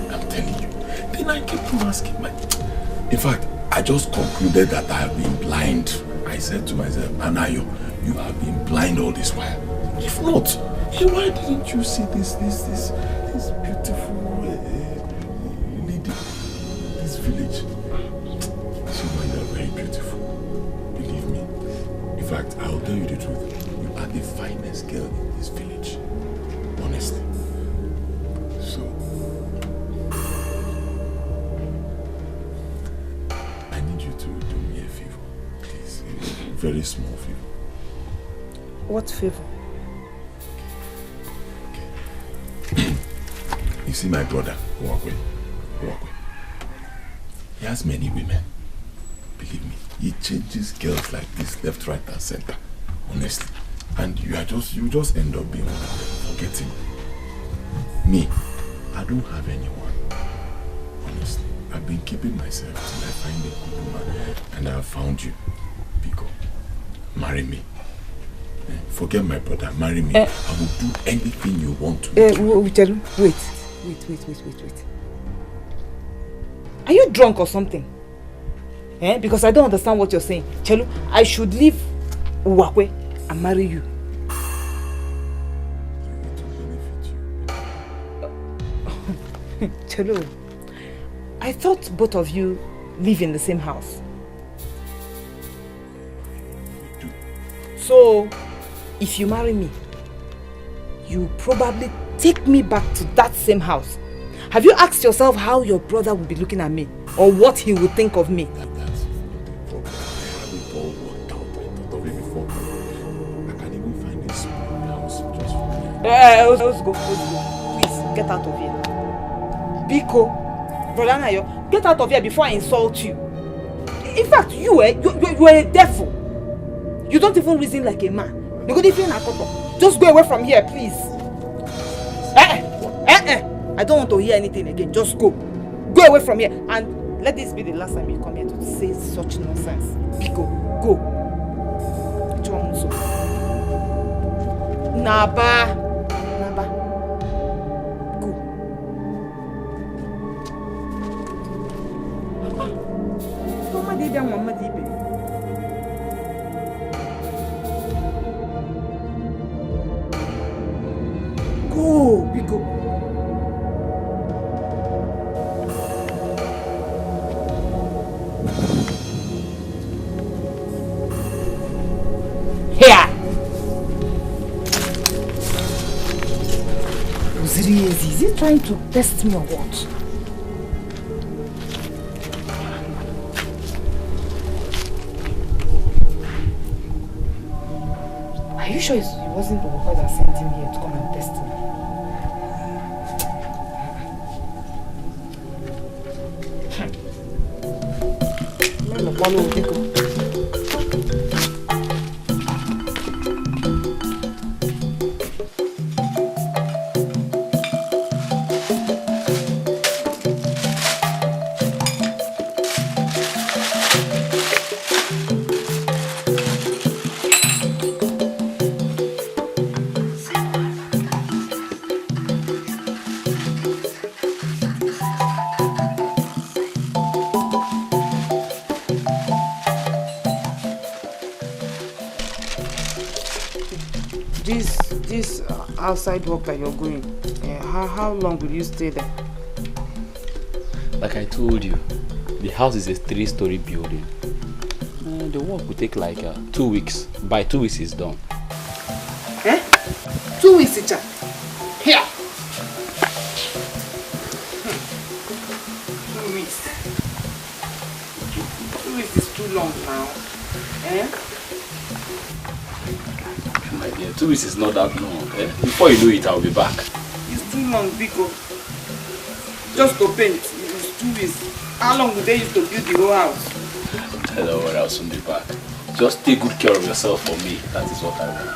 I'm telling you. Then I kept on asking in fact, I just concluded that I have been blind. I said to myself, Anayo, you have been blind all this while. If not, why didn't you see this beautiful lady, this village? Isioma, you are very beautiful. Believe me. In fact, I will tell you the truth. You are the finest girl in this village. Honestly. So, I need you to do me a favor. Please. A very small favor. What favor? Okay. You see my brother, Nwokoye. He has many women. Believe me. He changes girls like this, left, right, and center. Honestly. And you just end up being forgetting. Me, I don't have anyone. Honestly. I've been keeping myself till I find a good woman. And I have found you. Biko, marry me. Forget my brother, marry me. I will do anything you want to do. Wait. Are you drunk or something? Because I don't understand what you're saying. Chelu, I should leave Nwokoye and marry you. Chelu, I thought both of you live in the same house. So, if you marry me, you probably take me back to that same house. Have you asked yourself how your brother would be looking at me? Or what he would think of me? That's not the problem. I haven't all worked out. I thought of it before. I can even find a small house just for me. Let's go. Please, get out of here. Biko, Brother Nayo, get out of here before I insult you. In fact, you are a devil. You don't even reason like a man. Just go away from here, please. I don't want to hear anything again. Just go. Go away from here. And let this be the last time you come here to say such nonsense. Biko, go. Naba. Go. Mama Dibe. Go, Biko. Here. Is he trying to test me or what? Are you sure it wasn't Nwokoye that sent him here to come and test me? This outside work that you're going, how long will you stay there? Like I told you, the house is a 3-story building. The work will take like 2 weeks. By 2 weeks it's done. 2 weeks, teacher. Here. 2 weeks. 2 weeks is too long now. My dear, 2 weeks is not that long. Before you know it, I'll be back. It's too long, Biko. Just to paint, it's 2 weeks. How long will they use to build the whole house? Don't worry, I'll soon be back. Just take good care of yourself for me. That is what I want.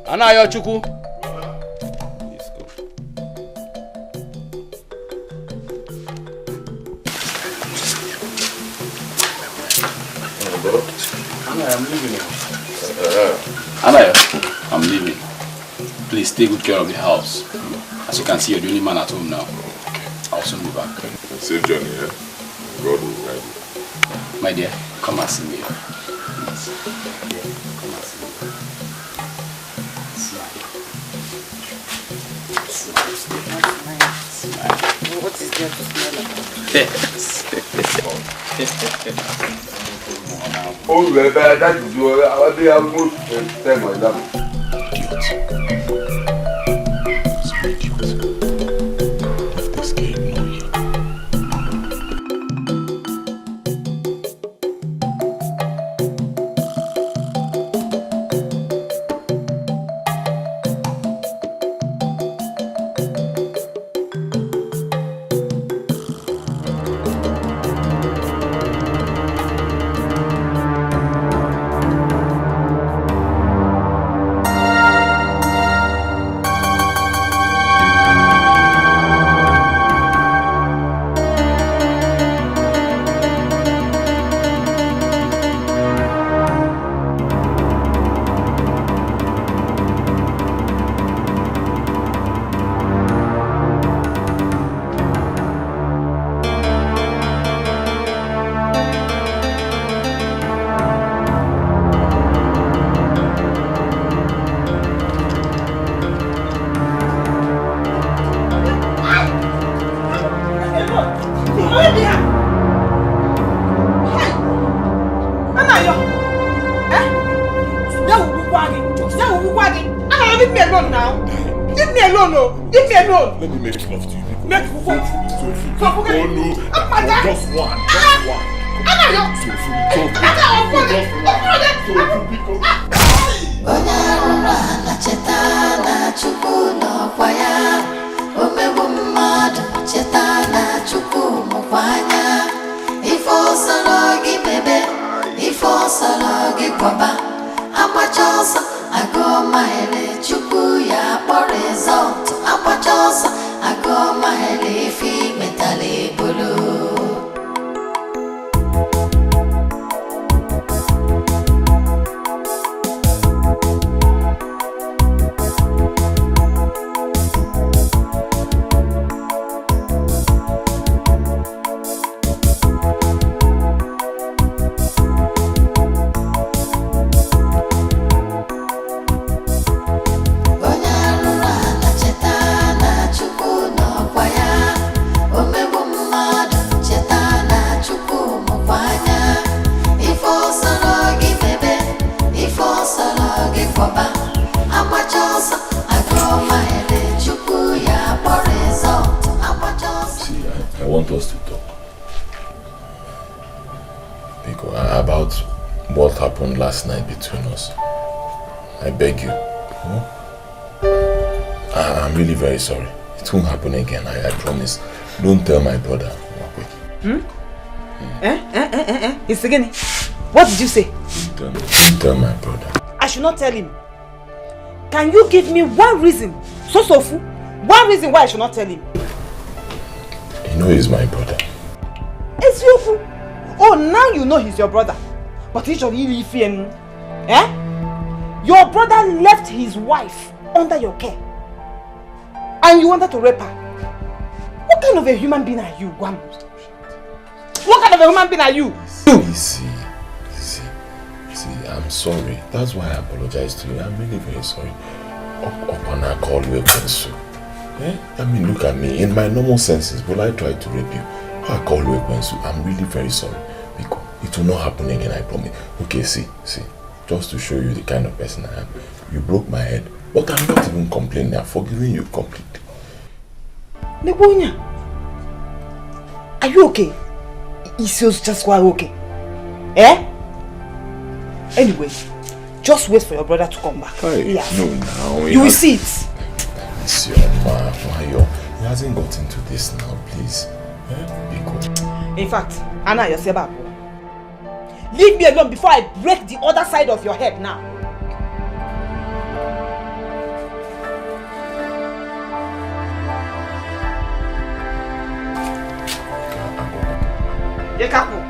Anayo Chukwu. Let's go. Anayo, I'm leaving now. Anayo, I'm leaving. Please take good care of the house. As you can see, you're the only man at home now. I'll soon be back. Safe journey, yeah? God will guide you. My dear, come and see me. Please. Come and see me. Smile. What is there to smile about? Yes. Oh, that is your. I will be almost 10 or 11. Leave me alone, no. Leave me alone. Let me make love to you. Make what? Oh no. Just one. Last night between us. I beg you. I'm really very sorry. It won't happen again, I promise. Don't tell my brother. It's again. What did you say? Don't tell my brother. I should not tell him. Can you give me one reason? One reason why I should not tell him. You know he's my brother. It's you. Oh, now you know he's your brother. But he should really fear me. Your brother left his wife under your care. And you wanted to rape her. What kind of a human being are you, Guam? What kind of a human being are you? See, I'm sorry. That's why I apologize to you. I'm really very sorry. Opana called you a pencil. I mean, look at me. In my normal senses, will I try to rape you? I call you a pencil. I'm really very sorry. Because it will not happen again, I promise. Okay, see. Just to show you the kind of person I am. You broke my head. But I'm not even complaining. I'm forgiving you completely. Nwokoye, are you okay? Is just quite okay? Anyway, just wait for your brother to come back. Hey, no, now. You will see it. It's your man. He hasn't got into this now, please. In fact, Anna, you're Seba. Leave me alone before I break the other side of your head now. Yekaku.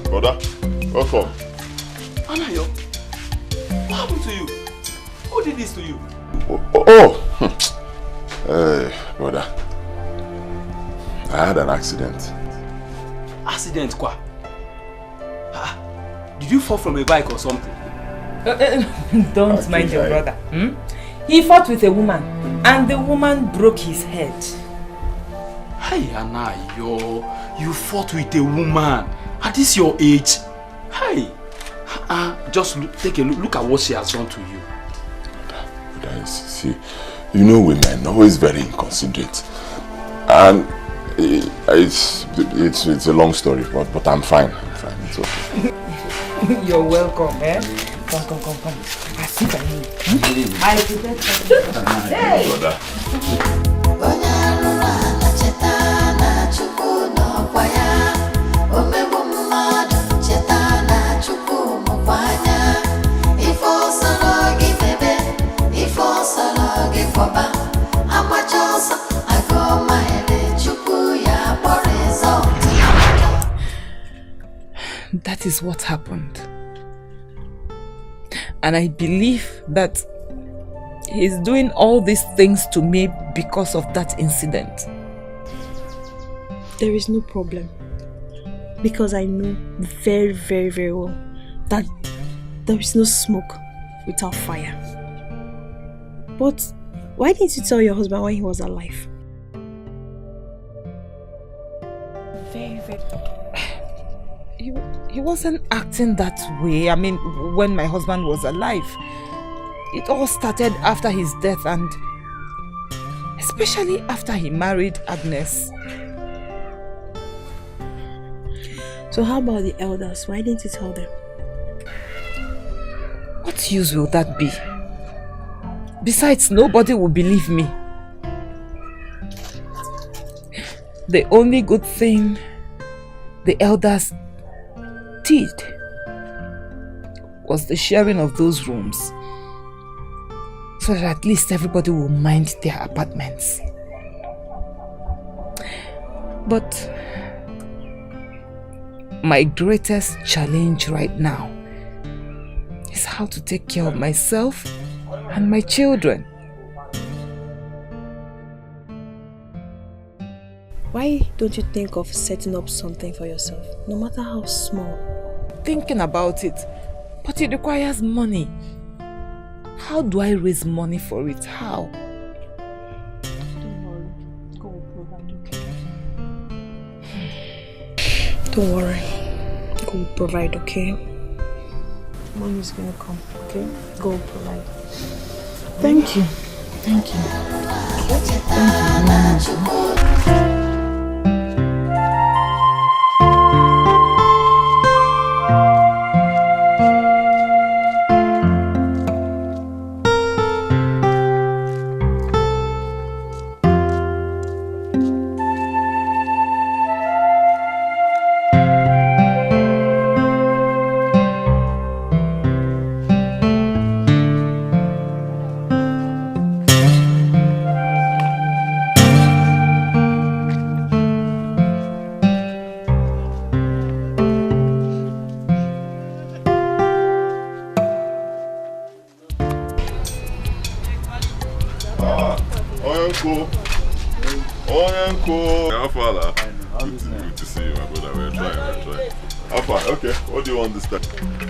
Brother, welcome. Anayo, what happened to you? Who did this to you? Brother, I had an accident. Accident, quoi? Did you fall from a bike or something? Don't mind your brother. He fought with a woman and the woman broke his head. Hey, Anayo, you fought with a woman at this your age? Hey, just take a look at what she has done to you. See, you know women always very inconsiderate, and it's a long story, but I'm fine. It's okay. You're welcome, Come. I see by you. I prepare something. Hey! That is what happened. And I believe that he's doing all these things to me because of that incident. There is no problem. Because I know very, very, very well that there is no smoke without fire. But why didn't you tell your husband when he was alive? Very, very... He wasn't acting that way. I mean, when my husband was alive. It all started after his death and especially after he married Agnes. So how about the elders? Why didn't you tell them? What use will that be? Besides, nobody will believe me. The only good thing the elders did was the sharing of those rooms, so that at least everybody will mind their apartments. But my greatest challenge right now is how to take care of myself and my children. Why don't you think of setting up something for yourself, no matter how small? Thinking about it, but it requires money. How do I raise money for it? How? Don't worry. God will provide, okay? Money is gonna come, okay? God will provide. Thank you. Thank you. Thank you.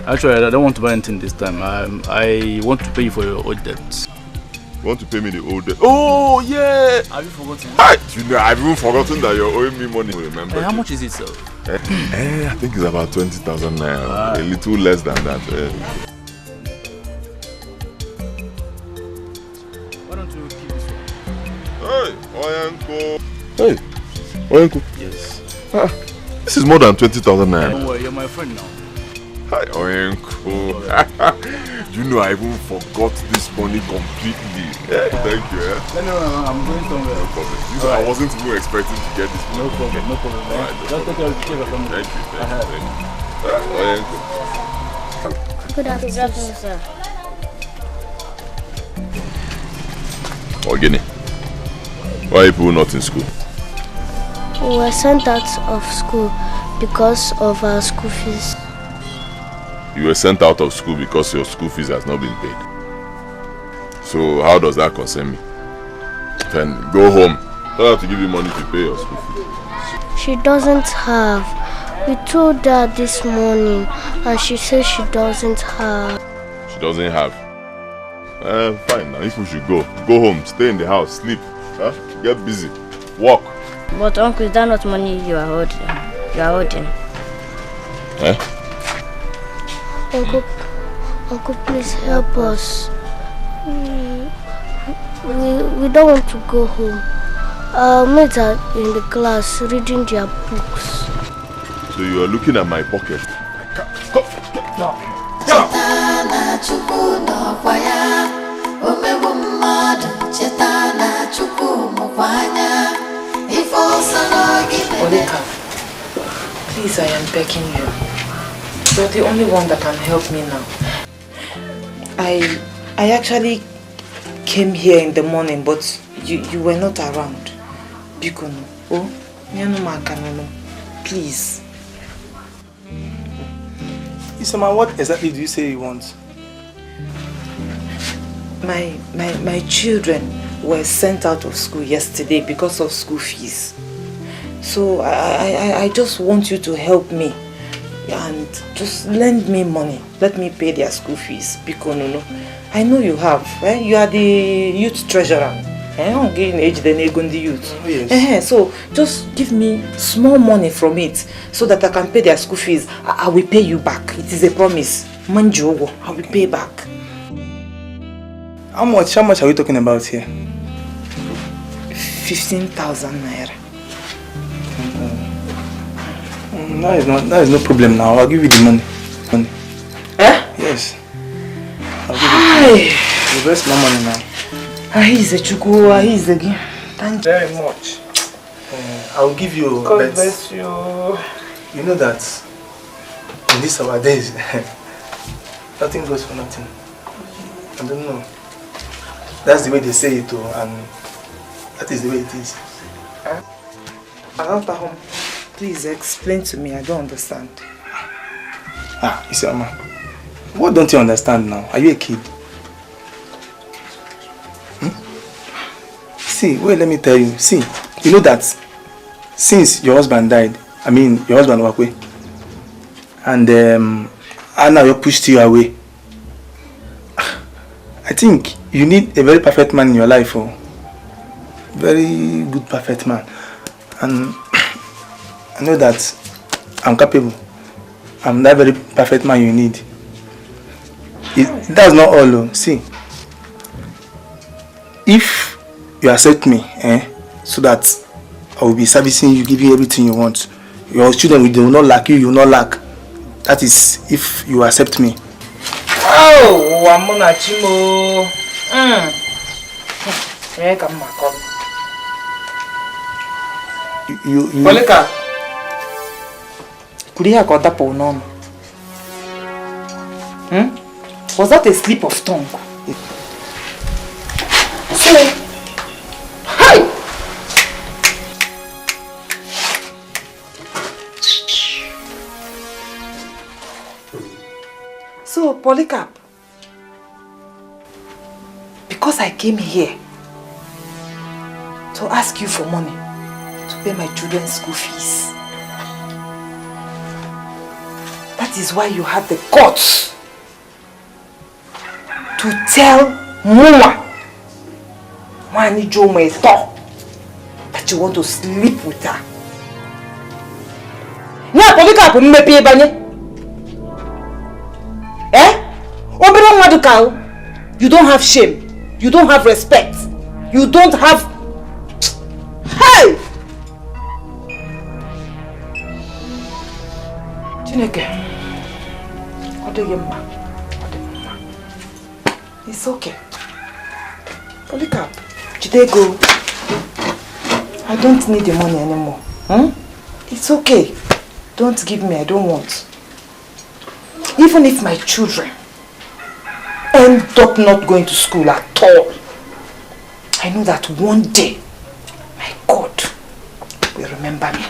Actually, I don't want to buy anything this time. I want to pay you for your old debts. You want to pay me the old debt? Oh, yeah! Have you forgotten? You know, I've even forgotten that you're owing me money. Remember? How much is it, sir? I think it's about 20,000 naira. A little less than that. Why don't you keep this one? Hey, Oyanko. Hey, Oyanko. Yes. This is more than 20,000 naira. Don't worry, you're my friend now. Hi, Oyanko. You know, I even forgot this money completely. Thank you. No, I'm going somewhere. No problem. I wasn't even expecting to get this money. No problem. Right, just take care of the family. Thank you. Oyanko. Good afternoon, sir. Ogini, why are people not in school? We were sent out of school because of our school fees. You were sent out of school because your school fees has not been paid. So how does that concern me? Then go home. I have to give you money to pay your school fees. She doesn't have. We told her this morning and she says she doesn't have. She doesn't have. Fine now, if we should go home, stay in the house, sleep, get busy, walk. But uncle, is that not money you are holding? Uncle, please help us. We don't want to go home. Our mates are in the class reading their books. So you are looking at my pocket? No. Polika, please, I am begging you. You're the only one that can help me now. I actually came here in the morning, but you were not around. Bikono. Oh, please. Isama, what exactly do you say you want? My children were sent out of school yesterday because of school fees. So I just want you to help me and just lend me money. Let me pay their school fees. Because I know you have. You are the youth treasurer. I'm getting age than the youth. Oh, yes. So just give me small money from it so that I can pay their school fees. I will pay you back. It is a promise. Manjogo, I will pay back. How much are we talking about here? 15,000 naira. That is no problem now. I'll give you the money. Yes. I'll give you the rest of my money now. Thank you very much. I'll give you. God bless you. You know that in these our days, nothing goes for nothing. I don't know. That's the way they say it, and that is the way it is. Please explain to me. I don't understand. Isama, what don't you understand now? Are you a kid? See, wait, let me tell you. See, you know that since your husband died, your husband Nwokoye, and Anna pushed you away, I think you need a very perfect man in your life, very good perfect man. And I know that I'm capable. I'm that very perfect man you need. That's not all though. See, if you accept me, so that I will be servicing you, giving you everything you want, your children will not lack you, will not lack. That is if you accept me. Oh, Wamuna Chimo. Polika. Was that a slip of tongue? Hi! So, Polycarp, because I came here to ask you for money to pay my children's school fees, that is why you had the guts to tell Muma that you want to sleep with her. Now, Polycarp, you don't have shame. You don't have respect. You don't have... Hey! Chineke. It's okay. Polycarp, Jidego, I don't need the money anymore. It's okay. Don't give me, I don't want. Even if my children end up not going to school at all, I know that one day, my God will remember me.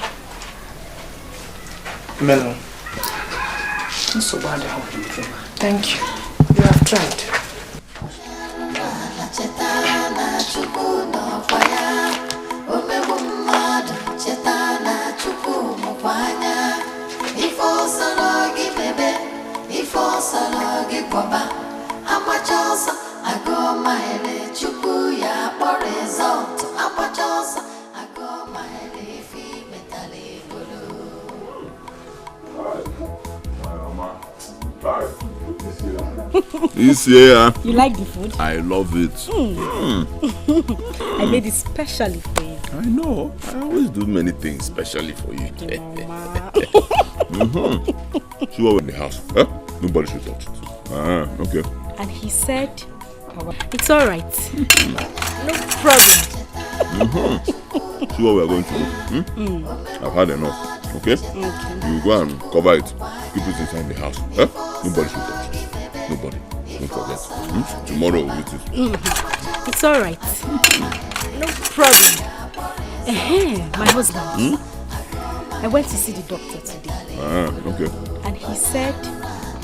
Melo. So bad. Thank you. You have tried. This year, you like the food? I love it. I made it specially for you. I know. I always do many things specially for you. See what we're in the house. Huh? Nobody should touch it. Okay. And he said, it's all right. No problem. See what we are going to do. I've had enough. Okay? You go and cover it. Keep it inside the house. Nobody should touch it. Nobody. Don't forget. Tomorrow we'll eat it. It's alright. No problem. My husband. I went to see the doctor today. Okay. And he said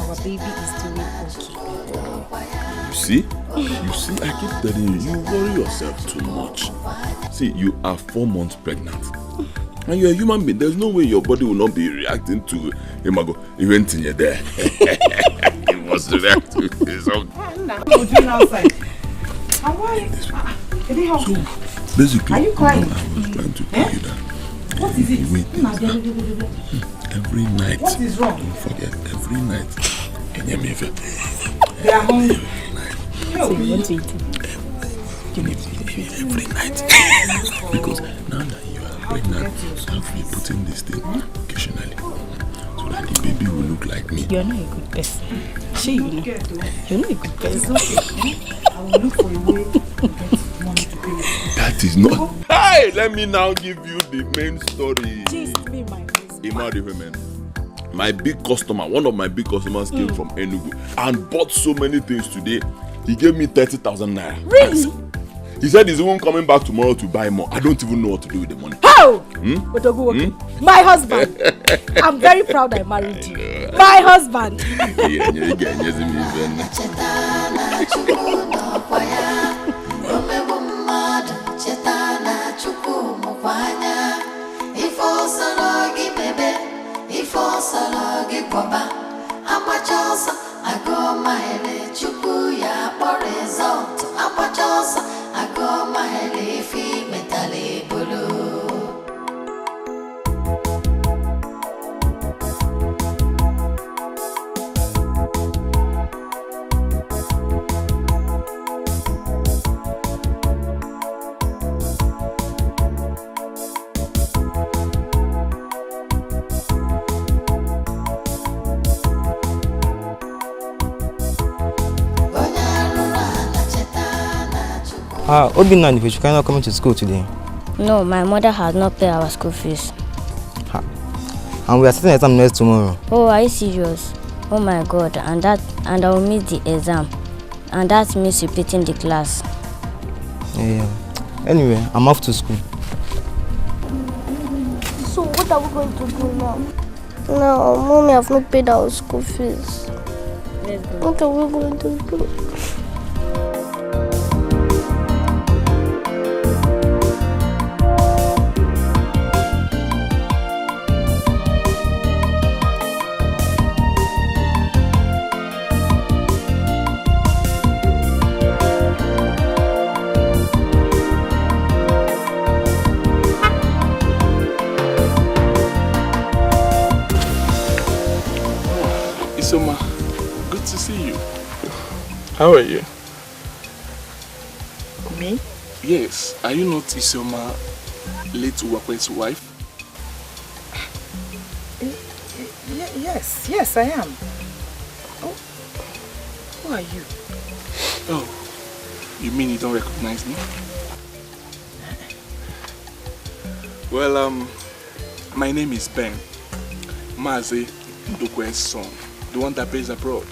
our baby is doing okay. You see? I keep telling you worry yourself too much. See, you are 4 months pregnant. And you're a human being. There's no way your body will not be reacting to Imago. He went in there. He must react to his own. outside. And why? So, basically, are you crying? I was trying to tell you that. What is it? Wait, every night. What is wrong? Don't forget, every night. They are hungry. So you want to eat it? Every night. Because now that you are pregnant, I'll be putting this thing occasionally. So that the baby will look like me. You're not a good person. You're not a good person. I will look for a way to get money to pay. That is not. Hey, let me now give you the main story. Just me, my husband. Imagine women. My big customer, one of my big customers came from Enugu and bought so many things today. He gave me 30,000 naira. Really? He said he's even coming back tomorrow to buy more. I don't even know what to do with the money. How? My husband. I'm very proud I married you. My husband. Obinna and Ifechuka are not coming to school today. No, my mother has not paid our school fees. And we are sitting exam next tomorrow. Oh, are you serious? Oh my God, and I will miss the exam. And that means repeating the class. Yeah. Anyway, I'm off to school. So what are we going to do now? No, Mommy have not paid our school fees. Let's go. What are we going to do? Isoma, good to see you. How are you? Me? Yes. Are you not Isoma, late Nwokoye's wife? Yes, I am. Oh, who are you? Oh, you mean you don't recognize me? Well, my name is Ben, Mazi Nwokoye's son, the one that plays abroad.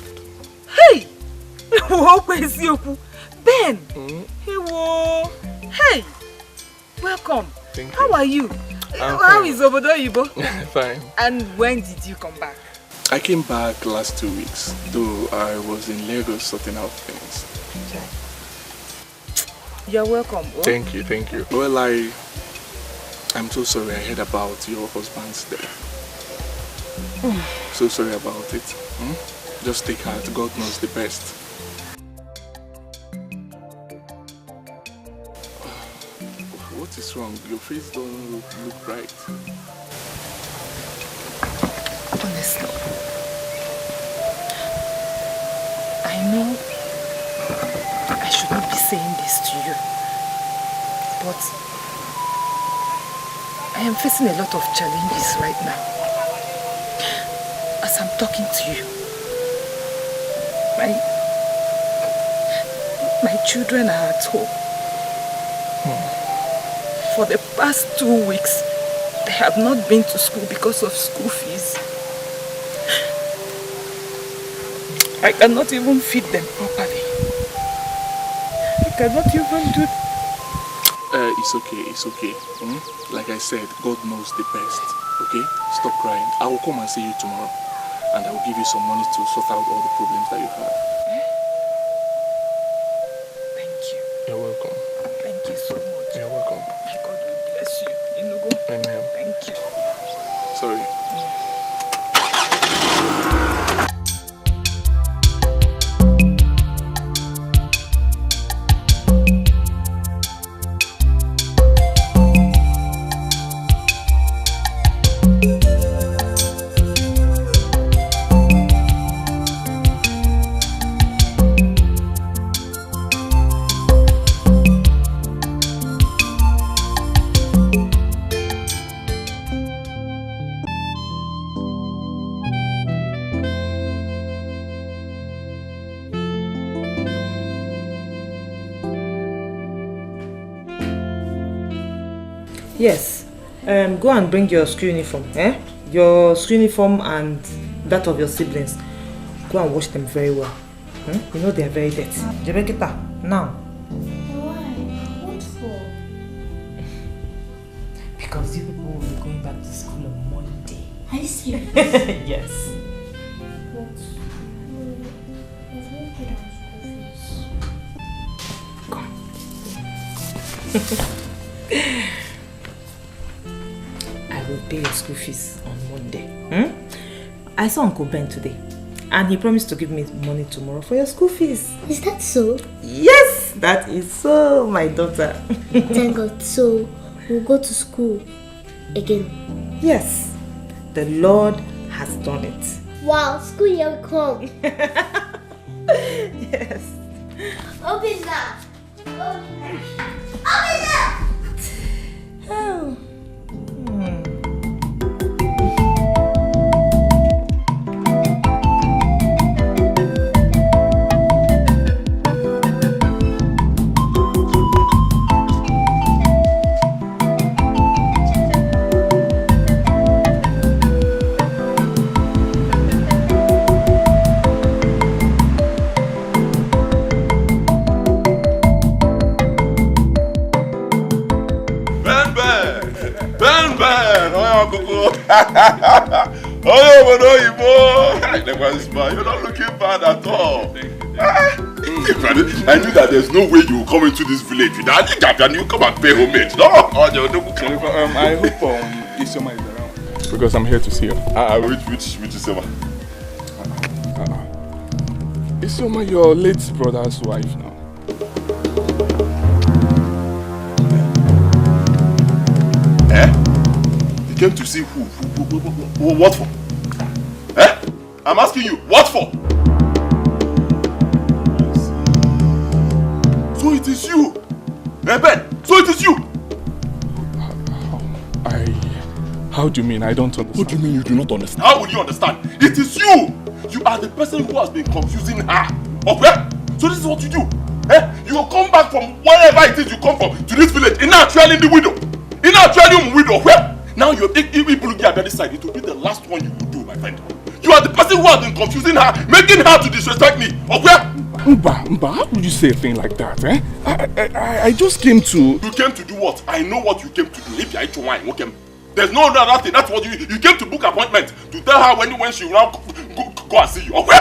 Hey! Ben! Hey! Welcome. Thank you. How are you? How is Obodo Yibo? Fine. And when did you come back? I came back last 2 weeks, though I was in Lagos sorting out things. You're welcome. Oh? Thank you. Well, I'm so sorry I heard about your husband's death. So sorry about it. Just take heart, God knows the best. What is wrong? Your face doesn't look right. Honestly, I know I should not be saying this to you, but I am facing a lot of challenges right now. As I'm talking to you, my children are at home. for the past 2 weeks, they have not been to school because of school fees. I cannot even feed them properly. I cannot even do... It's okay, it's okay. Like I said, God knows the best. Okay? Stop crying. I will come and see you tomorrow. And I will give you some money to sort out all the problems that you have. Thank you. You're welcome. Thank you so much. You're welcome. May God will bless you. Inugo. Amen. Thank you. Sorry. Yes. Go and bring your school uniform. Your school uniform and that of your siblings. Go and wash them very well. You know they are very dirty. Jebekita, now. Why? What for? Because you people will be going back to school on Monday. Are you serious? Yes. But I've not paid our school fees. I will pay your school fees on Monday. I saw Uncle Ben today and he promised to give me money tomorrow for your school fees. Is that so? Yes, that is so, my daughter. Thank God. So we'll go to school again. Yes, the Lord has done it. Wow, school year will come. Yes. Open that. Open that. Oh. You're not looking bad at all. I knew that there's no way you will come into this village without any gap and you come and pay homage. No, I hope Isioma is around because I'm here to see her. Which Isioma? Isioma, your late brother's wife now. You came to see who? What for? I'm asking you, what for? So it is you. Ben, so it is you. How do you mean? I don't understand. What do you mean you do not understand? How will you understand? It is you. You are the person who has been confusing her. Okay? So this is what you do. You will come back from wherever it is you come from to this village. In actually the widow. In actually widow. Now you're people looking at the other side. It will be the last one you will do, my friend. You are the person who has been confusing her, making her to disrespect me. Okay? Mba, how would you say a thing like that, I just came to... You came to do what? I know what you came to do. If you are wine, okay? There's no other thing. That's what you came to book appointment to tell her when she will now go and see you. Okay?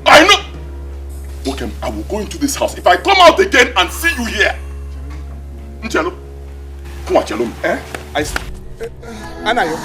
I know. Okay, I will go into this house. If I come out again and see you here. Nchelo. Come on, Chelo. I see. Anayo.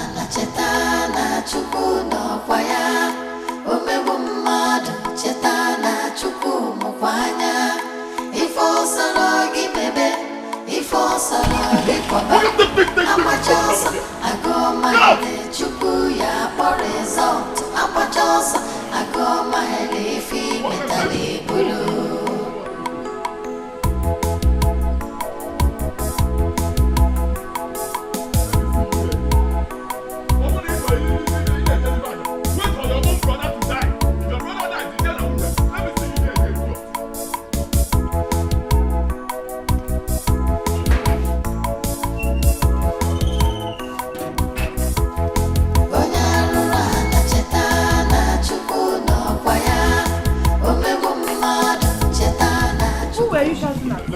Who were you shouting at?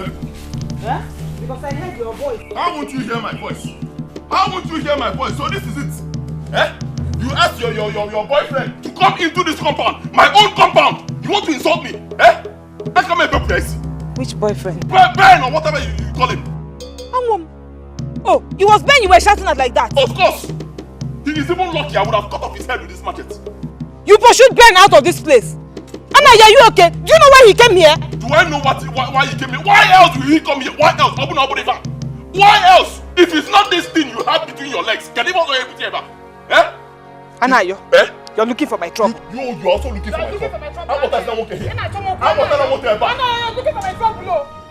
Yeah? Because I heard your voice. How won't you hear my voice? How won't you hear my voice? So this is it. Eh? You asked your boyfriend to come into this compound, my own compound. You want to insult me? Eh? Let's come here, place. Which boyfriend? Ben or whatever you call him. Oh, it was Ben you were shouting at like that? Of course. He is even lucky I would have cut off his head with this machete. You pursued Ben out of this place. Anna, are you okay? Do you know why he came here? Do I know why he came here? Why else will he come here? Why else? Why else? If it's not this thing you have between your legs, can you also help it ever? Eh? Anna, you're looking for my trouble. You're also looking for my trouble. How about I not work here? How about I not work here? Anna, you're looking for my trouble.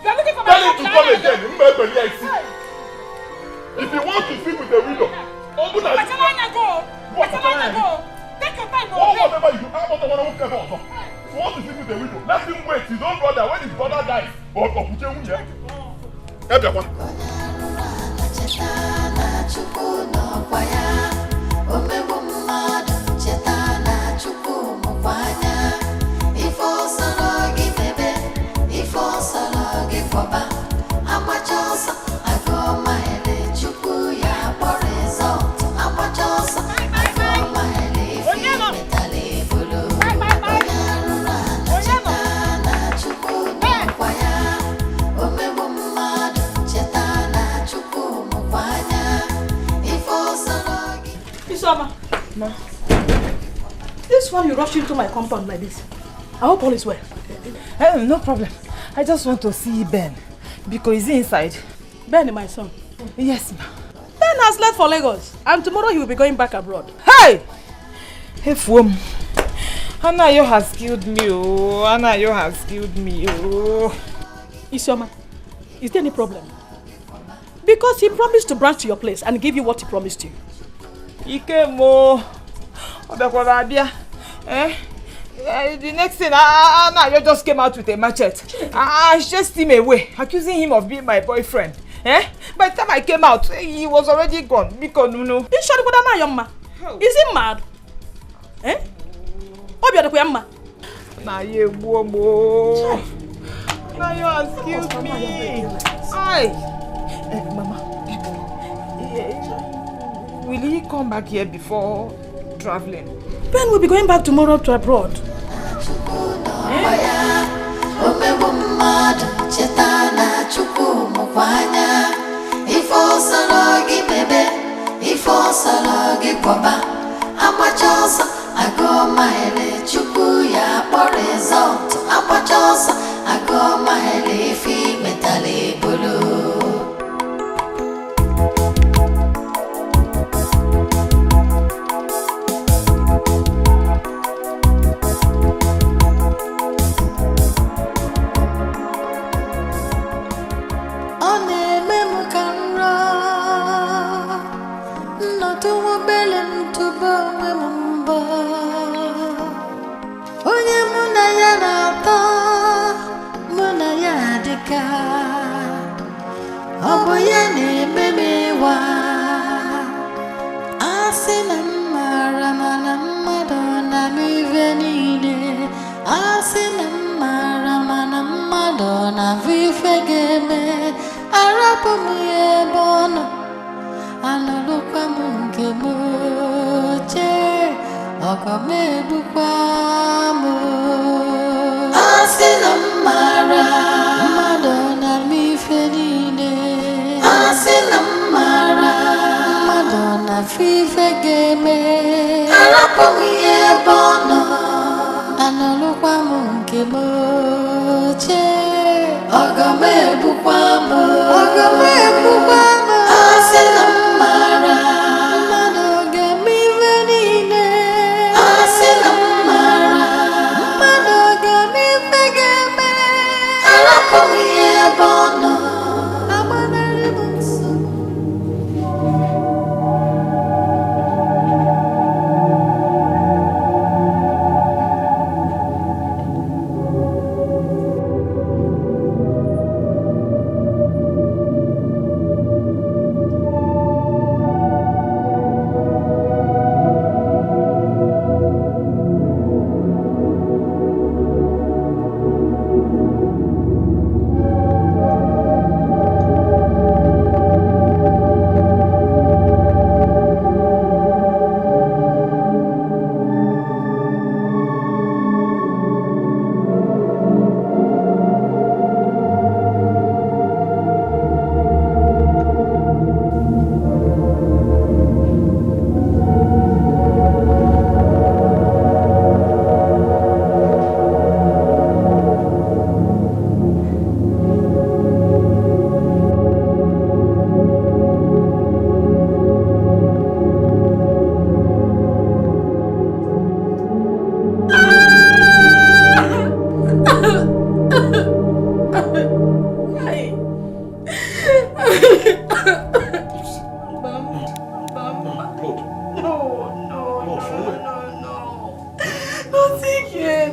You're looking for my trouble. Tell him to come again. If you want to sleep with the widow, open that. Take your time. Whatever you do, how about I want to work here? You want to sleep with the widow? Let him wait. His own brother, when his brother dies, or Puchewu here. Everyone. Ma. This one you rushed into my compound like this. I hope all is well. No problem. I just want to see Ben. Because he's inside. Ben, my son. Yes, ma. Ben has left for Lagos. And tomorrow he will be going back abroad. Hey! Hey, Fum. Anayo has killed me, oh. Anayo has killed me, oh. Isioma, is there any problem? Because he promised to branch to your place and give you what he promised you. Ikemo. The next thing, Anayo just came out with a machete. I chased him away, accusing him of being my boyfriend. By the time I came out, he was already gone. Because no. Is he mad? Nayo has killed me. Mama, will he come back here before traveling? Ben will be going back tomorrow to abroad.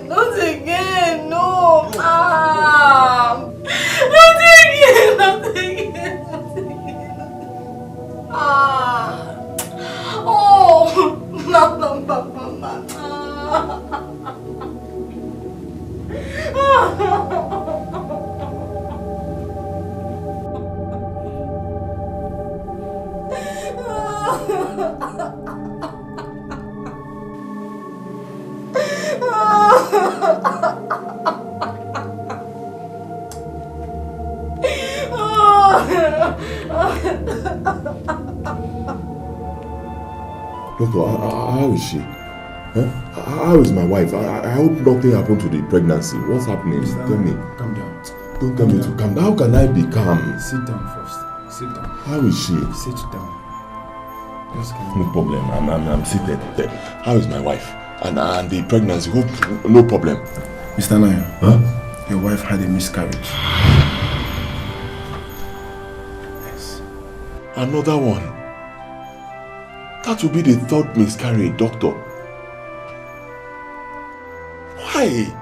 Not again, no. Not again. Oh, Mama. Doctor, how is she? Huh? How is my wife? I hope nothing happened to the pregnancy. What's happening? Tell me. Calm down. Don't tell me to calm down. How can I be calm? Sit down first. Sit down. How is she? Sit down. Just calm No down. problem. I'm seated. How is my wife? And the pregnancy? Hope no problem. Mr. Nayo, huh? Your wife had a miscarriage. Yes. Another one. That will be the third miscarriage, doctor. Why?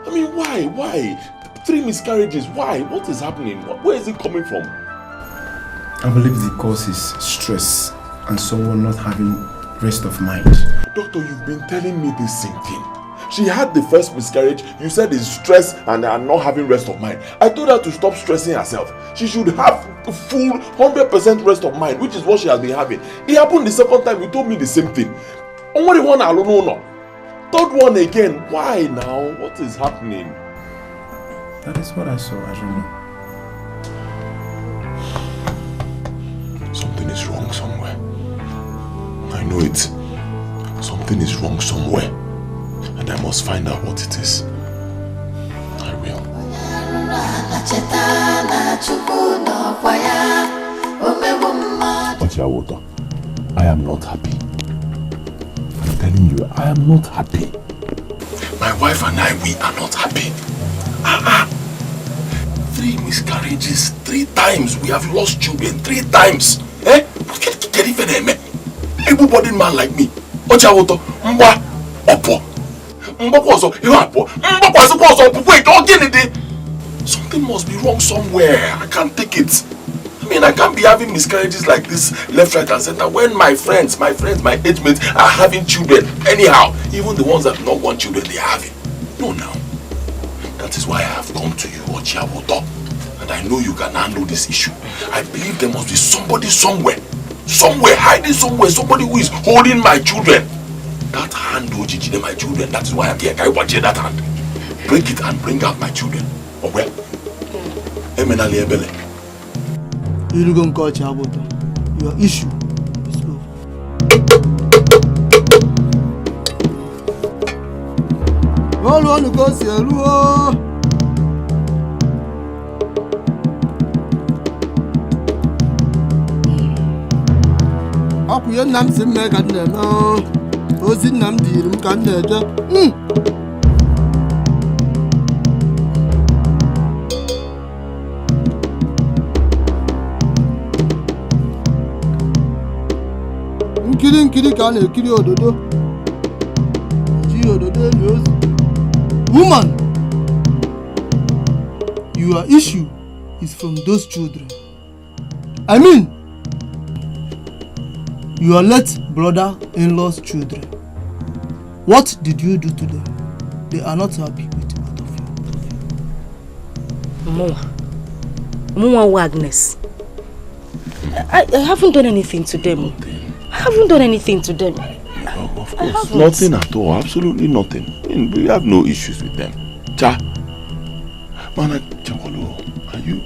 I mean, why? 3 miscarriages, why? What is happening? Where is it coming from? I believe the cause is stress and someone not having rest of mind. Doctor, you've been telling me the same thing. She had the first miscarriage, you said it's stress and not having rest of mind. I told her to stop stressing herself. She should have full 100% rest of mind, which is what she has been having. It happened the second time, you told me the same thing. Only one alone, no. Third one again, why now? What is happening? That is what I saw, Ajuni. Something is wrong somewhere. I know it. Something is wrong somewhere. And I must find out what it is. I will. Ochiawoto, I am not happy. I'm telling you, I am not happy. My wife and I, we are not happy. 3 miscarriages, 3 times. We have lost children 3 times. Eh? Everybody man like me. Ochiawoto, mwa, opo. Something must be wrong somewhere. I can't take it. I mean, I can't be having miscarriages like this left, right and center when my friends, my age mates are having children. Anyhow, even the ones that do not want children, they are having. No, now. That is why I have come to you, Ochiawoto. And I know you can handle this issue. I believe there must be somebody somewhere. Hiding somewhere. Somebody who is holding my children. That hand, Ojiji, my children. That is why I'm here. Can you watch that hand? Break it and bring out my children. Oh well. Emenali Ebele. You don't go to your issue is over. All want to go see Luo. Akuye nam sim me kan na no. Ozi nam dirim kan na je. Nkiri ka na ekiri ododo. Ji ododo news. Woman, your issue is from those children. I mean, your late brother-in-law's children. What did you do to them? They are not happy with both of you. Mama Agnes. I haven't done anything to them. I haven't done anything to them. Of course, nothing at all. Absolutely nothing. I mean, we have no issues with them. Cha. Mana Chakolo, are you...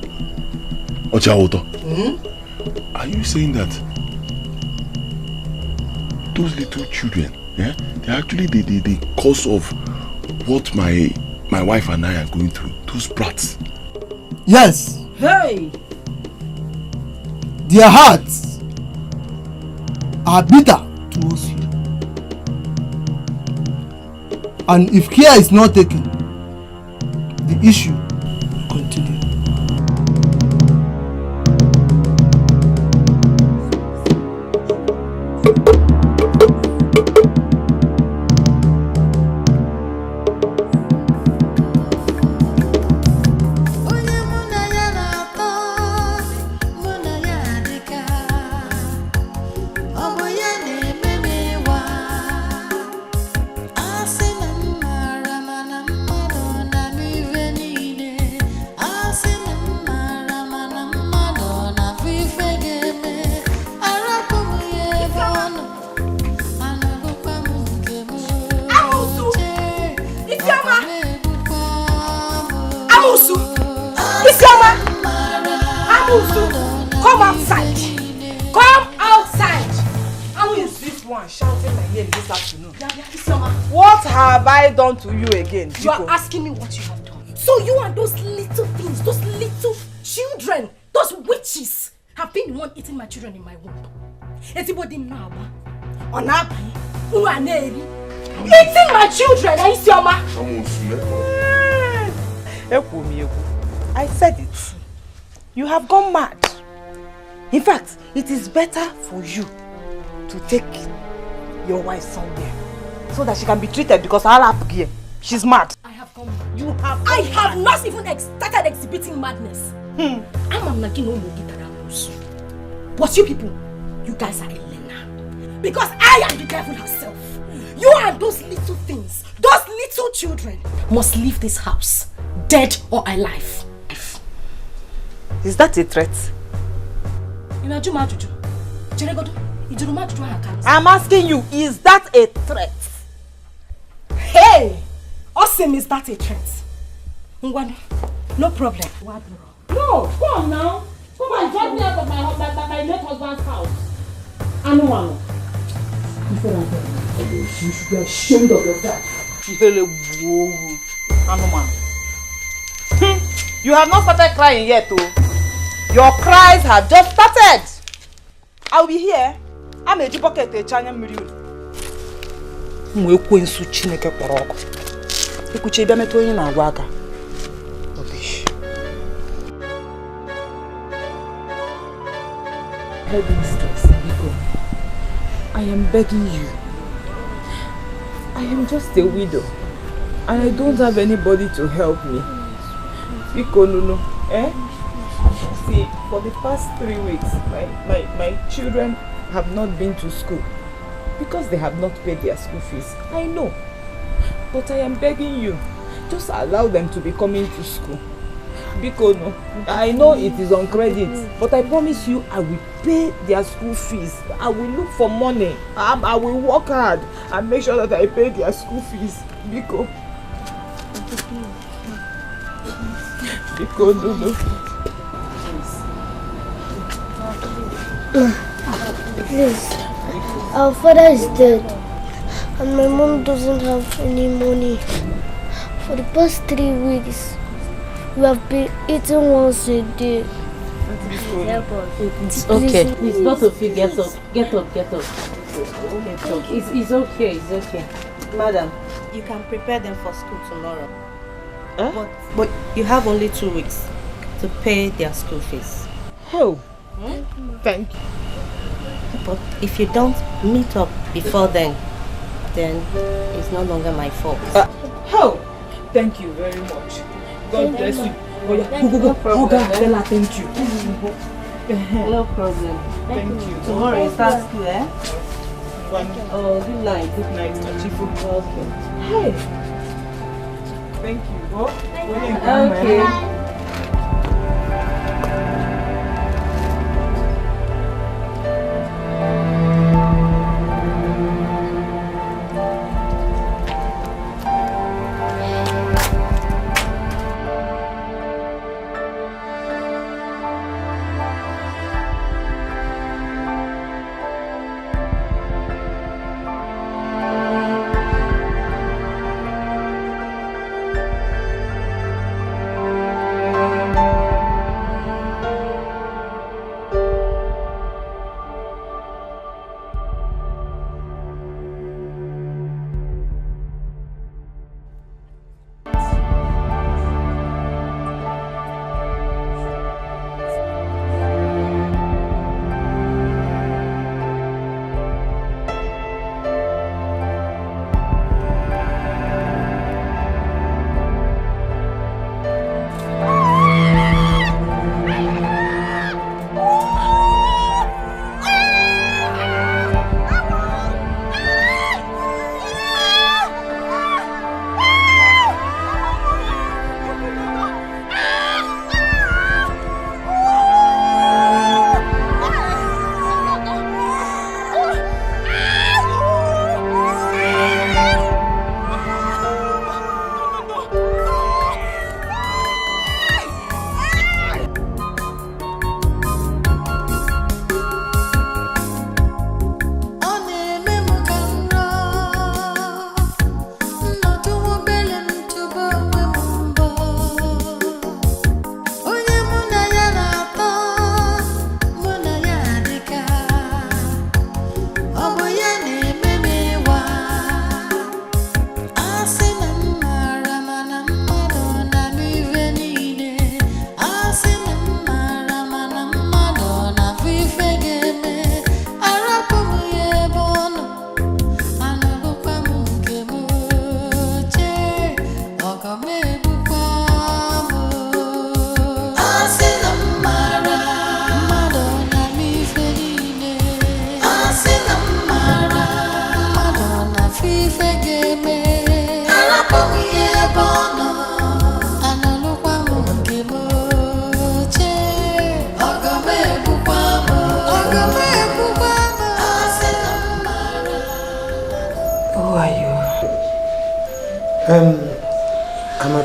Ochawoto, are you saying that those little children, yeah, they're actually the cause of what my wife and I are going through? Those brats? Yes. Hey! Their hearts are bitter towards you. And if care is not taken, the issue continue. Come outside! Come outside! Who is this one shouting my name this afternoon? What have I done to you again? You are asking me what you have done. So you and those little things, those little children, those witches have been the one eating my children in my womb. Everybody now, eating my children, Isioma! I said it. You have gone mad. In fact, it is better for you to take your wife somewhere so that she can be treated because she's mad. I have gone mad. You have. I have not even started exhibiting madness. But you people, you guys are Elena. Because I am the devil herself. You and those little things, those little children must leave this house, dead or alive. Is that a threat? I'm asking you, is that a threat? Hey! Awesome, is that a threat? No problem. No, come now. Come and drive me out of my late husband's house. Anuano. You should be ashamed of yourself. You have not started crying yet, though. Your cries have just started. I'll be here. I'm a bucket a China million. Mwekwensu Chineke Poroko. Ikuchebe metonyi na waga. Headmistress, Biko, I am begging you. I am just a widow and I don't have anybody to help me. Biko, no, See, for the past 3 weeks, my children have not been to school because they have not paid their school fees. I know, but I am begging you, just allow them to be coming to school. Because I know it is on credit, but I promise you I will pay their school fees. I will look for money. I will work hard and make sure that I pay their school fees. Because no. Please, our father is dead and my mom doesn't have any money. For the past 3 weeks, we have been eating once a day. It's okay. Please, both of you get up. Get up. It's okay. Madam, you can prepare them for school tomorrow. But you have only 2 weeks to pay their school fees. Oh, thank you. But if you don't meet up before then it's no longer my fault. Thank you very much. God bless you. Go. Bella, thank you. No problem. Thank you. Tomorrow you start school, eh? Oh, good night, Chifu. Okay. Hey. Thank you. Okay.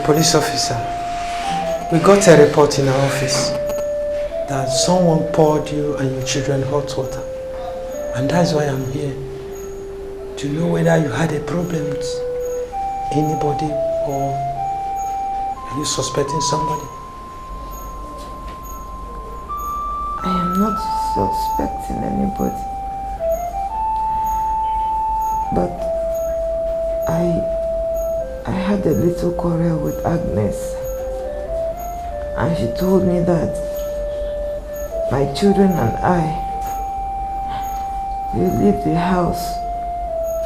police officer. We got a report in our office that someone poured you and your children hot water. And that's why I'm here. To know whether you had a problem with anybody or are you suspecting somebody? I am not suspecting anybody. But I had a little quarrel with Agnes. And she told me that my children and I will leave the house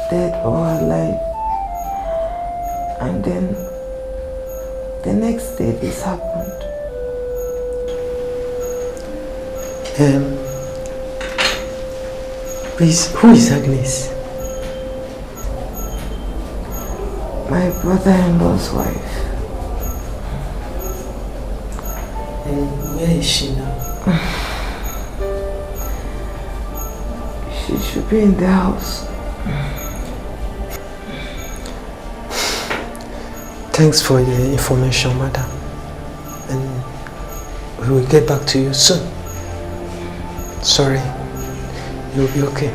dead or alive. And then the next day this happened. Please, who is Agnes? My brother-in-law's wife. And where is she now? She should be in the house. Thanks for the information, madam. And we will get back to you soon. Sorry, you'll be okay.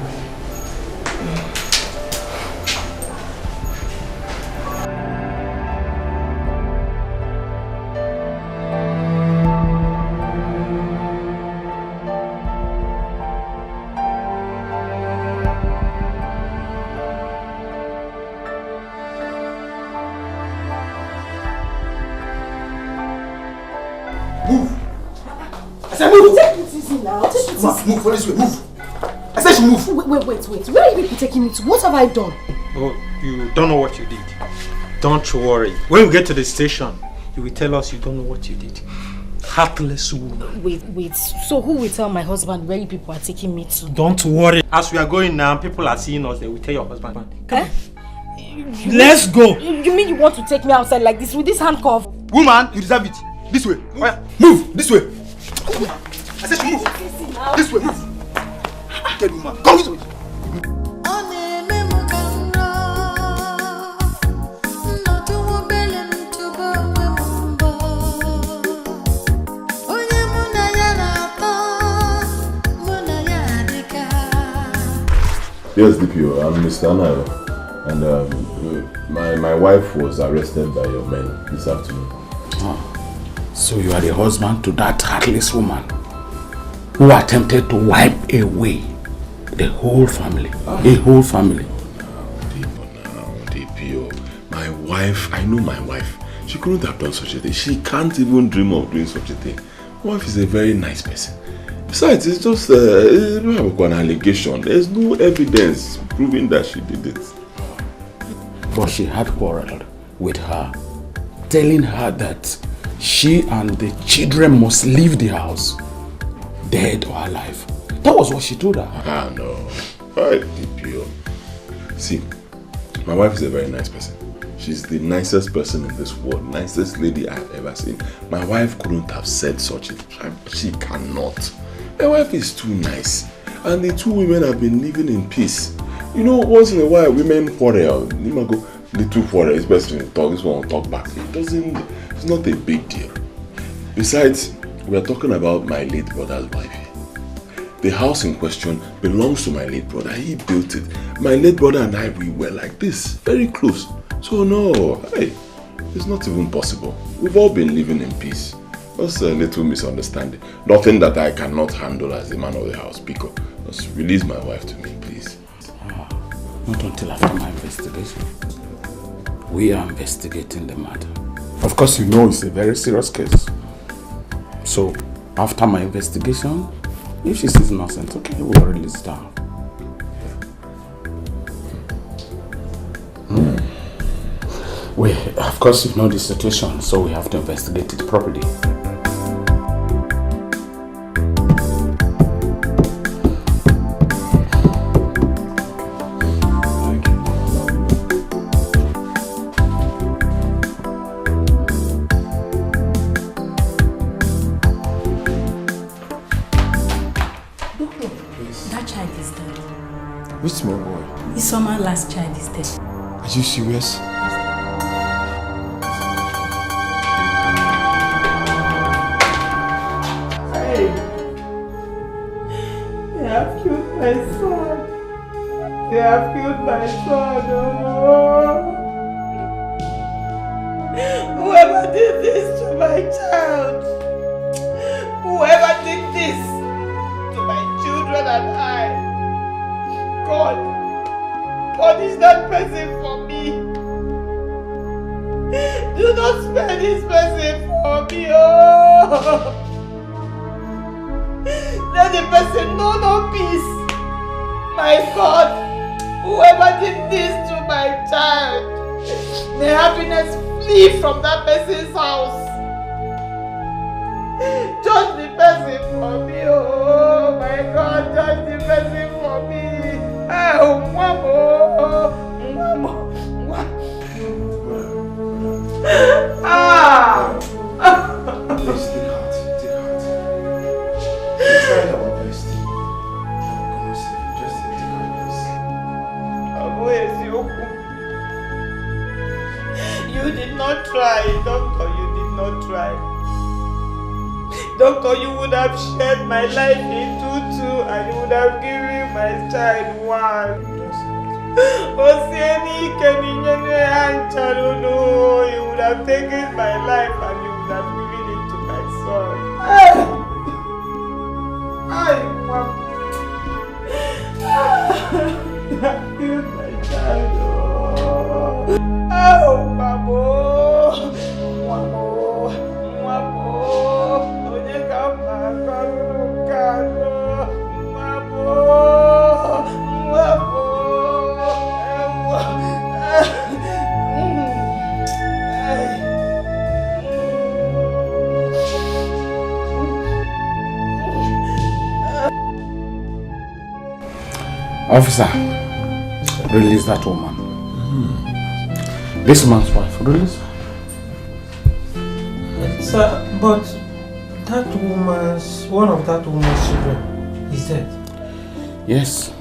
Move, for this way, move. I said you move. Wait. Where are you people taking me to? What have I done? Oh, you don't know what you did. Don't worry. When we get to the station, you will tell us you don't know what you did. Heartless woman. Wait. So who will tell my husband where you people are taking me to? Don't worry. As we are going now, people are seeing us. They will tell your husband. Eh? Let's go. You mean you want to take me outside like this with this handcuff? Woman, you deserve it. This way. Move. This way. I said you move. This way, move. Dead woman. Come this way. Yes, DPO, I'm Mr. Anayo. And my wife was arrested by your men this afternoon. So you are the husband to that heartless woman who attempted to wipe away the whole family. A whole family. DPO, my wife, I know my wife. She couldn't have done such a thing. She can't even dream of doing such a thing. My wife is a very nice person. Besides, it's just an allegation. There's no evidence proving that she did it. But she had quarreled with her, telling her that she and the children must leave the house, dead or alive. That was what she told her. Ah, no. Alright, DPO. See, my wife is a very nice person. She's the nicest person in this world, nicest lady I've ever seen. My wife couldn't have said such a thing. She cannot. My wife is too nice. And the two women have been living in peace. You know, once in a while, women quarrel. Little quarrel, it's best to talk. This one will talk back. It's not a big deal. Besides, we are talking about my late brother's wife. The house in question belongs to my late brother. He built it. My late brother and I, we were like this, very close. So no, hey, it's not even possible. We've all been living in peace. Just a little misunderstanding. Nothing that I cannot handle as the man of the house. Pico, just release my wife to me, please. Not until after my investigation. We are investigating the matter. Of course, you know it's a very serious case. So, after my investigation, if she is innocent, okay, we'll release her. We, of course, you know the situation, so we have to investigate it properly. Which small boy? His summer last child is dead. Are you serious? They have killed my son. Oh. Whoever did this to my child, whoever did this to my children and I, God, punish that person for me. Do not spare this person for me. Oh. Let the person know no peace. My God, whoever did this to my child, may happiness flee from that person's house. Judge the person for me. Oh my God, judge the person for me. Oh, Mama. Please take heart, take heart. We tried our best. Come on, Stephen, just take our best. You did not try, Doctor, you did not try. Doctor, you would have shared my life into two and you would have given my child one. You would have taken my life and you would have given it to my son. You killed my child. Oh, Mamo. Officer, release that woman. This man's wife, release her. Sir, but one of that woman's children is dead. Yes,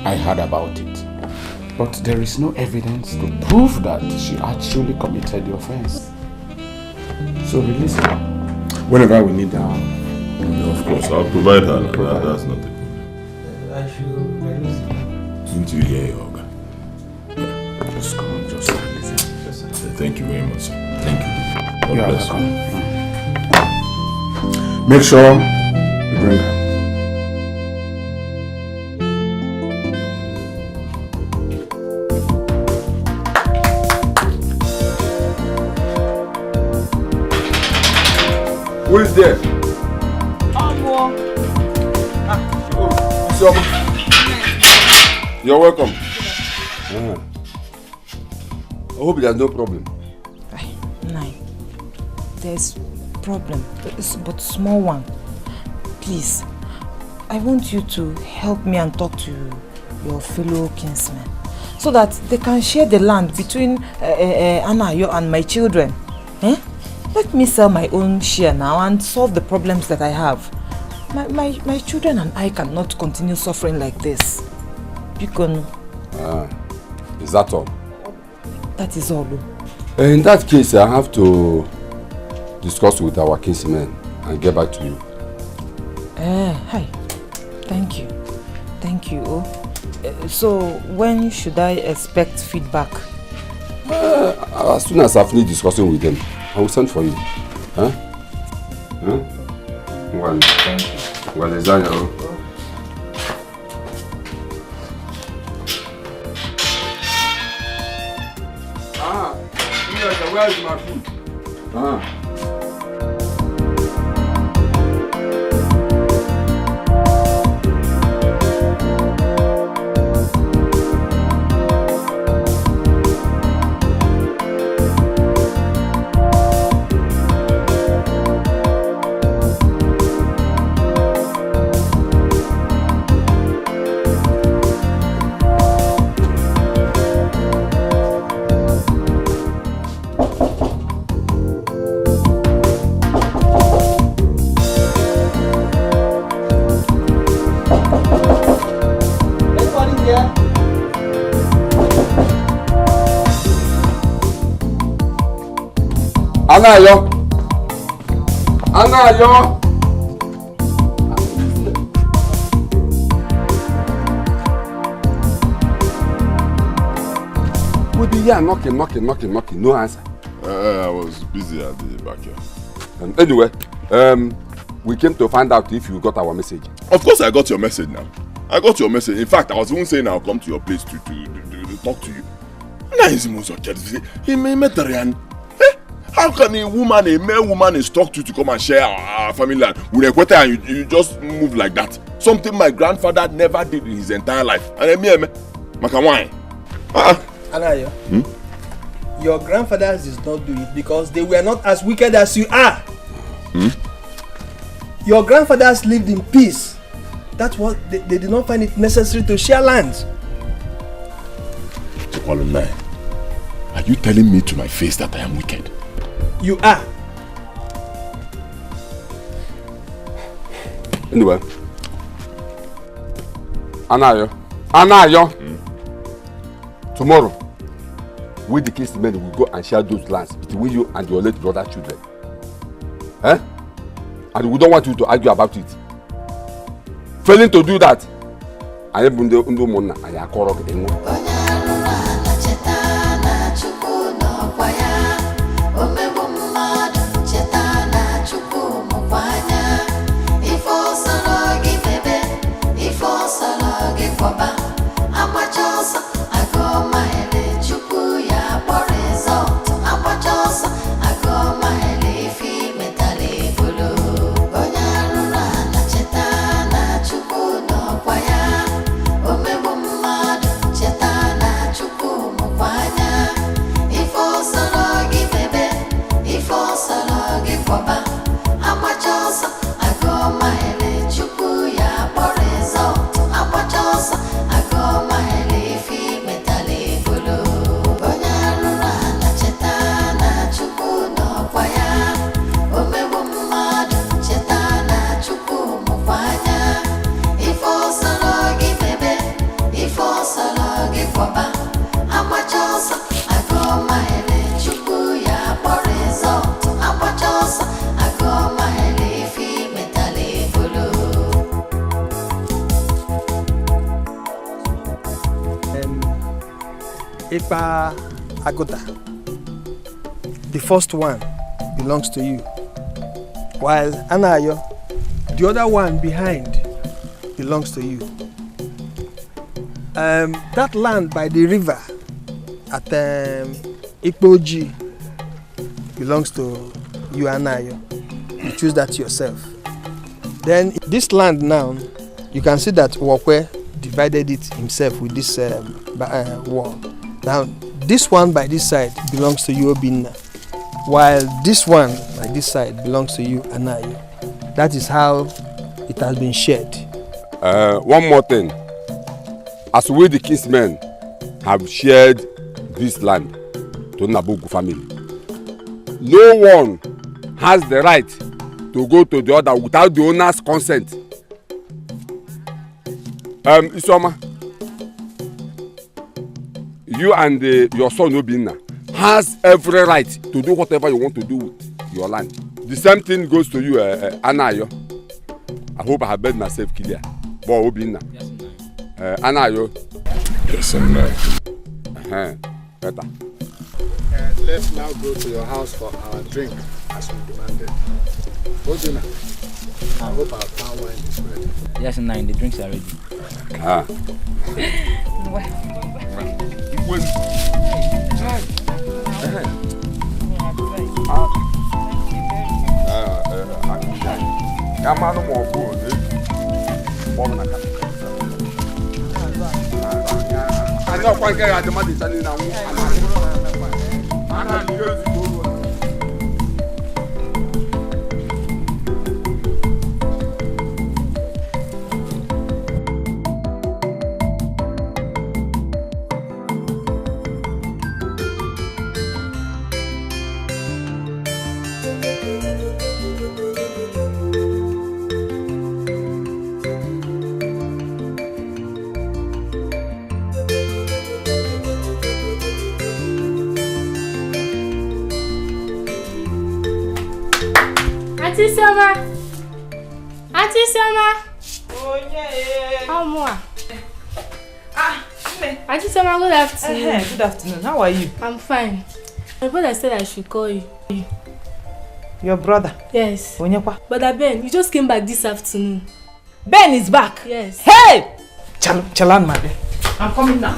I heard about it. But there is no evidence to prove that she actually committed the offense. So release her. Whenever we need her. Of course, I'll provide her. That's not a problem. I should release her. Didn't you hear your Oga? Just come on, just release her. Thank you very much, sir. Thank you. God You are bless welcome. Make sure you bring her. Who is there? You're welcome. I hope there's no problem. Nine. There's problem, but small one. Please, I want you to help me and talk to your fellow kinsmen so that they can share the land between Anayo and my children. Let me sell my own share now and solve the problems that I have. My children and I cannot continue suffering like this. Is that all? That is all. In that case, I have to discuss with our kinsmen and get back to you. Hi. Thank you. Thank you. So, when should I expect feedback? As soon as I finish discussing with them, I will send for you. Huh? Well, thank you. Well, is that your... Where is my food? Anayo. We'll be here knocking, no answer. I was busy at the backyard. Anyway, we came to find out if you got our message. Of course I got your message now. I got your message. In fact, I was even saying I'll come to your place to talk to you. How can a male woman instruct you to come and share our family land with a quota and you just move like that? Something my grandfather never did in his entire life. And Makamwai. Anayo, your grandfathers did not do it because they were not as wicked as you are. Your grandfathers lived in peace. That's what they did not find it necessary to share lands. Are you telling me to my face that I am wicked? You are. Anyway, Anayo, tomorrow, we the case men will go and share those lands between you and your late brother's children. And we don't want you to argue about it. Failing to do that, I am Bundo Mona, I am Korok. Ipa Agota, the first one belongs to you, while Anayo, the other one behind, belongs to you. That land by the river at Ikpoji belongs to you, Anayo. You choose that yourself. Then this land now, you can see that Nwokoye divided it himself with this wall. Now, this one by this side belongs to you, Obinna, while this one by this side belongs to you, Anayo. That is how it has been shared. One more thing. As we the kinsmen have shared this land to Nabugu family, no one has the right to go to the other without the owner's consent. Isoma, you and your son Obinna has every right to do whatever you want to do with your land. The same thing goes to you, Anayo. I hope I have made myself clear. But Obinna, Anayo. Yes, I'm better. Let's now go to your house for our drink, as we demanded. Obinna, I hope our palm wine is ready. Yes, the drinks are ready. Oh yeah. How more? Auntie Soma, good afternoon. Good afternoon. How are you? I'm fine. My brother said I should call you. Your brother? Yes. Onyekwa? Brother Ben, you just came back this afternoon. Ben is back? Yes. Hey! Chalan, my dear. I'm coming now.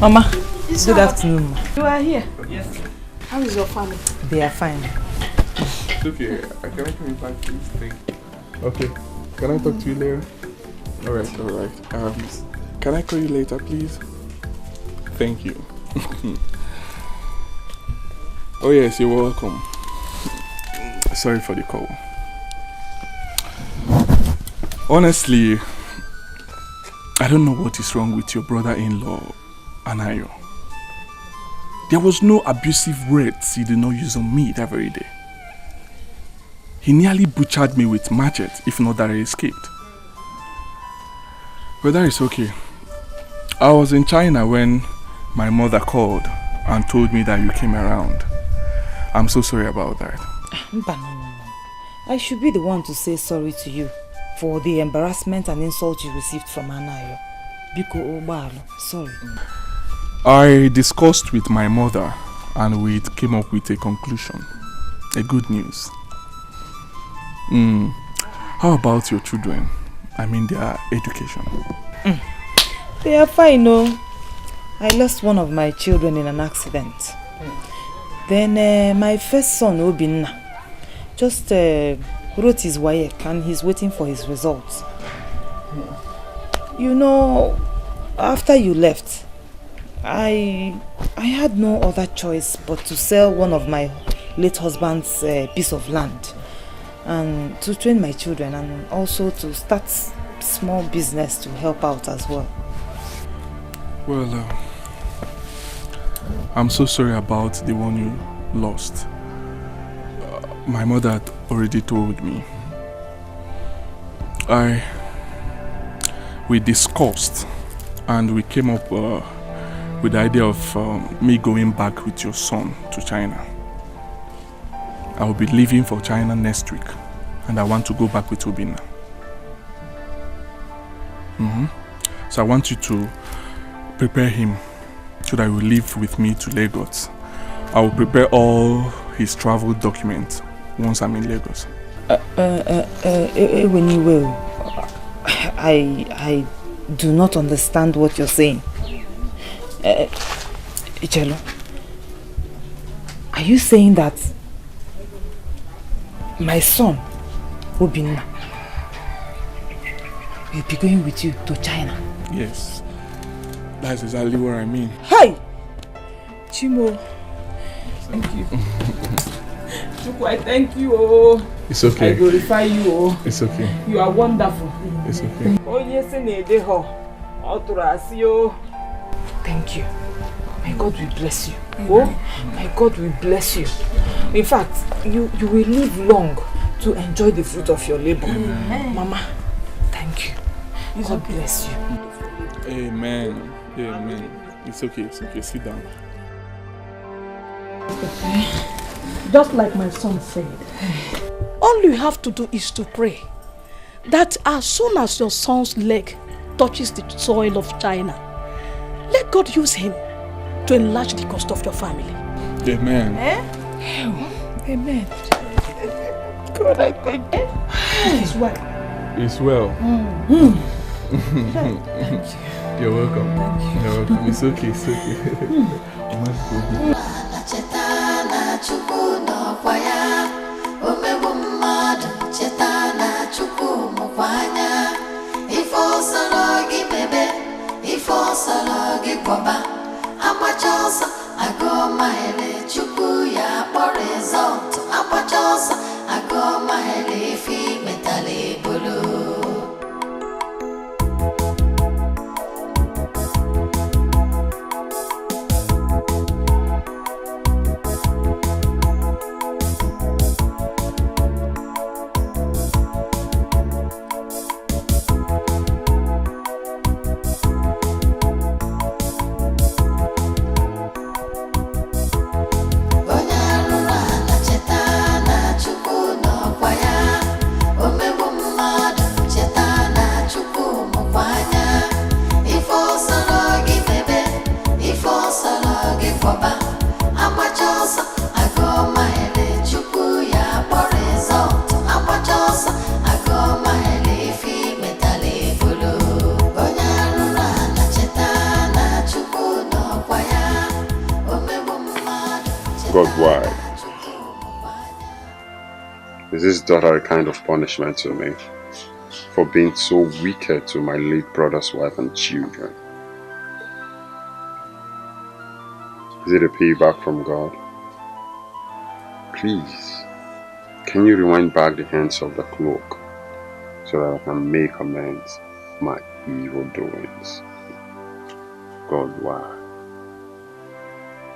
Mama, good afternoon. You are here? Yes. How is your family? They are fine. It's okay. Can I come in back, please? Thank you. Okay. Can I talk to you later? Alright. Can I call you later, please? Thank you. Oh yes, you're welcome. Sorry for the call. Honestly, I don't know what is wrong with your brother-in-law, Anayo. There was no abusive words he did not use on me that very day. He nearly butchered me with machete, if not that I escaped. But that is okay. I was in China when my mother called and told me that you came around. I'm so sorry about that. I should be the one to say sorry to you for the embarrassment and insult you received from Anayo. Sorry. I discussed with my mother and we came up with a conclusion. A good news. How about your children? I mean their education. They are fine, no. I lost one of my children in an accident. Then my first son, Obinna, just wrote his WAEC and he's waiting for his results. You know, after you left, I had no other choice but to sell one of my late husband's piece of land and to train my children and also to start small business to help out as well. Well, I'm so sorry about the one you lost. My mother had already told me. We discussed and we came up with the idea of me going back with your son to China. I will be leaving for China next week and I want to go back with Obinna. So I want you to prepare him so that he will live with me to Lagos. I will prepare all his travel documents once I'm in Lagos. When you will, I do not understand what you're saying. Ichelo, are you saying that my son, Obinna, will be going with you to China? Yes, that's exactly what I mean. Hey! Chimo, thank you. Chukwu, thank you. Oh. It's okay. I glorify you. Oh. It's okay. You are wonderful. It's okay. Thank you. My God will bless you. Oh, my God will bless you. In fact, you will live long to enjoy the fruit of your labor. Mama, thank you. God bless you. Amen. Amen. It's okay. Sit down. Just like my son said, all you have to do is to pray that as soon as your son's leg touches the soil of China, let God use him to enlarge the cost of your family. Amen. Amen. God, I thank you. It's well. It's well. Thank you. You're welcome. You're welcome. It's okay. God, why? Is this daughter a kind of punishment to me for being so wicked to my late brother's wife and children? Is it a payback from God? Please, can you rewind back the hands of the clock so that I can make amends for my evil doings? God, why?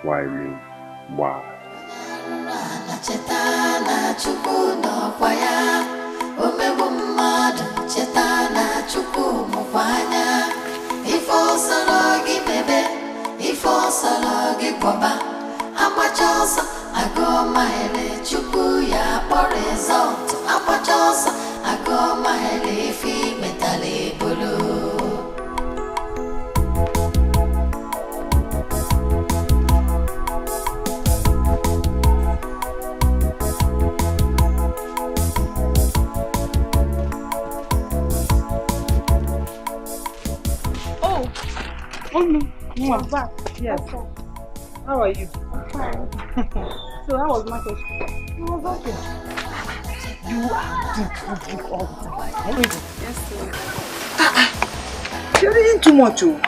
Why me? Why? Oh no, you are back. Yes. How are you? I'm fine. So how was market? It was okay. You are deep all the time. Yes, sir. You're reading too much, oh.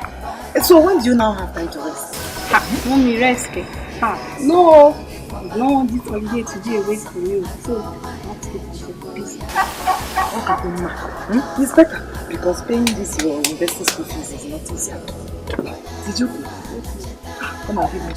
So when do you now have time to rest? Mommy, rest. No. I don't want this holiday to be a waste for you. So I have to keep myself busy. What happened now? It's better because paying this your university school fees is not easy. Did you pay? Come on, give me.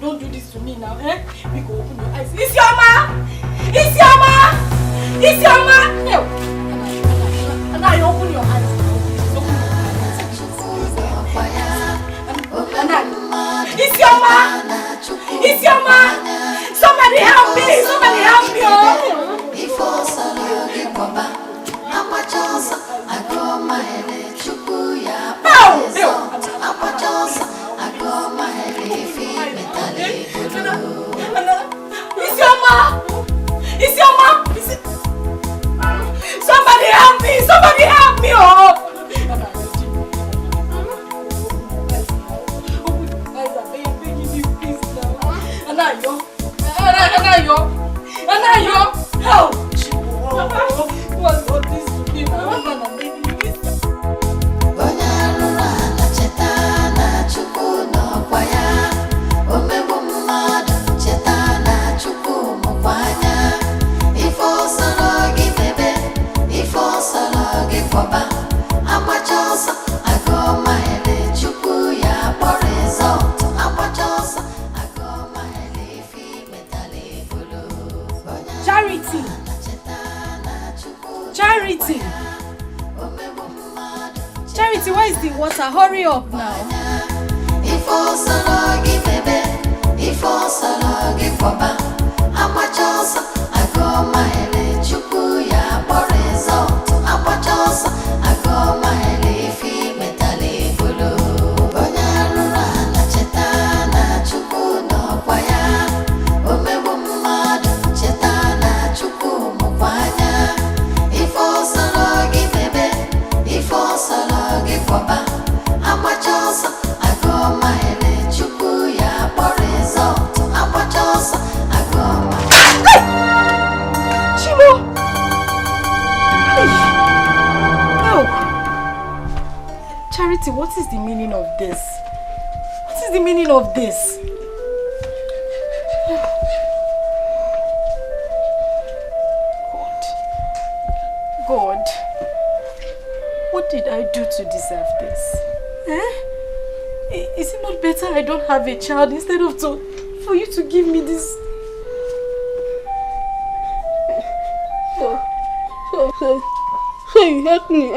Don't do this to me now, eh? Because open your eyes. Isioma! Isioma! Isioma! No! And I open your eyes. Isioma! Isioma! Somebody help me! Somebody help me! Isioma! Somebody help me! Somebody help me! Oh! Charity! Charity! Charity, where is the water? Hurry up now. Charity, what is the meaning of this? What is the meaning of this? God, what did I do to deserve this? Is it not better I don't have a child instead of for you to give me this? So you hate me,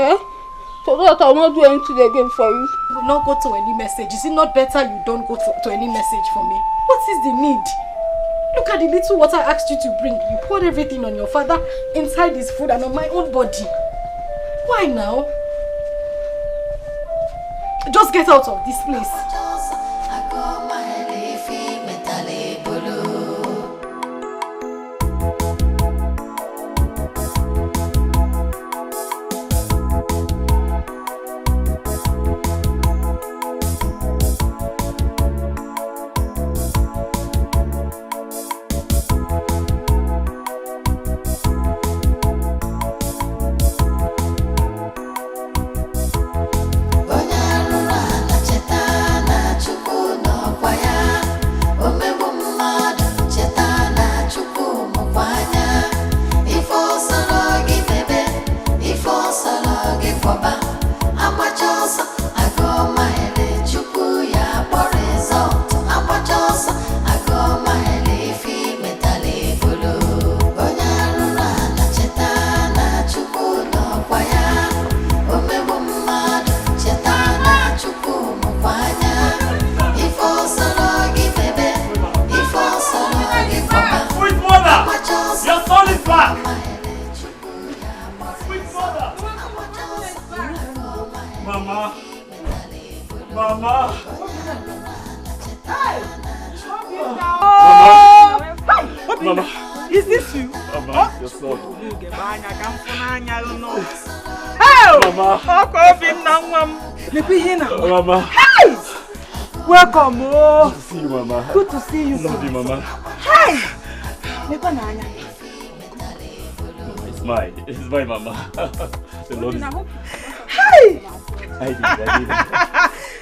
so that I will not do anything again for you. I will not go to any message. Is it not better you don't go to any message for me? What is the need? Look at the little water I asked you to bring. You poured everything on your father, inside his food and on my own body. Why now? Just get out of this place. Mama. Is this you? Mama, your son. Mama. Hey! Welcome. Good to see you, Mama. Good to see you. Love you, Mama. Hey! It's mine. It's mine, Mama. The Lord is... Hey! I did.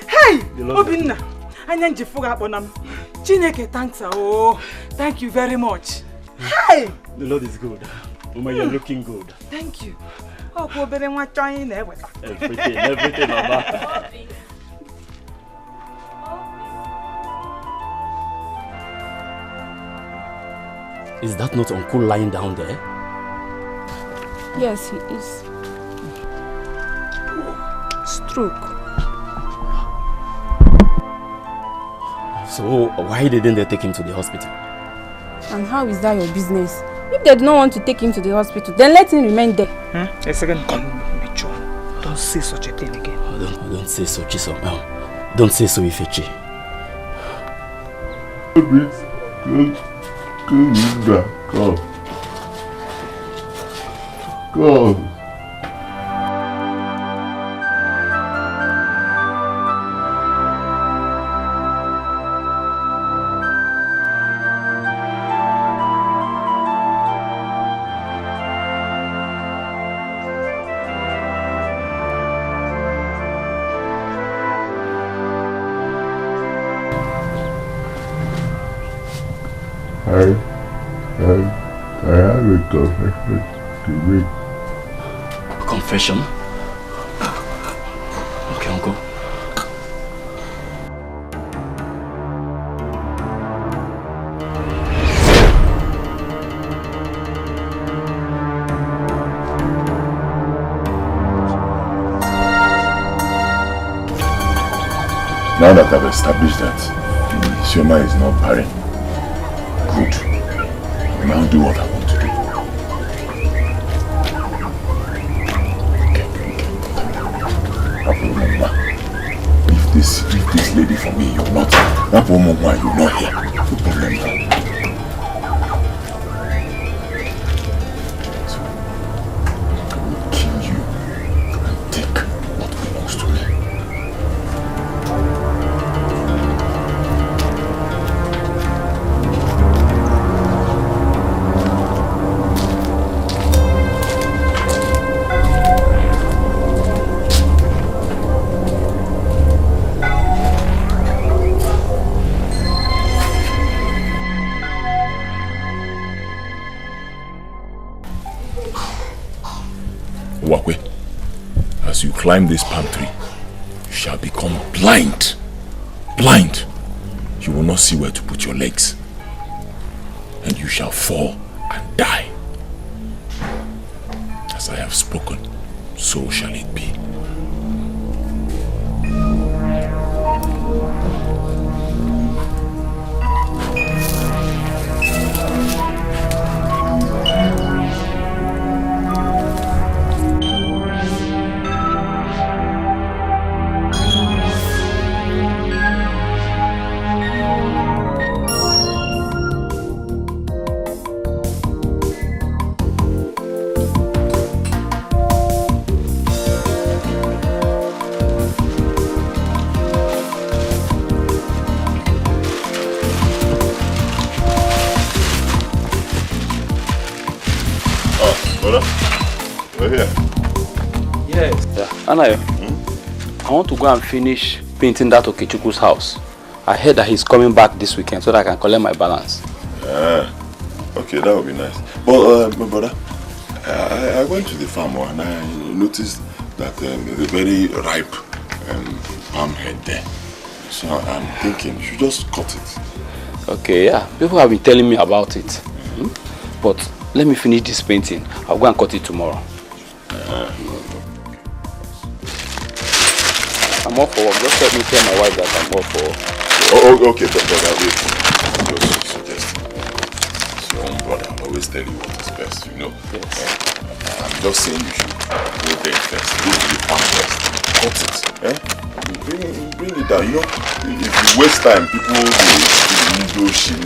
Hey! Obinna. Chineke, thanks. Oh, thank you very much. Hey! The Lord is good. Mama, you're looking good. Thank you. Everything, Mama. Is that not Uncle lying down there? Yes, he is. Stroke. So why didn't they take him to the hospital? And how is that your business? If they do not want to take him to the hospital, then let him remain there. A second, don't say such a thing again. Don't say so, Chisom. Don't say so, Ifechi. Go. I have a confession to make. Confession? Okay, uncle. Now that I've established that Isioma is not barren, good. I'll now do what I want to do. If this lady for me, you're not. That woman, you're not here. No problem now. Nwokoye, as you climb this palm tree, you shall become blind. Blind. You will not see where to put your legs. And you shall fall and die. As I have spoken, so shall it be. Anayo, I want to go and finish painting that Okechukwu's house. I heard that he's coming back this weekend so that I can collect my balance. Okay, that would be nice. But my brother, I went to the farm and I noticed that there's a very ripe palm head there. So I'm thinking you should just cut it. Okay, yeah. People have been telling me about it. But let me finish this painting. I'll go and cut it tomorrow. I'm off for work. Just let me tell my wife that I'm off for work. Oh, okay, but wait. Just suggest. It's your own brother. I'll always tell you what is best, you know. Yes. I'm just saying you should go there first. Go to the farm first. Cut it. Bring it down. You know, if you waste time, people will do shit.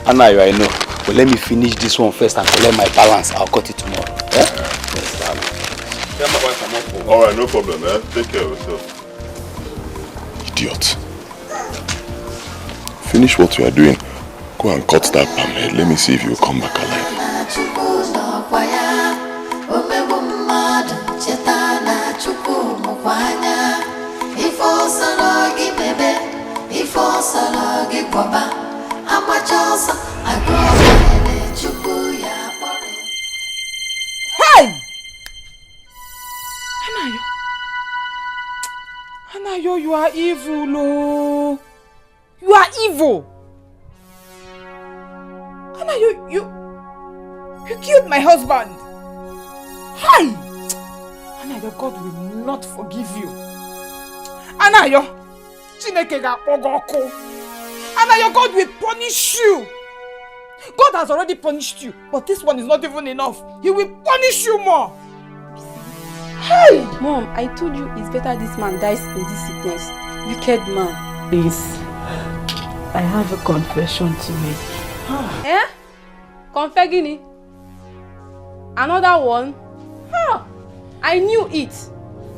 Anayo, I know. But let me finish this one first and collect my balance. I'll cut it tomorrow. Yes, darling. Tell my wife I'm off for work. Alright, no problem, man. Take care of yourself. Idiot. Finish what you are doing. Go and cut that palm head. Let me see if you will come back alive. Hey! Anayo, you are evil, oh. You are evil. Anayo, you killed my husband. Hi! Anayo, God will not forgive you. Anayo, Chineke ga-akpọgọkụ. Anayo, God will punish you. God has already punished you, but this one is not even enough. He will punish you more. Hey! Mom, I told you it's better this man dies in this sickness. Wicked man. Please, I have a confession to make. Eh? Confegini? Another one? Huh. I knew it.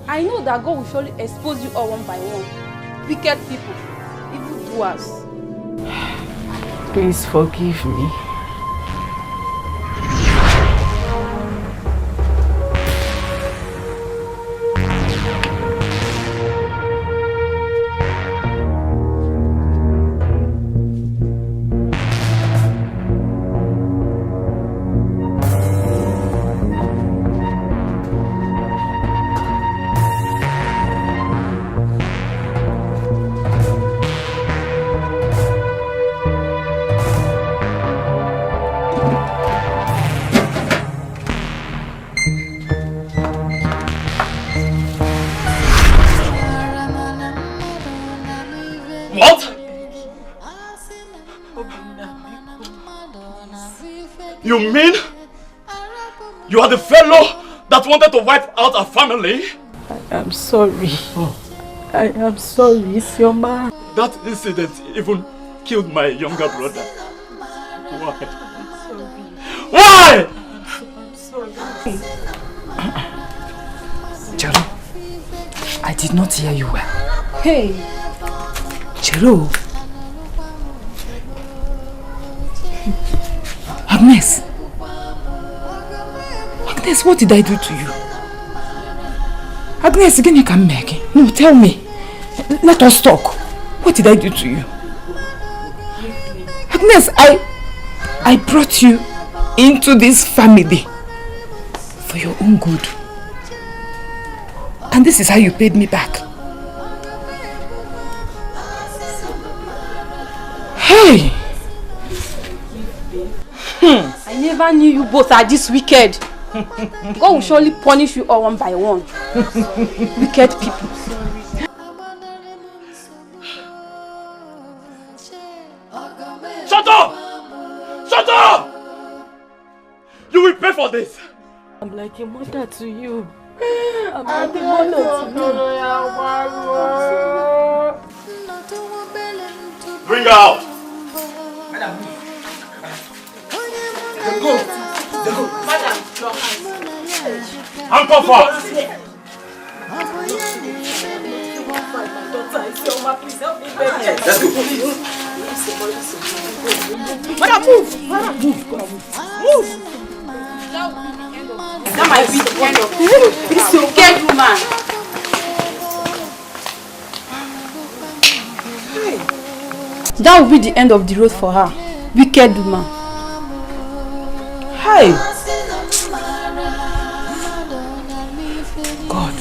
I know that God will surely expose you all one by one. Wicked people. Evil doers. Please forgive me. mean you are the fellow that wanted to wipe out our family? I am sorry. I am sorry, Isioma. That incident even killed my younger brother. Why? Why? I'm sorry. Chero, I did not hear you well. Hey. Chero. Agnes. Agnes, what did I do to you? Agnes, again you can make it. No, tell me. Let us talk. What did I do to you? Agnes, I brought you into this family for your own good. And this is how you paid me back. Hey! I never knew you both are this wicked. God will surely punish you all one by one. Wicked people. Shut up! Shut up! You will pay for this. I'm like a mother to you. I'm like a mother to you. Bring her out. Madam. Go. Madam, your hands. Handcuff her. Let's go. Madam, move. Move. That might be the end of this wicked woman. That will be the end of the road for her. Wicked woman. Hey! God.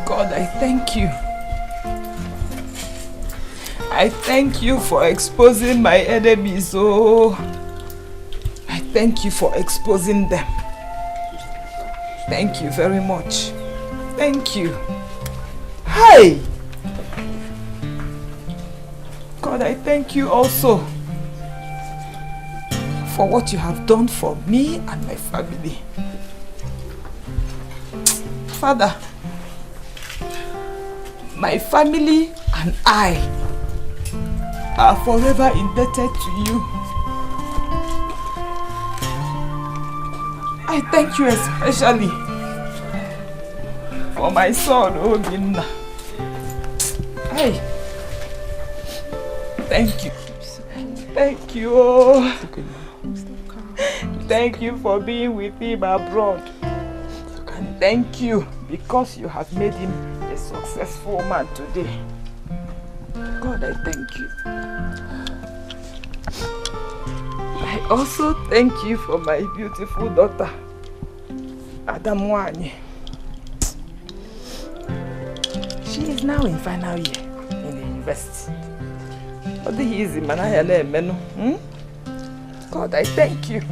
God, I thank you. I thank you for exposing my enemies, oh. I thank you for exposing them. Thank you very much. Thank you. Hey! God, I thank you also for what you have done for me and my family. Father, my family and I are forever indebted to you. I thank you especially for my son, Obinna. Hey, thank you. Thank you. Oh. Thank you for being with him abroad. And thank you because you have made him a successful man today. God, I thank you. I also thank you for my beautiful daughter, Adamwani. She is now in final year in the university. What is it, man? God, I thank you.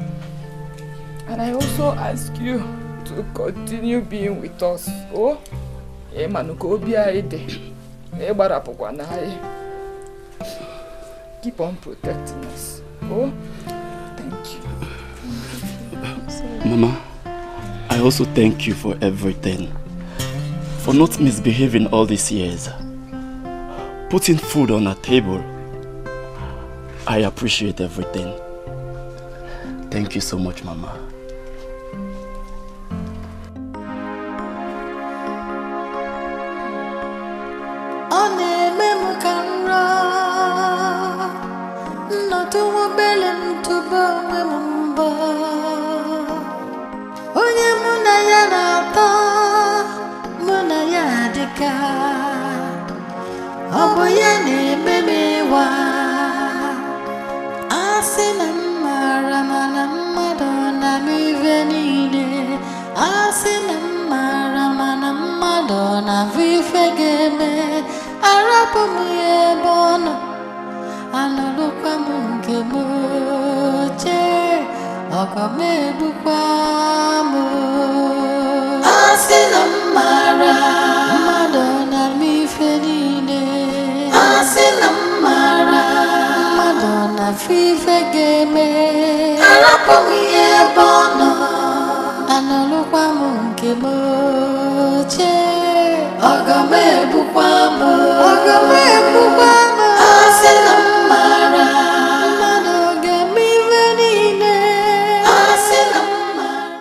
And I also ask you to continue being with us. Oh, keep on protecting us. Oh, thank you. Mama, I also thank you for everything. For not misbehaving all these years. Putting food on our table. I appreciate everything. Thank you so much, Mama. Ogamebukwamo Asinamara Madonna mi fedine Asinamara Madonna fife game Arapomiye bono Analukwamu nkeboche Ogamebukwamo Ogamebukwamo